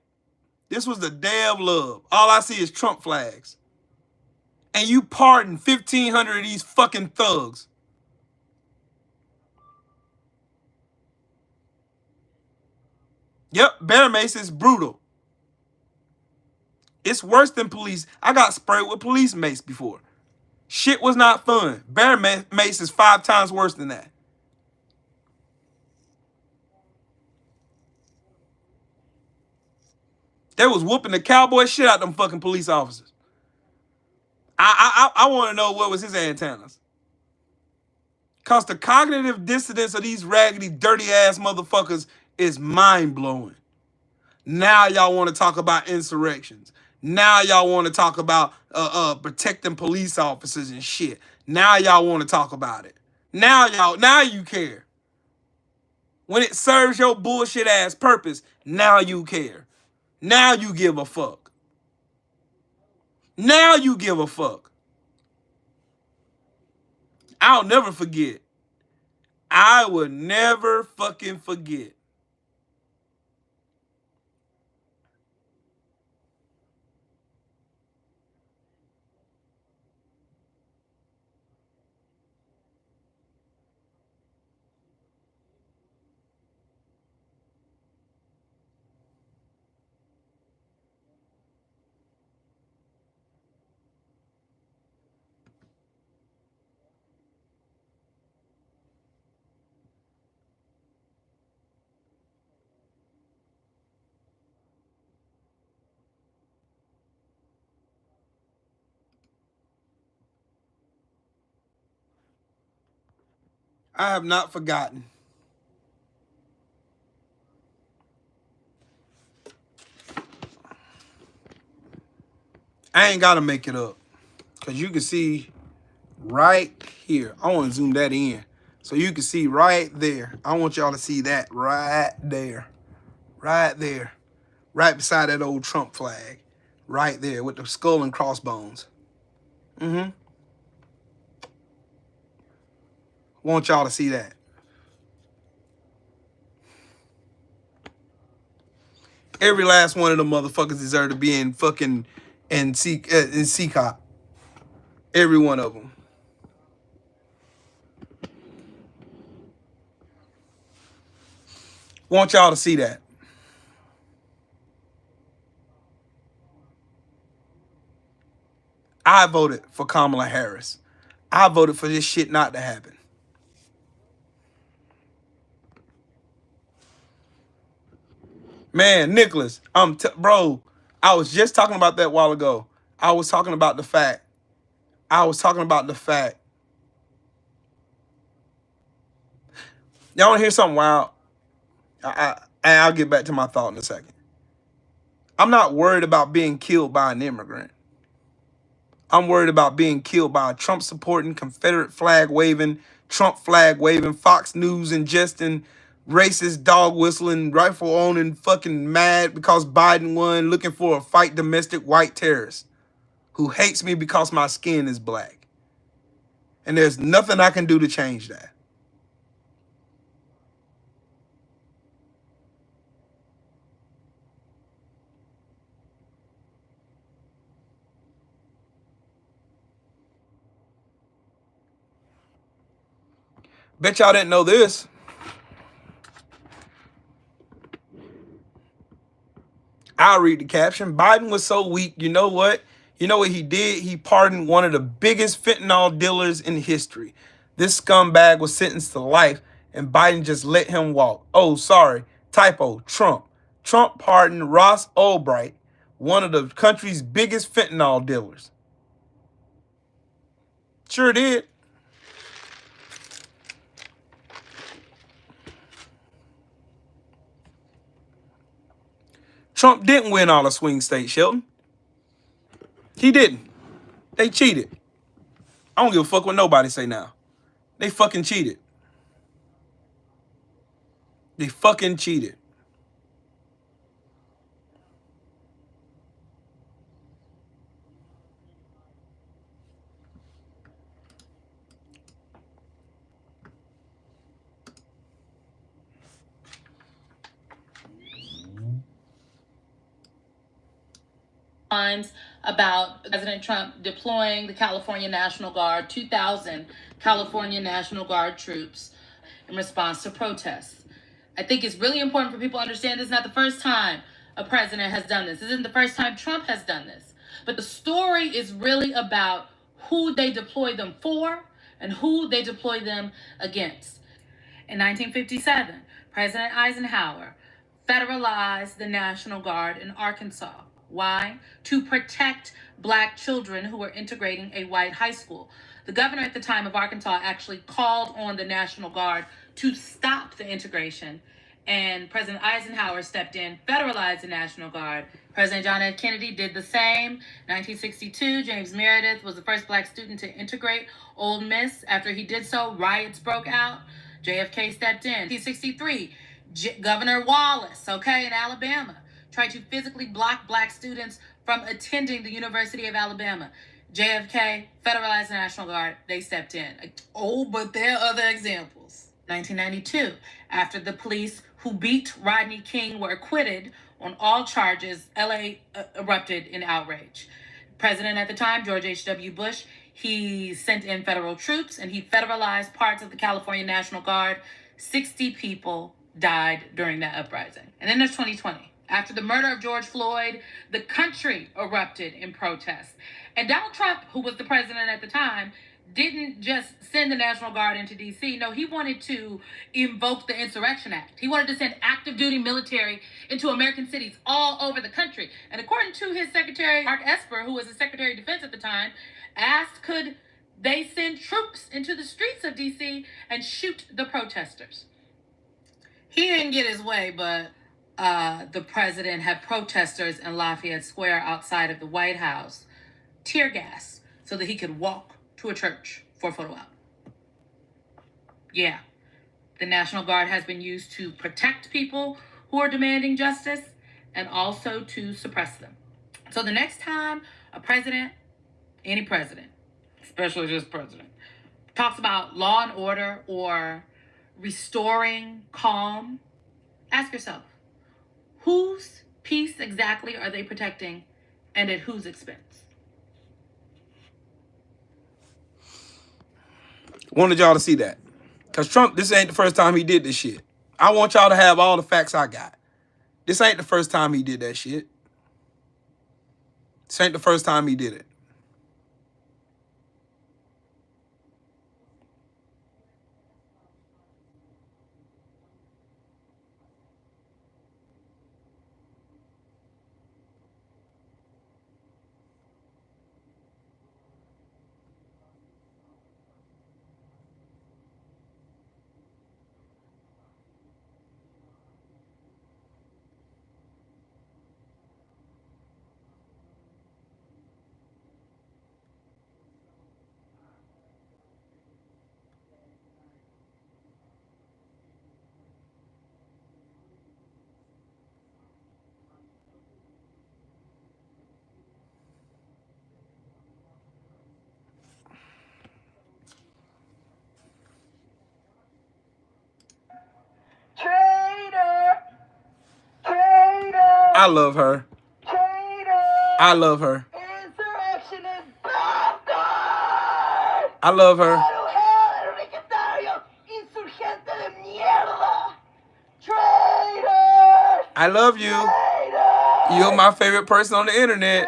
This was the day of love. All I see is Trump flags. And you pardon 1,500 of these fucking thugs. Yep, bear mace is brutal. It's worse than police. I got sprayed with police mace before. Shit was not fun. Bear mace is 5 times worse than that. They was whooping the cowboy shit out them fucking police officers. I want to know what was his antennas. Cause the cognitive dissonance of these raggedy, dirty ass motherfuckers is mind blowing. Now y'all want to talk about insurrections. Now y'all want to talk about protecting police officers and shit. Now y'all want to talk about it. Now you care. When it serves your bullshit ass purpose, now you care. Now you give a fuck. Now you give a fuck. I'll never forget. I will never fucking forget. I have not forgotten. I ain't got to make it up. Because you can see right here. I want to zoom that in. So you can see right there. I want y'all to see that right there. Right there. Right beside that old Trump flag. Right there with the skull and crossbones. Want y'all to see that. Every last one of them motherfuckers deserve to be in fucking in CCOP. Every one of them. Want y'all to see that. I voted for Kamala Harris. I voted for this shit not to happen. Man, Nicholas, bro, I was just talking about that a while ago. I was talking about the fact. Y'all want to hear something wild? I'll get back to my thought in a second. I'm not worried about being killed by an immigrant. I'm worried about being killed by a Trump-supporting, Confederate flag-waving, Trump flag-waving, Fox News ingesting, racist, dog-whistling, rifle-owning, fucking mad because Biden won, looking for a fight domestic white terrorist who hates me because my skin is black. And there's nothing I can do to change that. Bet y'all didn't know this. I'll read the caption. Biden was so weak, you know what? You know what he did? He pardoned one of the biggest fentanyl dealers in history. This scumbag was sentenced to life, and Biden just let him walk. Oh, sorry. Typo. Trump. Trump pardoned Ross Ulbricht, one of the country's biggest fentanyl dealers. Sure did. Trump didn't win all the swing states, Shelton. He didn't. They cheated. I don't give a fuck what nobody say now. They fucking cheated. They fucking cheated. About President Trump deploying the California National Guard, 2,000 California National Guard troops in response to protests. I think it's really important for people to understand this is not the first time a president has done this. This isn't the first time Trump has done this. But the story is really about who they deploy them for and who they deploy them against. In 1957, President Eisenhower federalized the National Guard in Arkansas. Why? To protect Black children who were integrating a white high school. The governor at the time of Arkansas actually called on the National Guard to stop the integration, and President Eisenhower stepped in, federalized the National Guard. President John F. Kennedy did the same. 1962, James Meredith was the first Black student to integrate Ole Miss. After he did so, riots broke out. JFK stepped in. 1963, Governor Wallace, in Alabama, tried to physically block Black students from attending the University of Alabama. JFK federalized the National Guard. They stepped in. But there are other examples. 1992, after the police who beat Rodney King were acquitted on all charges, LA erupted in outrage. President at the time, George H.W. Bush, he sent in federal troops and he federalized parts of the California National Guard. 60 people died during that uprising. And then there's 2020. After the murder of George Floyd, the country erupted in protest. And Donald Trump, who was the president at the time, didn't just send the National Guard into D.C. No, he wanted to invoke the Insurrection Act. He wanted to send active duty military into American cities all over the country. And according to his secretary, Mark Esper, who was the Secretary of Defense at the time, asked could they send troops into the streets of D.C. and shoot the protesters. He didn't get his way, but the president had protesters in Lafayette Square outside of the White House tear gas so that he could walk to a church for a photo op. Yeah, the National Guard has been used to protect people who are demanding justice and also to suppress them. So the next time a president, any president, especially this president, talks about law and order or restoring calm, ask yourself, whose peace exactly are they protecting and at whose expense? Wanted y'all to see that. Because Trump, this ain't the first time he did this shit. I want y'all to have all the facts I got. This ain't the first time he did that shit. This ain't the first time he did it. I love her. I love her. Insurrection is bastard. I love her. Insurgente de mierda. Traitor. I love you. Traitor. You're my favorite person on the internet.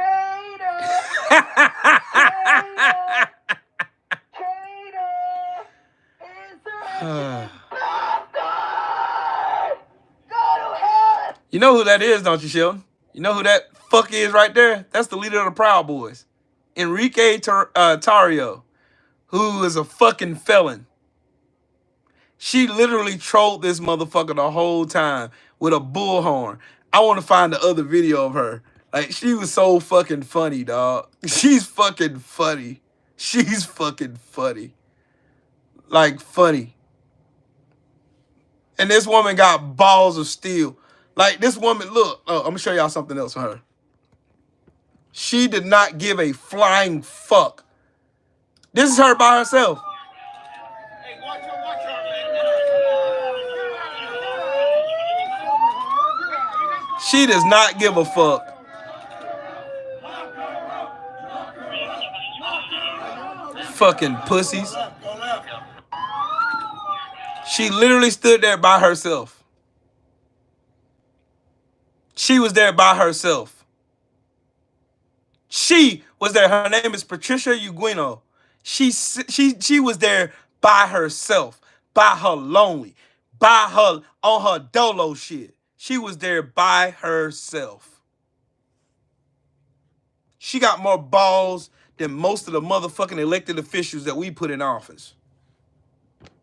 You know who that is, don't you, Sheldon? You know who that fuck is right there? That's the leader of the Proud Boys. Enrique Tarrio, who is a fucking felon. She literally trolled this motherfucker the whole time with a bullhorn. I want to find the other video of her. Like, she was so fucking funny, dog. She's fucking funny. She's fucking funny. Like, funny. And this woman got balls of steel. Like, this woman, look, I'm going to show y'all something else for her. She did not give a flying fuck. This is her by herself. She does not give a fuck. Fucking pussies. She literally stood there by herself. She was there by herself. She was there. Her name is Patricia Eugenio. She was there by herself, by her lonely, by her on her dolo shit. She was there by herself. She got more balls than most of the motherfucking elected officials that we put in office.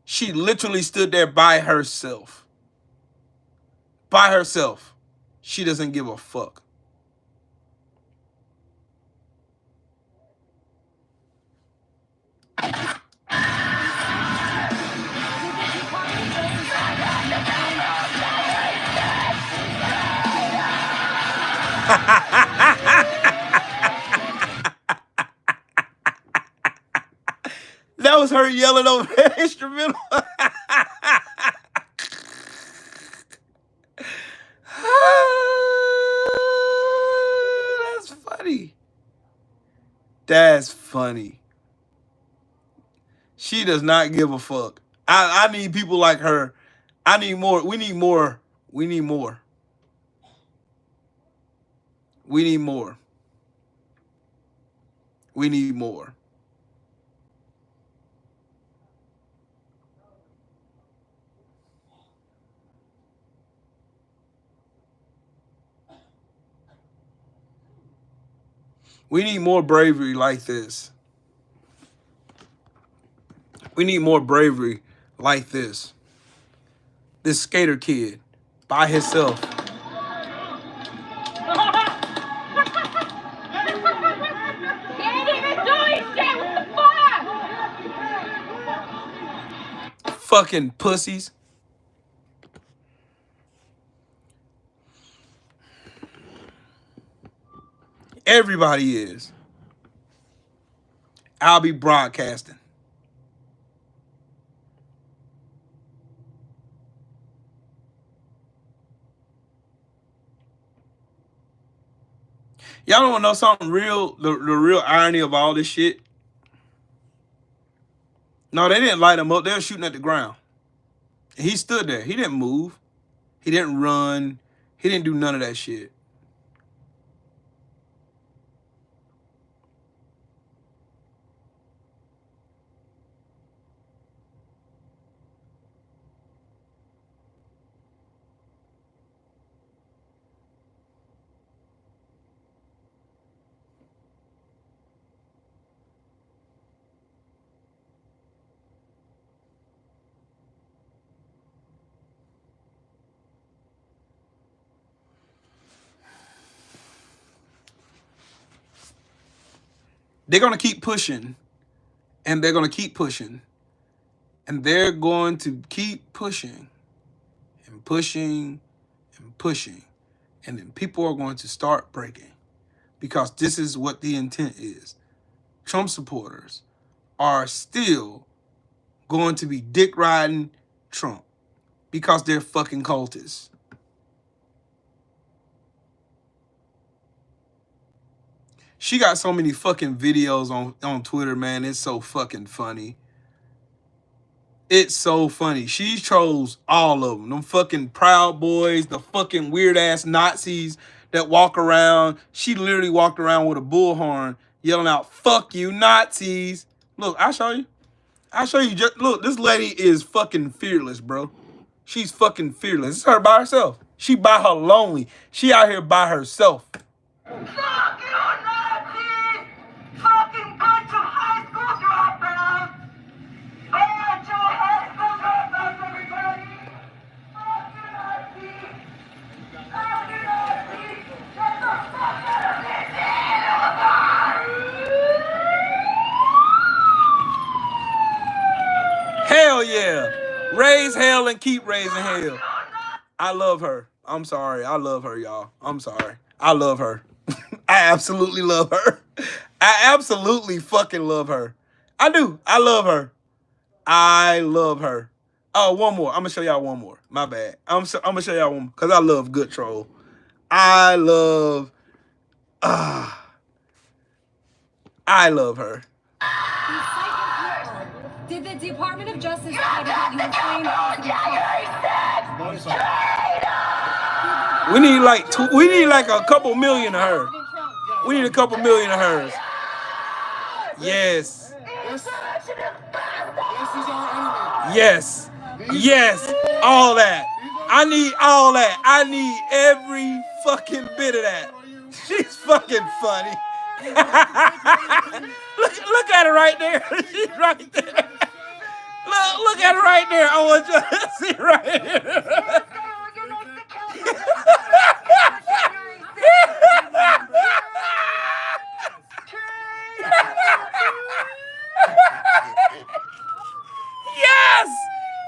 She literally stood there by herself. By herself. She doesn't give a fuck. That was her yelling over the instrumental. That's funny. That's funny. She does not give a fuck. I need people like her. I need more. We need more. We need more. We need more. We need more. We need more bravery like this. We need more bravery like this. This skater kid by himself. Fucking pussies. Everybody is. I'll be broadcasting. Y'all don't want to know something real, the real irony of all this shit? No, they didn't light him up. They were shooting at the ground. And he stood there. He didn't move. He didn't run. He didn't do none of that shit. They're going to keep pushing, and they're going to keep pushing, and they're going to keep pushing and pushing and pushing, and then people are going to start breaking because this is what the intent is. Trump supporters are still going to be dick riding Trump because they're fucking cultists. She got so many fucking videos on Twitter, man. It's so fucking funny. It's so funny. She trolls all of them. Them fucking Proud Boys, the fucking weird-ass Nazis that walk around. She literally walked around with a bullhorn yelling out, "Fuck you, Nazis." Look, I'll show you. I'll show you. Just, look, this lady is fucking fearless, bro. She's fucking fearless. It's her by herself. She by her lonely. She out here by herself. Fuck you, Nazis! Fucking bunch of high school dropouts! Bunch of high school dropouts, everybody! Fuck you, Nazis! Fuck you, Nazis! Get the fuck out of this Hell yeah! Raise hell and keep raising hell. I love her. I'm sorry. I love her, y'all. I'm sorry. I love her. I absolutely love her. I absolutely fucking love her. I do. I love her. I love her. Oh, one more. I'm going to show y'all one more. My bad. I'm going to show y'all one because I love good troll. I love her. Did the Department of Justice say that you were playing January 6th? We need like we need like a couple million of her. We need a couple million of hers. Yes. Yes. Yes. All that. I need all that. I need every fucking bit of that. She's fucking funny. look at her right there. She's right there. Look at her right there. I want you to see right here. Yes!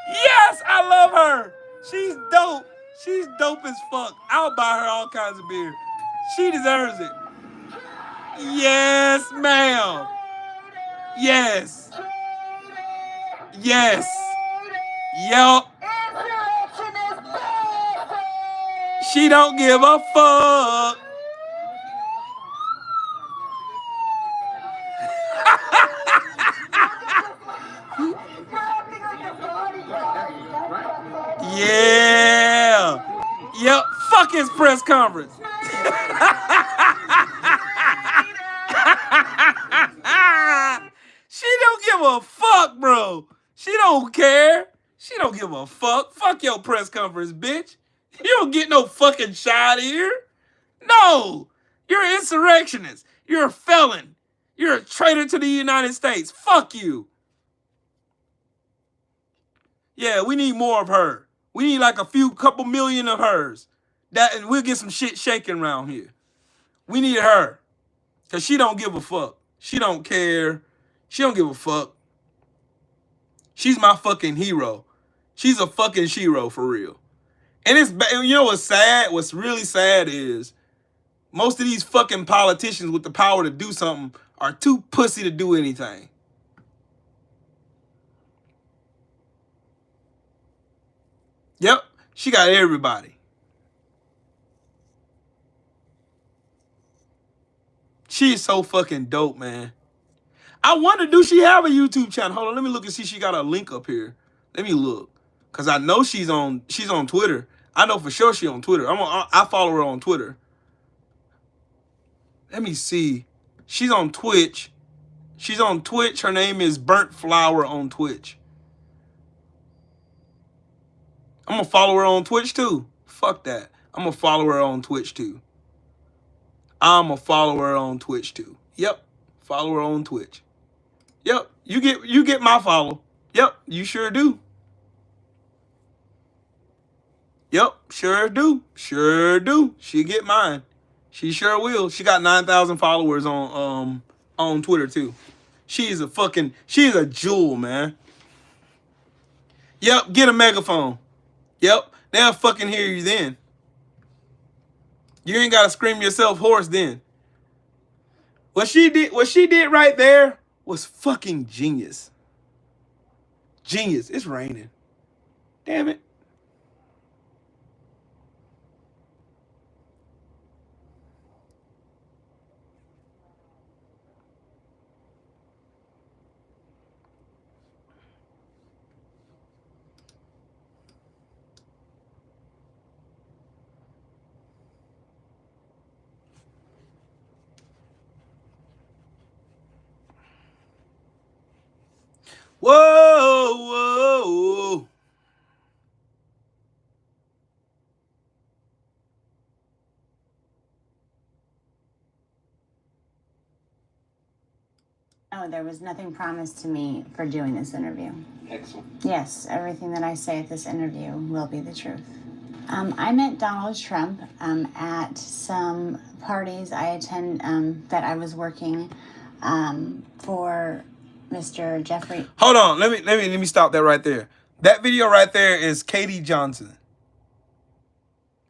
Yes, I love her. She's dope. She's dope as fuck. I'll buy her all kinds of beer. She deserves it. Yes, ma'am. Yes. Yes. Yup. She don't give a fuck. Yeah. Yep. Fuck his press conference. She don't give a fuck, bro. She don't care. She don't give a fuck. Fuck your press conference, bitch. You don't get no fucking shot here. No. You're an insurrectionist. You're a felon. You're a traitor to the United States. Fuck you. Yeah, we need more of her. We need like a couple million of hers. And we'll get some shit shaking around here. We need her. Because she don't give a fuck. She don't care. She don't give a fuck. She's my fucking hero. She's a fucking shero for real. And it's, you know what's sad? What's really sad is most of these fucking politicians with the power to do something are too pussy to do anything. Yep, she got everybody. She is so fucking dope, man. I wonder, do she have a YouTube channel? Hold on, let me look and see if she got a link up here. Let me look. Cause I know she's on Twitter. I know for sure she's on Twitter. I follow her on Twitter. Let me see. She's on Twitch. She's on Twitch. Her name is Burnt Flower on Twitch. I'm gonna follow her on Twitch too. Fuck that. I'm gonna follow her on Twitch too. I'm gonna follow her on Twitch too. Yep. Follow her on Twitch. Yep. You get my follow. Yep. You sure do. Yep. Sure do. Sure do. She get mine. She sure will. She got 9,000 followers on Twitter too. She's a jewel, man. Yep. Get a megaphone. Yep. They'll fucking hear you then. You ain't gotta scream yourself hoarse then. What she did right there was fucking genius. Genius. It's raining. Damn it. Whoa, whoa. Oh, there was nothing promised to me for doing this interview. Excellent. Yes, everything that I say at this interview will be the truth. I met Donald Trump at some parties I attend that I was working for Mr. Jeffrey. Hold on, let me stop that right there. That video right there is Katie Johnson,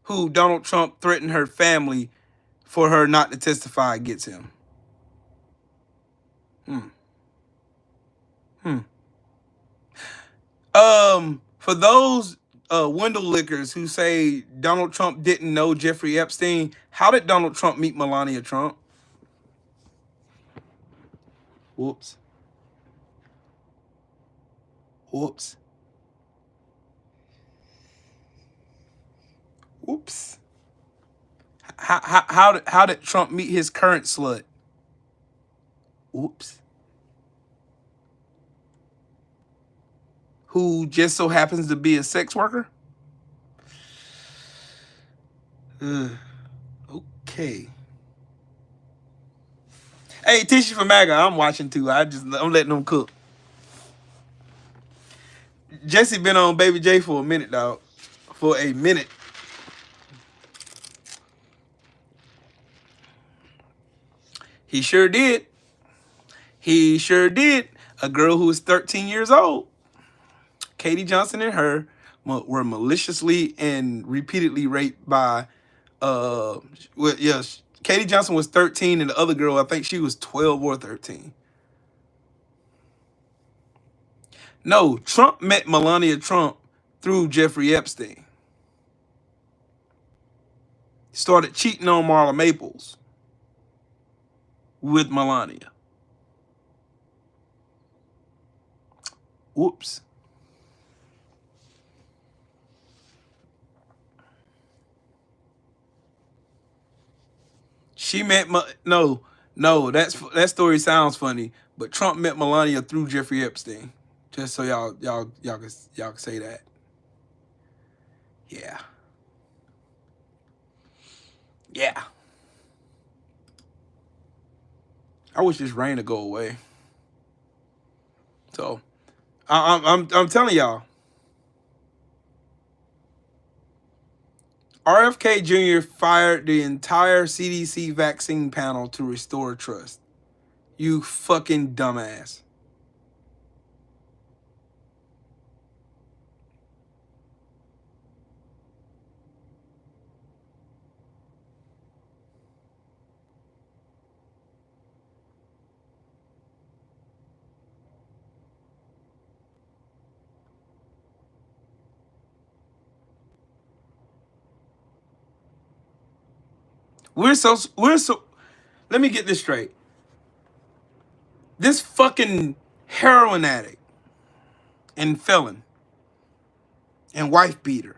who Donald Trump threatened her family for her not to testify against him. For those window lickers who say Donald Trump didn't know Jeffrey Epstein, how did Donald Trump meet Melania Trump? Whoops. Whoops. Whoops. How did Trump meet his current slut? Oops. Who just so happens to be a sex worker? Okay. Hey, Tissue for MAGA, I'm watching too. I'm letting them cook. Jesse been on Baby J for a minute, dog. For a minute. He sure did. He sure did. A girl who was 13 years old. Katie Johnson and her were maliciously and repeatedly raped by Katie Johnson was 13 and the other girl, I think she was 12 or 13. No, Trump met Melania Trump through Jeffrey Epstein. Started cheating on Marla Maples with Melania. Whoops. She met no, that story sounds funny, but Trump met Melania through Jeffrey Epstein. Just so y'all can say that. Yeah. Yeah. I wish this rain to go away. So I'm telling y'all. RFK Jr. fired the entire CDC vaccine panel to restore trust. You fucking dumbass. We're so let me get this straight. This fucking heroin addict and felon and wife beater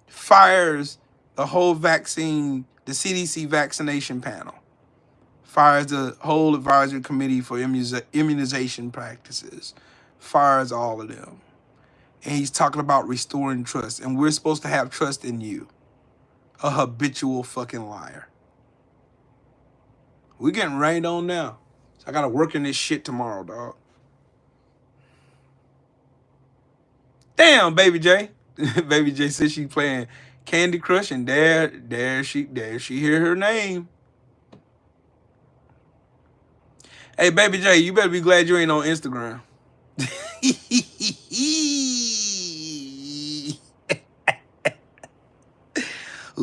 fires the whole vaccine, the CDC vaccination panel, fires the whole advisory committee for immunization practices, fires all of them. And he's talking about restoring trust, and we're supposed to have trust in you. A habitual fucking liar. We're getting rained on now. So I gotta work in this shit tomorrow, dog. Damn, Baby J. Baby J says she playing Candy Crush, and there she hear her name. Hey, Baby J, you better be glad you ain't on Instagram.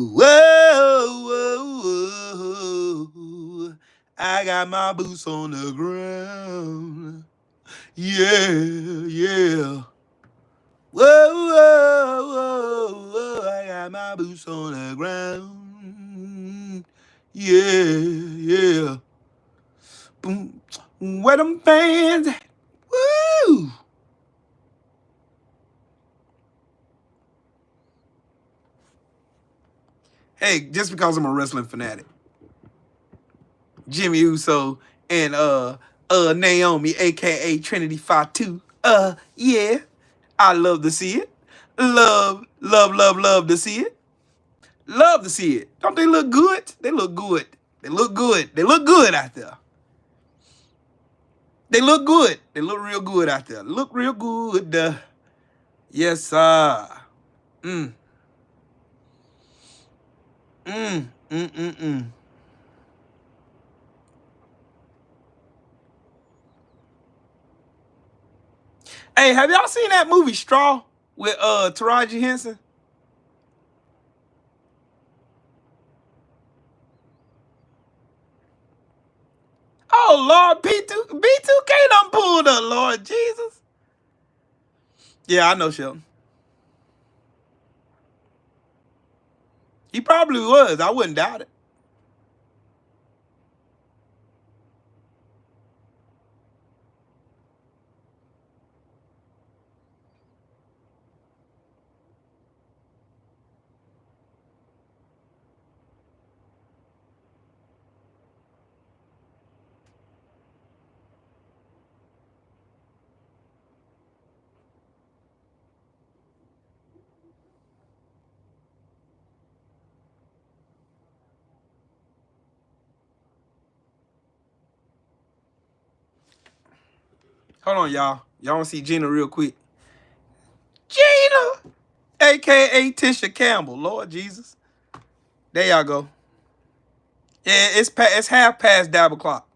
Whoa, whoa, whoa. I got my boots on the ground. Yeah, yeah. Whoa, whoa, whoa, whoa. I got my boots on the ground. Yeah, yeah. Boom. Where them fans at? Woo! Hey, just because I'm a wrestling fanatic. Jimmy Uso and Naomi, aka Trinity Fatu. Yeah. I love to see it. Love to see it. Love to see it. Don't they look good? They look good. They look good. They look good out there. They look good. They look real good out there. Look real good. Yes, sir. Hey, have y'all seen that movie Straw with Taraji Henson? Oh Lord, B2K done pulled up, Lord Jesus. Yeah, I know Shelton. He probably was. I wouldn't doubt it. Hold on, y'all. Y'all want to see Gina real quick? Gina, a.k.a. Tisha Campbell. Lord Jesus. There y'all go. Yeah, it's half past dab o'clock.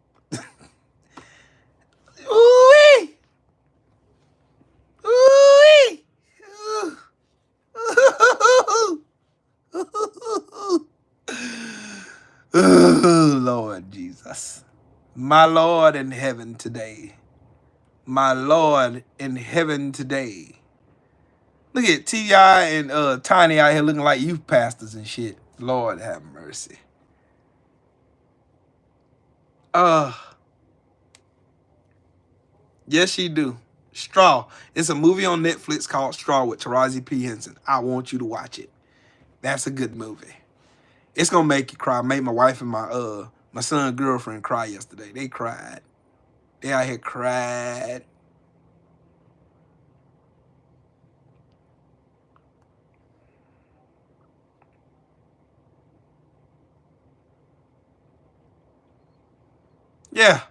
Ooh-wee. Ooh-wee. Oh, Lord Jesus. My Lord in heaven today. My Lord in heaven today. Look at T.I. and Tiny out here looking like youth pastors and shit. Lord have mercy. Yes, she do. Straw. It's a movie on Netflix called Straw with Taraji P. Henson. I want you to watch it. That's a good movie. It's gonna make you cry. Made my wife and my son's girlfriend cry yesterday. They cried. They out here cried. Yeah.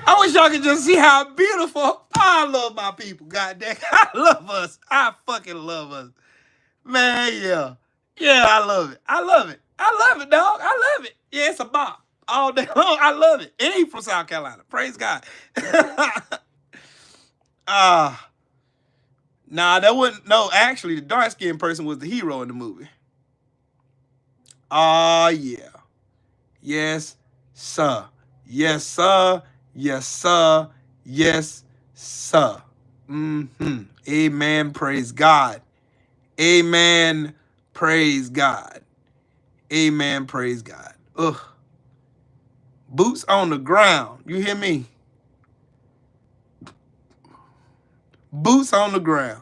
I wish y'all could just see how beautiful. I love my people. God dang. I love us. I fucking love us. Man, yeah. Yeah, I love it. I love it. I love it, dog. I love it. Yeah, it's a bop. All day long. I love it. And he from South Carolina. Praise God. Nah, that wasn't. No, actually, the dark-skinned person was the hero in the movie. Yeah. Yes, sir. Yes, sir. Yes, sir. Yes, sir. Amen. Praise God. Amen. Praise God. Amen. Praise God. Ugh. Boots on the ground. You hear me? Boots on the ground.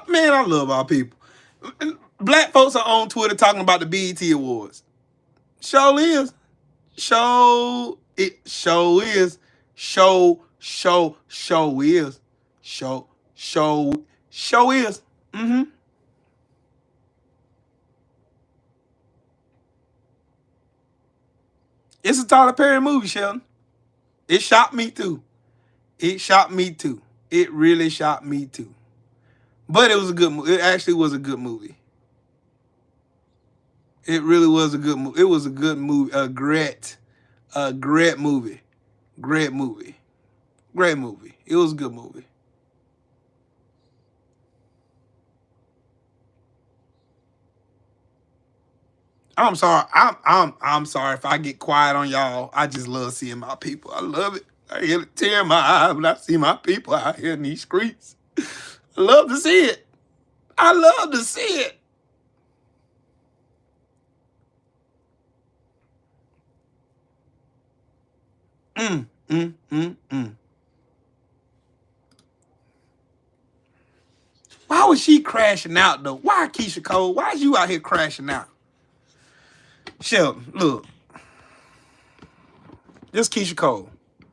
Man, I love our people. Black folks are on Twitter talking about the BET Awards. Show is. Show is. Show is. Show is. Show is. It's a Tyler Perry movie, Sheldon. It shocked me too. It shocked me too. It really shocked me too. But it was a good movie. It actually was a good movie. It really was a good movie. It was a good movie. A great movie. Great movie. Great movie. It was a good movie. I'm sorry. I'm sorry if I get quiet on y'all. I just love seeing my people. I love it. I get a tear in my eye when I see my people out here in these streets. I love to see it. I love to see it. Why was she crashing out though? Why, Keisha Cole? Why is you out here crashing out? Sheldon, look. Just Keisha Cole.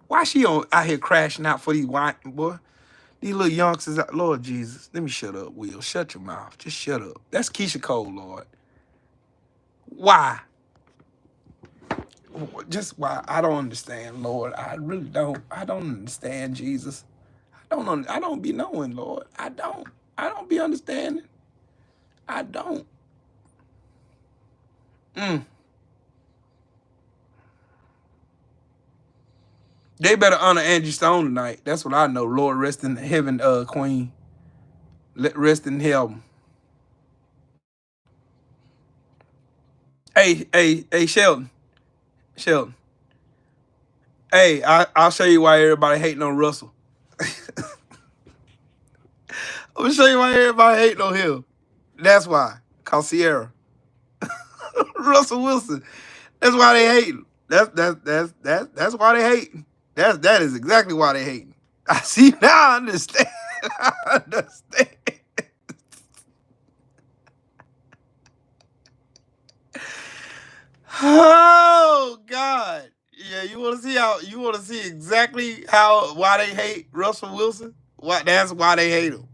Why she out here crashing out for these white boy? These little youngsters out. Lord Jesus. Let me shut up, Will. Shut your mouth. Just shut up. That's Keisha Cole, Lord. Why? Just why? I don't understand, Lord. I really don't. I don't understand, Jesus. I don't be knowing, Lord. I don't be understanding. I don't. They better honor Angie Stone tonight. That's what I know. Lord, rest in heaven, Queen. Let rest in heaven. Hey, Sheldon. Sheldon. Hey, I'll show you why everybody hating on Russell. I'm gonna show you why everybody hating on him. That's why. Cause Sierra. Russell Wilson. That's why they hating. That's why they hating. That is exactly why they hating. I see now. I understand. I understand. Oh God. Yeah, you want to see exactly why they hate Russell Wilson? That's why they hate him.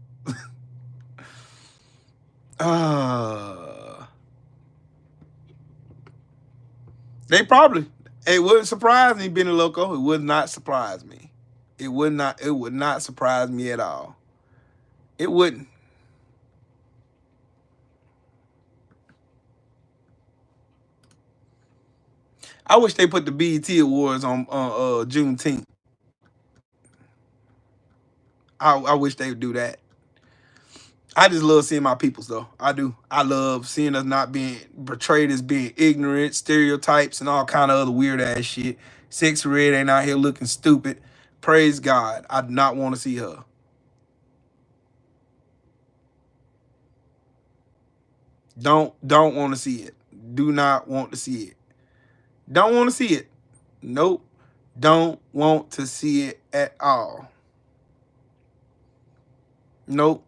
They probably. It wouldn't surprise me being a loco. It would not surprise me. It would not surprise me at all. It wouldn't. I wish they put the BET Awards on Juneteenth. I wish they would do that. I just love seeing my peoples, though. I do. I love seeing us not being portrayed as being ignorant, stereotypes, and all kind of other weird ass shit. Sexy Red ain't out here looking stupid. Praise God. I do not want to see her. Don't want to see it. Do not want to see it. Don't want to see it. Nope. Don't want to see it at all. Nope.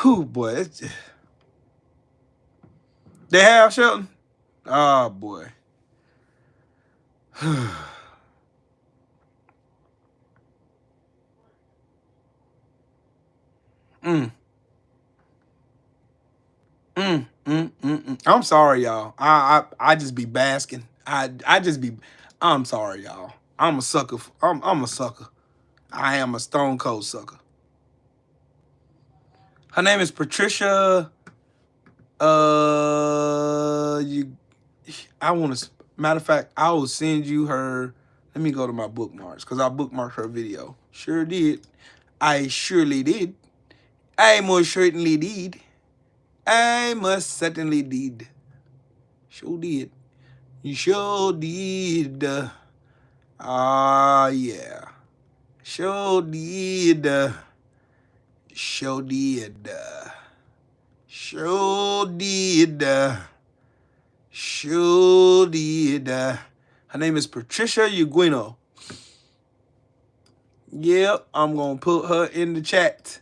Whew, boy. They have Shelton? Oh, boy. I'm sorry, y'all. I just be basking. I'm sorry, y'all. I'm a sucker. I'm a sucker. I am a stone cold sucker. Her name is Patricia. Matter of fact, I will send you her. Let me go to my bookmarks because I bookmarked her video. Sure did. I surely did. I most certainly did. I must certainly did. Sure did. You sure did. Yeah. Sure did. Sure did. Sure did. Sure did. Her name is Patricia Euguino. Yep, I'm going to put her in the chat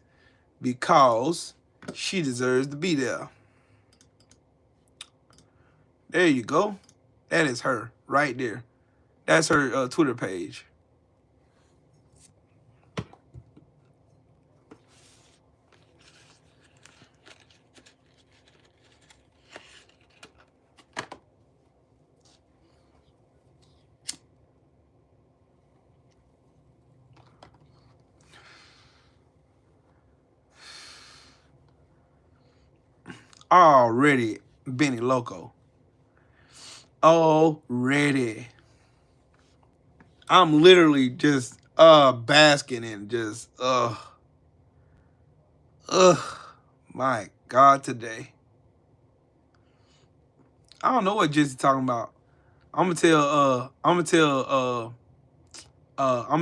because she deserves to be there. There you go. That is her right there. That's her Twitter page. Already Benny Loco. Already. I'm literally just basking in just my God today. I don't know what Jesse talking about. I'm gonna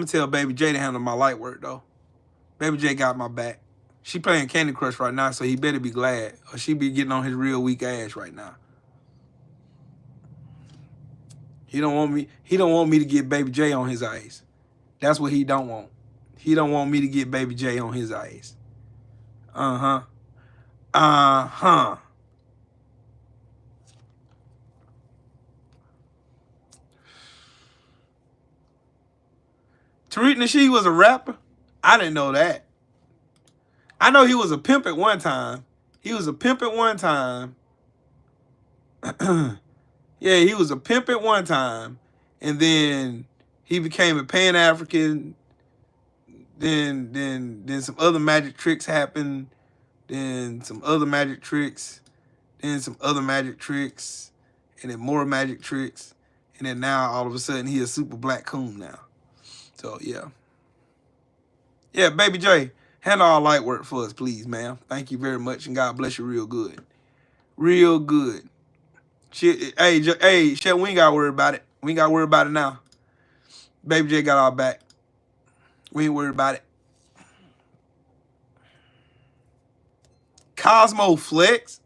tell Baby J to handle my light work though. Baby J got my back. She playing Candy Crush right now, so he better be glad, or she be getting on his real weak ass right now. He don't want me to get Baby J on his ice. That's what he don't want. He don't want me to get Baby J on his ice. Tariq Nasheed was a rapper? I didn't know that. I know he was a pimp at one time. He was a pimp at one time. Yeah, he was a pimp at one time. and then he became a Pan-African. Then some other magic tricks happened. Then some other magic tricks. Then some other magic tricks, and then more magic tricks, and then now all of a sudden he a super black coon now. So yeah, Baby J, handle all light work for us, please, ma'am. Thank you very much, and God bless you real good. Real good. Shit, hey, Shell, we ain't gotta worry about it. We ain't gotta worry about it now. Baby J got our back. We ain't worried about it. Cosmo Flex?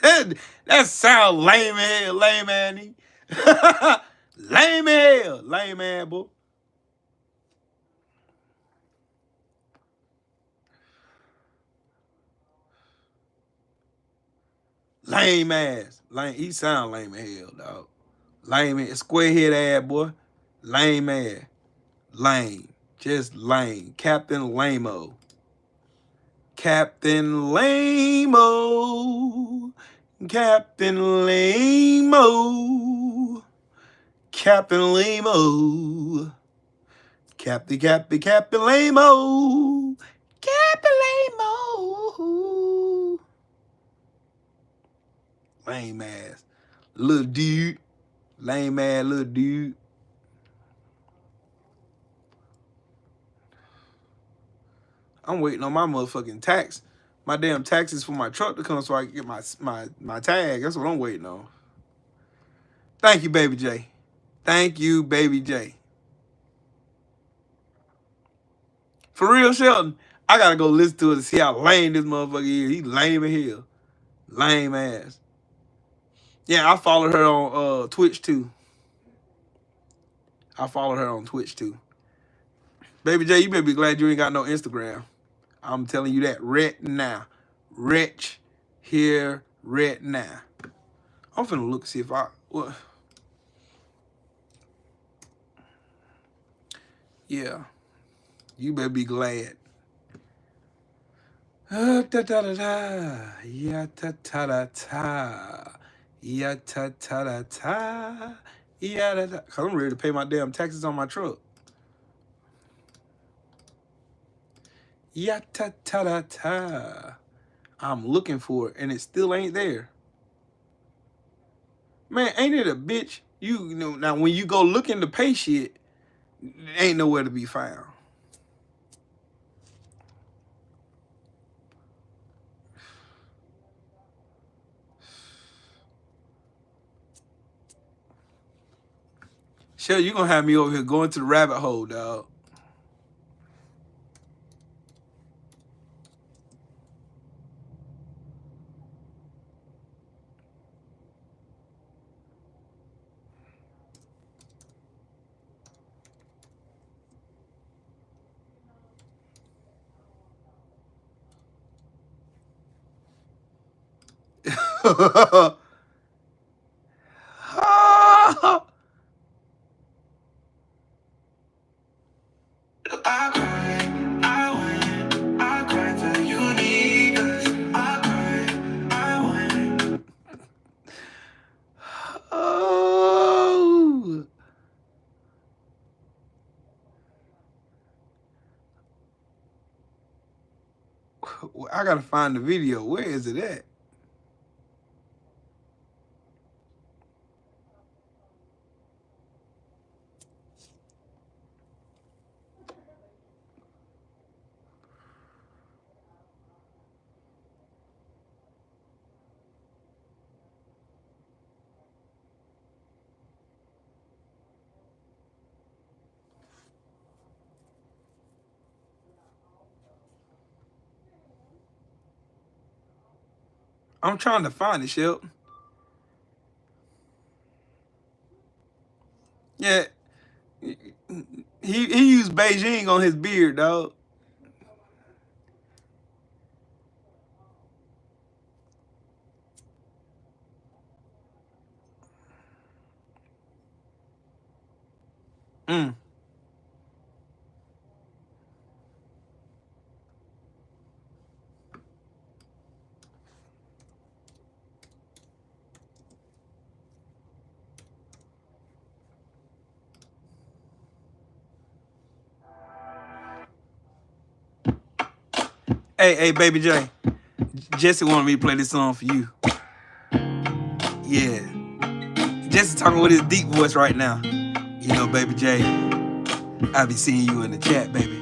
That sound lame as hell, lame man. Lame as hell, lame man, boy. Lame ass. Lame. He sound lame as hell, dog. Lame ass. Square head ass, boy. Lame ass. Lame. Just lame. Captain Lame-O. Captain Lame-O. Captain Lame-O. Captain Lame-O. Captain Lame-O. Captain Lame-O. Lame ass. Little dude. Lame ass little dude. I'm waiting on my motherfucking tax. My damn taxes for my truck to come so I can get my tag. That's what I'm waiting on. Thank you, Baby J. Thank you, Baby J. For real, Shelton, I gotta go listen to it to see how lame this motherfucker is. He lame as hell. Lame ass. Yeah, I followed her on Twitch too. I followed her on Twitch too. Baby J, you better be glad you ain't got no Instagram. I'm telling you that right now. Rich here right now. I'm finna look see if what. Yeah. You better be glad. Da da da da. Ya ta ta da ta. Ya ta ta da ta. Ya da da. Cause I'm ready to pay my damn taxes on my truck. Ya ta ta da ta. I'm looking for it and it still ain't there. Man, ain't it a bitch? You know, now when you go looking to pay shit, it ain't nowhere to be found. Shell, you gonna have me over here going to the rabbit hole, dog. Oh, I gotta find the video. Where is it at? I'm trying to find it, Shelton. Yeah, he used Beijing on his beard, dog. Mm. Hey, Baby J. Jesse wanted me to play this song for you. Yeah. Jesse talking with his deep voice right now. You know, Baby J, I be seeing you in the chat, baby.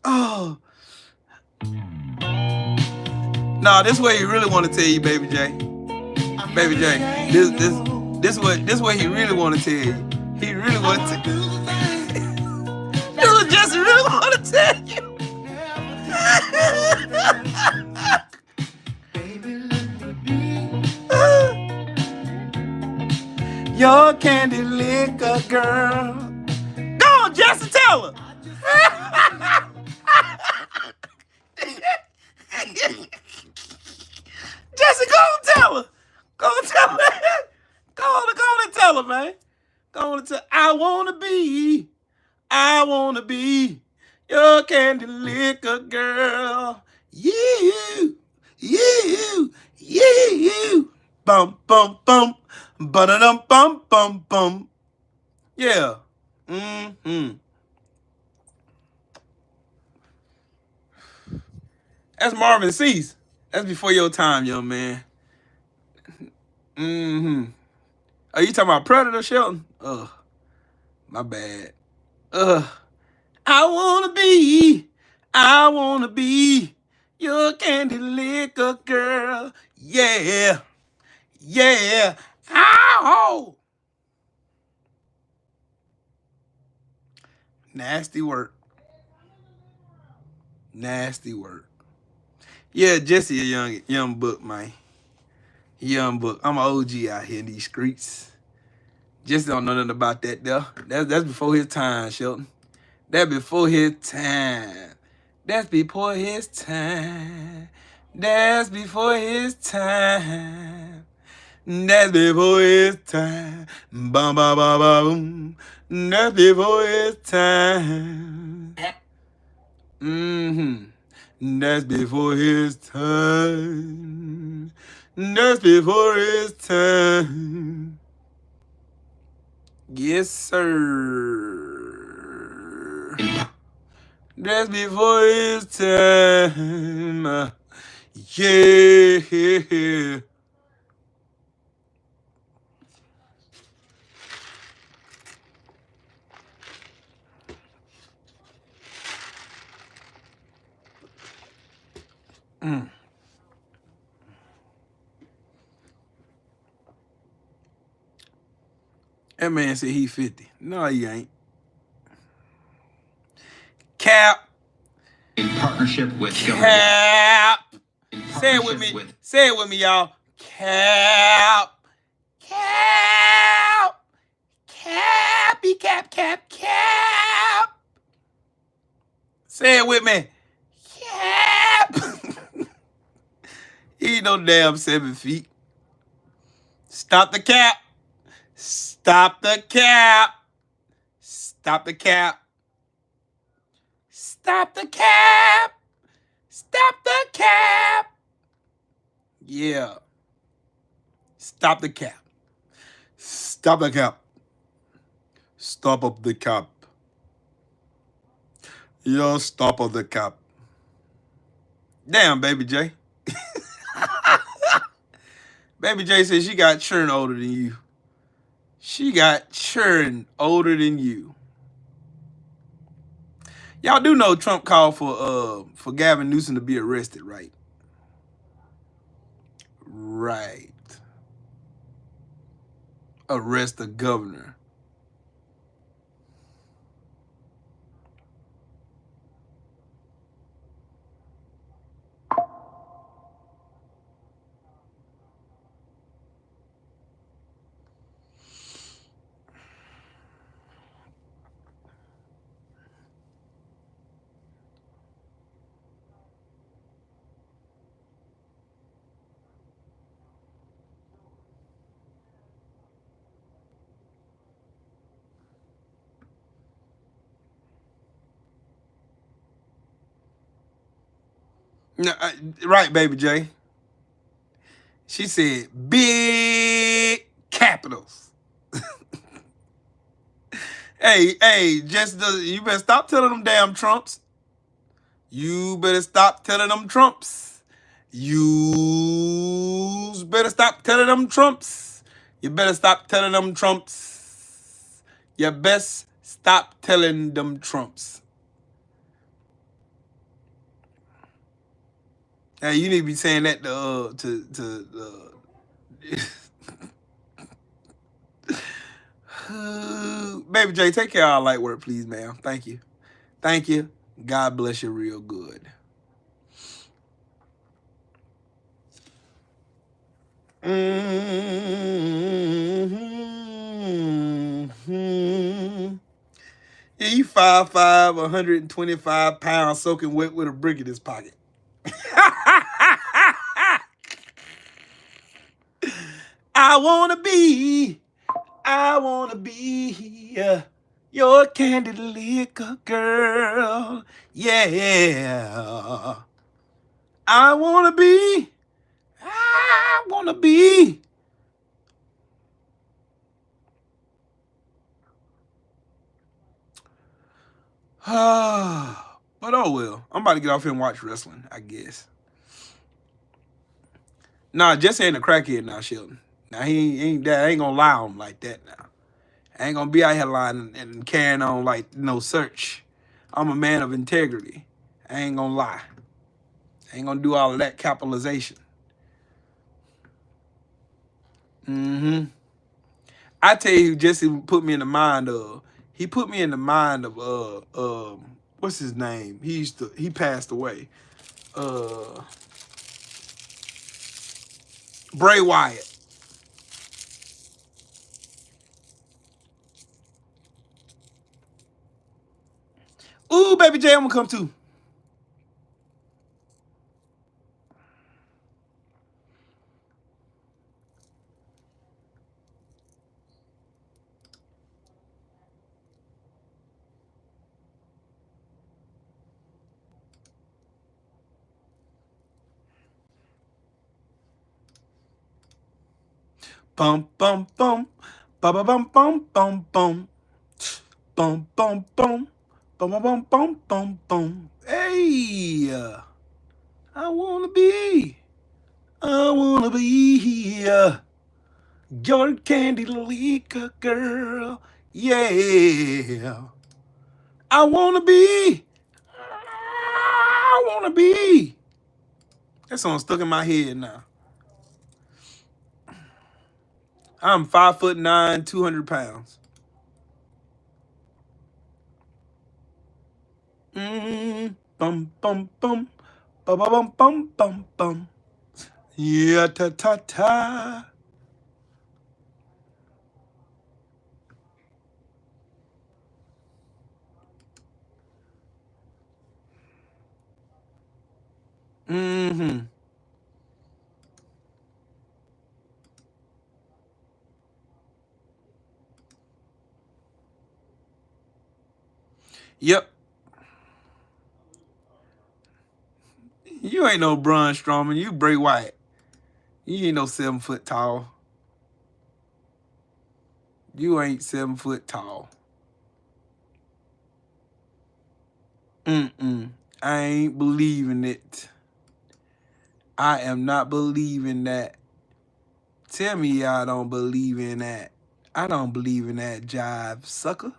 Oh. Nah, this way he really want to tell you, Baby J. Baby J, this what he really want to tell you. He really want to tell you. This what Jesse really want to tell you. Your candy liquor girl. Go on, Jesse, tell her. Jesse, go and tell her. Go and tell her. Go on and tell her, man. Go on and tell her. I wanna be your candy liquor girl. You. Bum, bum, bum. Ba-da-dum, bum, bum, bum. Yeah. That's Marvin Cease. That's before your time, young man. Are you talking about Predator, Shelton? Ugh. My bad. Ugh. I wanna be your candy liquor girl. Yeah. Ow! Nasty work. Yeah, Jesse a young buck, man. Young buck. I'm an OG out here in these streets. Jesse don't know nothing about that though. That's before his time, Shelton. That's before his time. That's before his time. That's before his time. That's before his time. Bum, bum, bum, bum. That's before his time. That's before his time. That's before his time. Yes, sir. That's before his time. Yeah. That man said he 50. No, he ain't. Cap. In partnership with Cap. Say it with me. Say it with me, y'all. Cap. Cappy cap. Say it with me. Cap. He ain't no damn 7 feet. Stop the cap. Stop the cap. Stop the cap. Stop the cap. Stop the cap. Yeah. Stop the cap. Stop the cap. Stop up the cap. Yo, stop up the cap. Damn, Baby J. Baby J said she got churn older than you. She got churn older than you. Y'all do know Trump called for Gavin Newsom to be arrested, right? Right. Arrest the governor. No, right, baby J. She said big capitals. Hey, you better stop telling them damn Trumps. You better stop telling them Trumps. You better stop telling them Trumps. You better stop telling them Trumps. You best stop telling them Trumps. Hey, you need to be saying that Baby J, take care of our light work, please, ma'am. Thank you. Thank you. God bless you real good. Yeah, you 5'5", 125 pounds, soaking wet with a brick in his pocket. I wanna be your candy liquor girl. Yeah. I wanna be. But oh well. I'm about to get off here and watch wrestling, I guess. Nah, Jesse ain't a crackhead now, Sheldon. Now he ain't that. I ain't gonna lie on him like that now. I ain't gonna be out here lying and carrying on like no search. I'm a man of integrity. I ain't gonna lie. I ain't gonna do all of that capitalization. I tell you, Jesse put me in the mind of. He put me in the mind of what's his name? He passed away. Bray Wyatt. Ooh, baby J, I'm gonna come too. Bum bum bum, ba ba bum bum bum bum, bum bum bum, bum bum bum bum bum. Hey, I wanna be your candy liquor girl. Yeah, I wanna be. That song stuck in my head now. I'm 5'9", 200 pounds. Bum bum bum, ba ba bum bum bum bum. Yeah, ta ta ta. Yep. You ain't no Braun Strowman. You Bray Wyatt. You ain't no 7 foot tall. You ain't 7 foot tall. I ain't believing it. I am not believing that. Tell me y'all don't believe in that. I don't believe in that jive, sucker.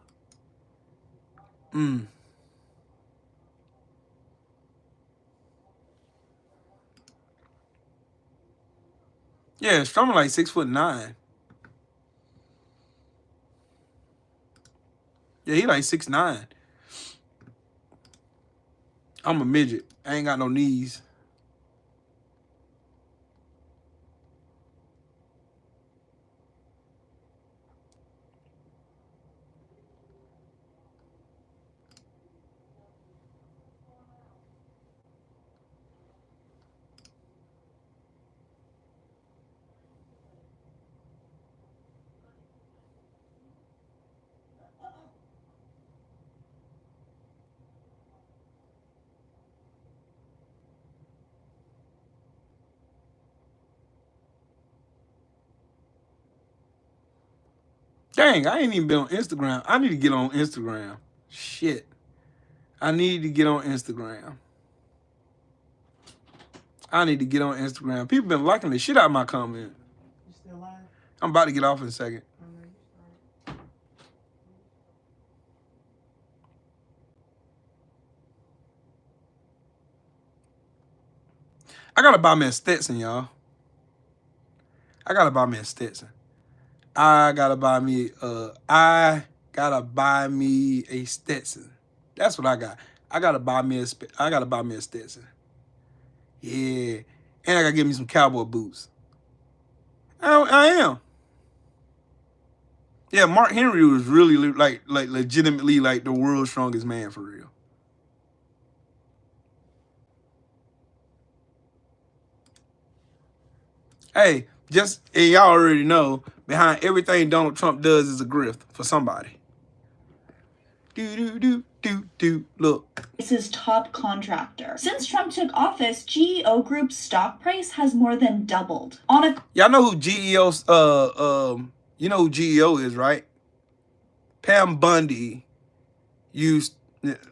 Yeah, Strowman like 6'9". Yeah, he like 6'9". I'm a midget. I ain't got no knees. Dang, I ain't even been on Instagram. I need to get on Instagram. Shit. I need to get on Instagram. I need to get on Instagram. People been liking the shit out of my comment. You still live? I'm about to get off in a second. I gotta buy me a Stetson, y'all. I gotta buy me a Stetson. I gotta buy me a Stetson. That's what I got. I gotta buy me a Stetson. Yeah. And I gotta get me some cowboy boots. I am. Yeah, Mark Henry was really like legitimately like the world's strongest man for real. Hey, and y'all already know, behind everything Donald Trump does is a grift for somebody. Look. This is top contractor. Since Trump took office, GEO Group's stock price has more than doubled. Y'all know who GEO you know who GEO is, right? Pam Bundy used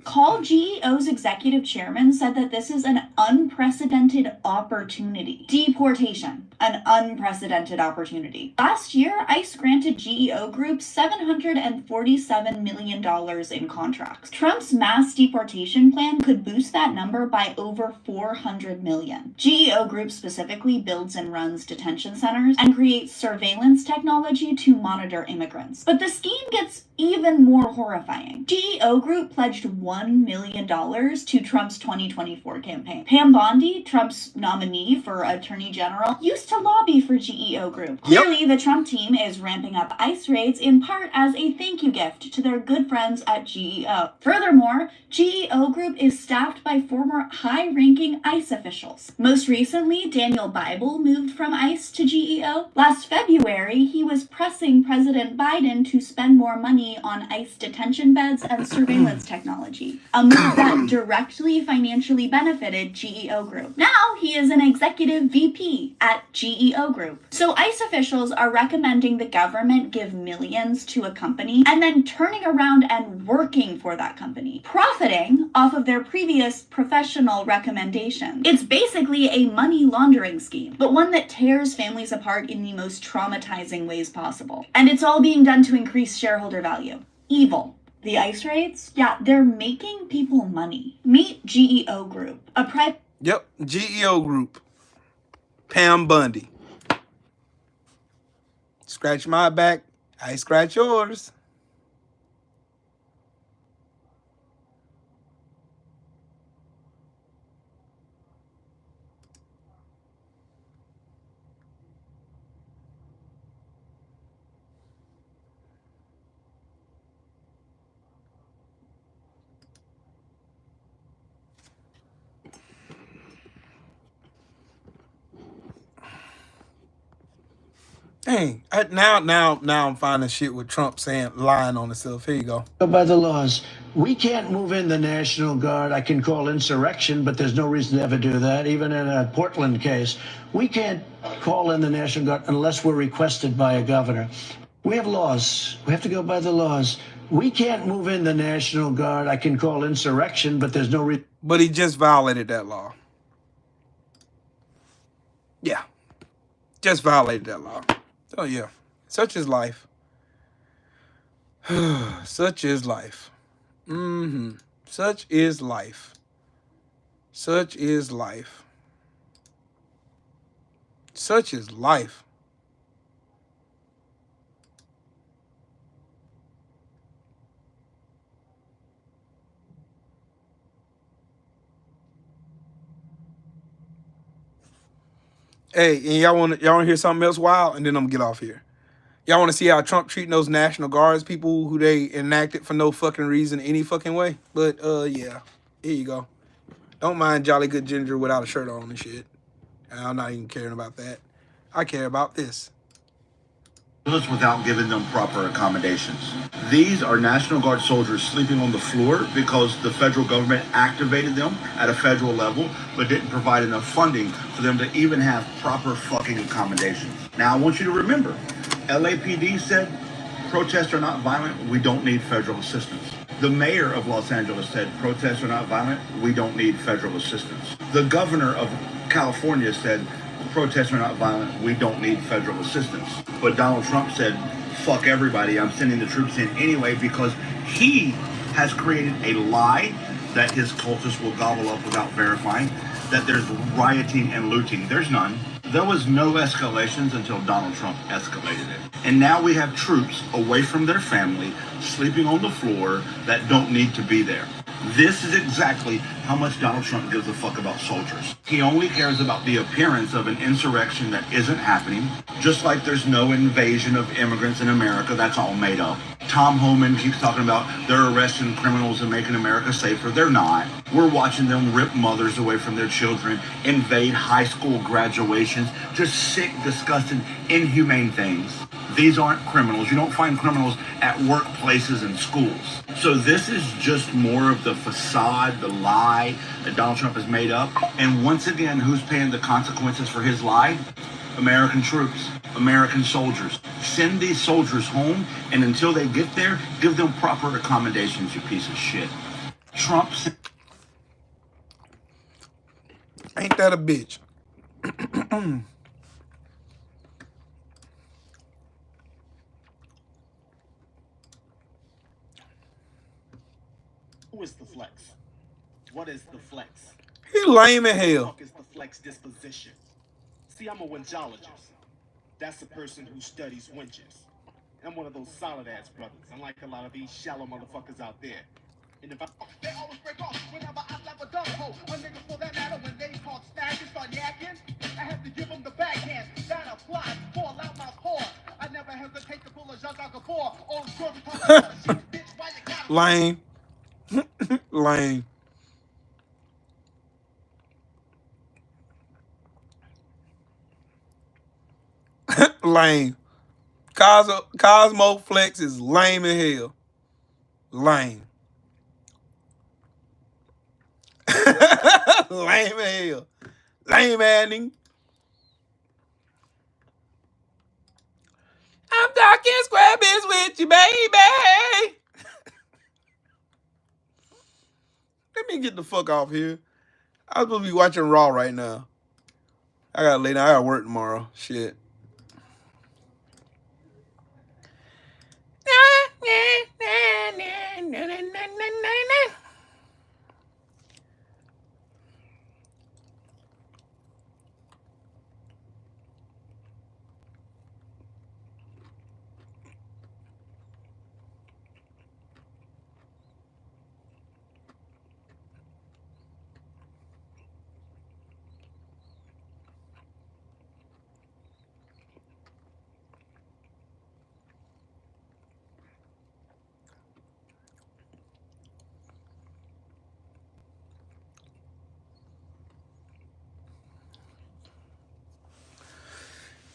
Call GEO's executive chairman said that this is an unprecedented opportunity. Deportation, an unprecedented opportunity. Last year, ICE granted GEO Group $747 million in contracts. Trump's mass deportation plan could boost that number by over $400 million. GEO Group specifically builds and runs detention centers and creates surveillance technology to monitor immigrants. But the scheme gets even more horrifying. GEO Group pledged $1 million to Trump's 2024 campaign. Pam Bondi, Trump's nominee for Attorney General, used to lobby for GEO Group. Clearly, the Trump team is ramping up ICE raids in part as a thank you gift to their good friends at GEO. Furthermore, GEO Group is staffed by former high-ranking ICE officials. Most recently, Daniel Bible moved from ICE to GEO. Last February, he was pressing President Biden to spend more money on ICE detention beds and surveillance technology, a move that directly financially benefited GEO Group. Now he is an executive VP at GEO Group. So ICE officials are recommending the government give millions to a company and then turning around and working for that company, profiting off of their previous professional recommendations. It's basically a money laundering scheme, but one that tears families apart in the most traumatizing ways possible. And it's all being done to increase shareholder value. Evil. The ICE raids? Yeah, they're making people money. Meet GEO Group, a private... Yep, GEO Group. Pam Bundy. Scratch my back, I scratch yours. Dang, now I'm finding shit with Trump saying, lying on himself. Here you go. By the laws, we can't move in the National Guard. I can call insurrection, but there's no reason to ever do that. Even in a Portland case, we can't call in the National Guard unless we're requested by a governor. We have laws. We have to go by the laws. We can't move in the National Guard. I can call insurrection, but there's no reason. But he just violated that law. Yeah. Just violated that law. Oh, yeah. Such is life. Such is life. Such is life. Such is life. Such is life. Hey, and y'all want to hear something else wild, and then I'm gonna get off here. Y'all want to see how Trump treating those National Guards people who they enacted for no fucking reason, any fucking way? But yeah, here you go. Don't mind Jolly Good Ginger without a shirt on and shit. I'm not even caring about that. I care about this. Without giving them proper accommodations. These are National Guard soldiers sleeping on the floor because the federal government activated them at a federal level, but didn't provide enough funding for them to even have proper fucking accommodations. Now, I want you to remember, LAPD said protests are not violent, we don't need federal assistance. The mayor of Los Angeles said protests are not violent, we don't need federal assistance. The governor of California said protests are not violent, we don't need federal assistance. But Donald Trump said, fuck everybody, I'm sending the troops in anyway, because he has created a lie that his cultists will gobble up without verifying, that there's rioting and looting. There's none. There was no escalations until Donald Trump escalated it. And now we have troops away from their family, sleeping on the floor, that don't need to be there. This is exactly how much Donald Trump gives a fuck about soldiers. He only cares about the appearance of an insurrection that isn't happening, just like there's no invasion of immigrants in America. That's all made up. Tom Homan keeps talking about they're arresting criminals and making America safer. They're not. We're watching them rip mothers away from their children, invade high school graduations, just sick, disgusting, inhumane things. These aren't criminals. You don't find criminals at workplaces and schools. So this is just more of the facade, the lie that Donald Trump has made up. And once again, who's paying the consequences for his lie? American troops, American soldiers. Send these soldiers home, and until they get there, give them proper accommodations, you piece of shit. Trump's... Ain't that a bitch? Who is the flex? What is the flex? He lame as hell. What is the flex disposition? See, I'm a winchologist. That's a person who studies winches. I'm one of those solid-ass brothers, unlike a lot of these shallow motherfuckers out there. And if I... They always break off whenever I slap a dumb hoe. A nigga for that matter, when they talk stack and start yakking, I have to give them the backhand. That applies, fall out my core. I never hesitate to pull a Jacques Gabor on short talk shit, bitch, why you gotta... Lame. Lame. Lame. Cosmo Flex is lame as hell. Lame. Lame as hell. Lame adding. I'm talking square biz with you, baby. Let me get the fuck off here. I'm supposed to be watching Raw right now. I gotta lay down. I gotta work tomorrow. Shit.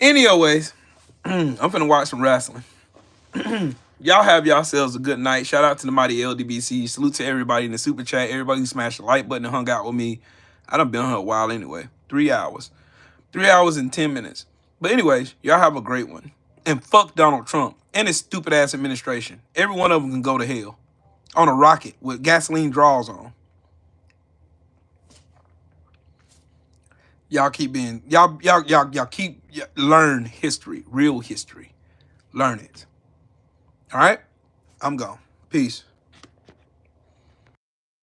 Anyways, I'm finna watch some wrestling. Y'all have yourselves a good night. Shout out to the mighty LDBC. Salute to everybody in the super chat. Everybody who smashed the like button and hung out with me. I done been on here a while anyway. 3 hours. 3 hours and 10 minutes. But anyways, y'all have a great one. And fuck Donald Trump and his stupid ass administration. Every one of them can go to hell. On a rocket with gasoline draws on. Y'all keep being, y'all keep, learn history, real history. Learn it. All right? I'm gone. Peace.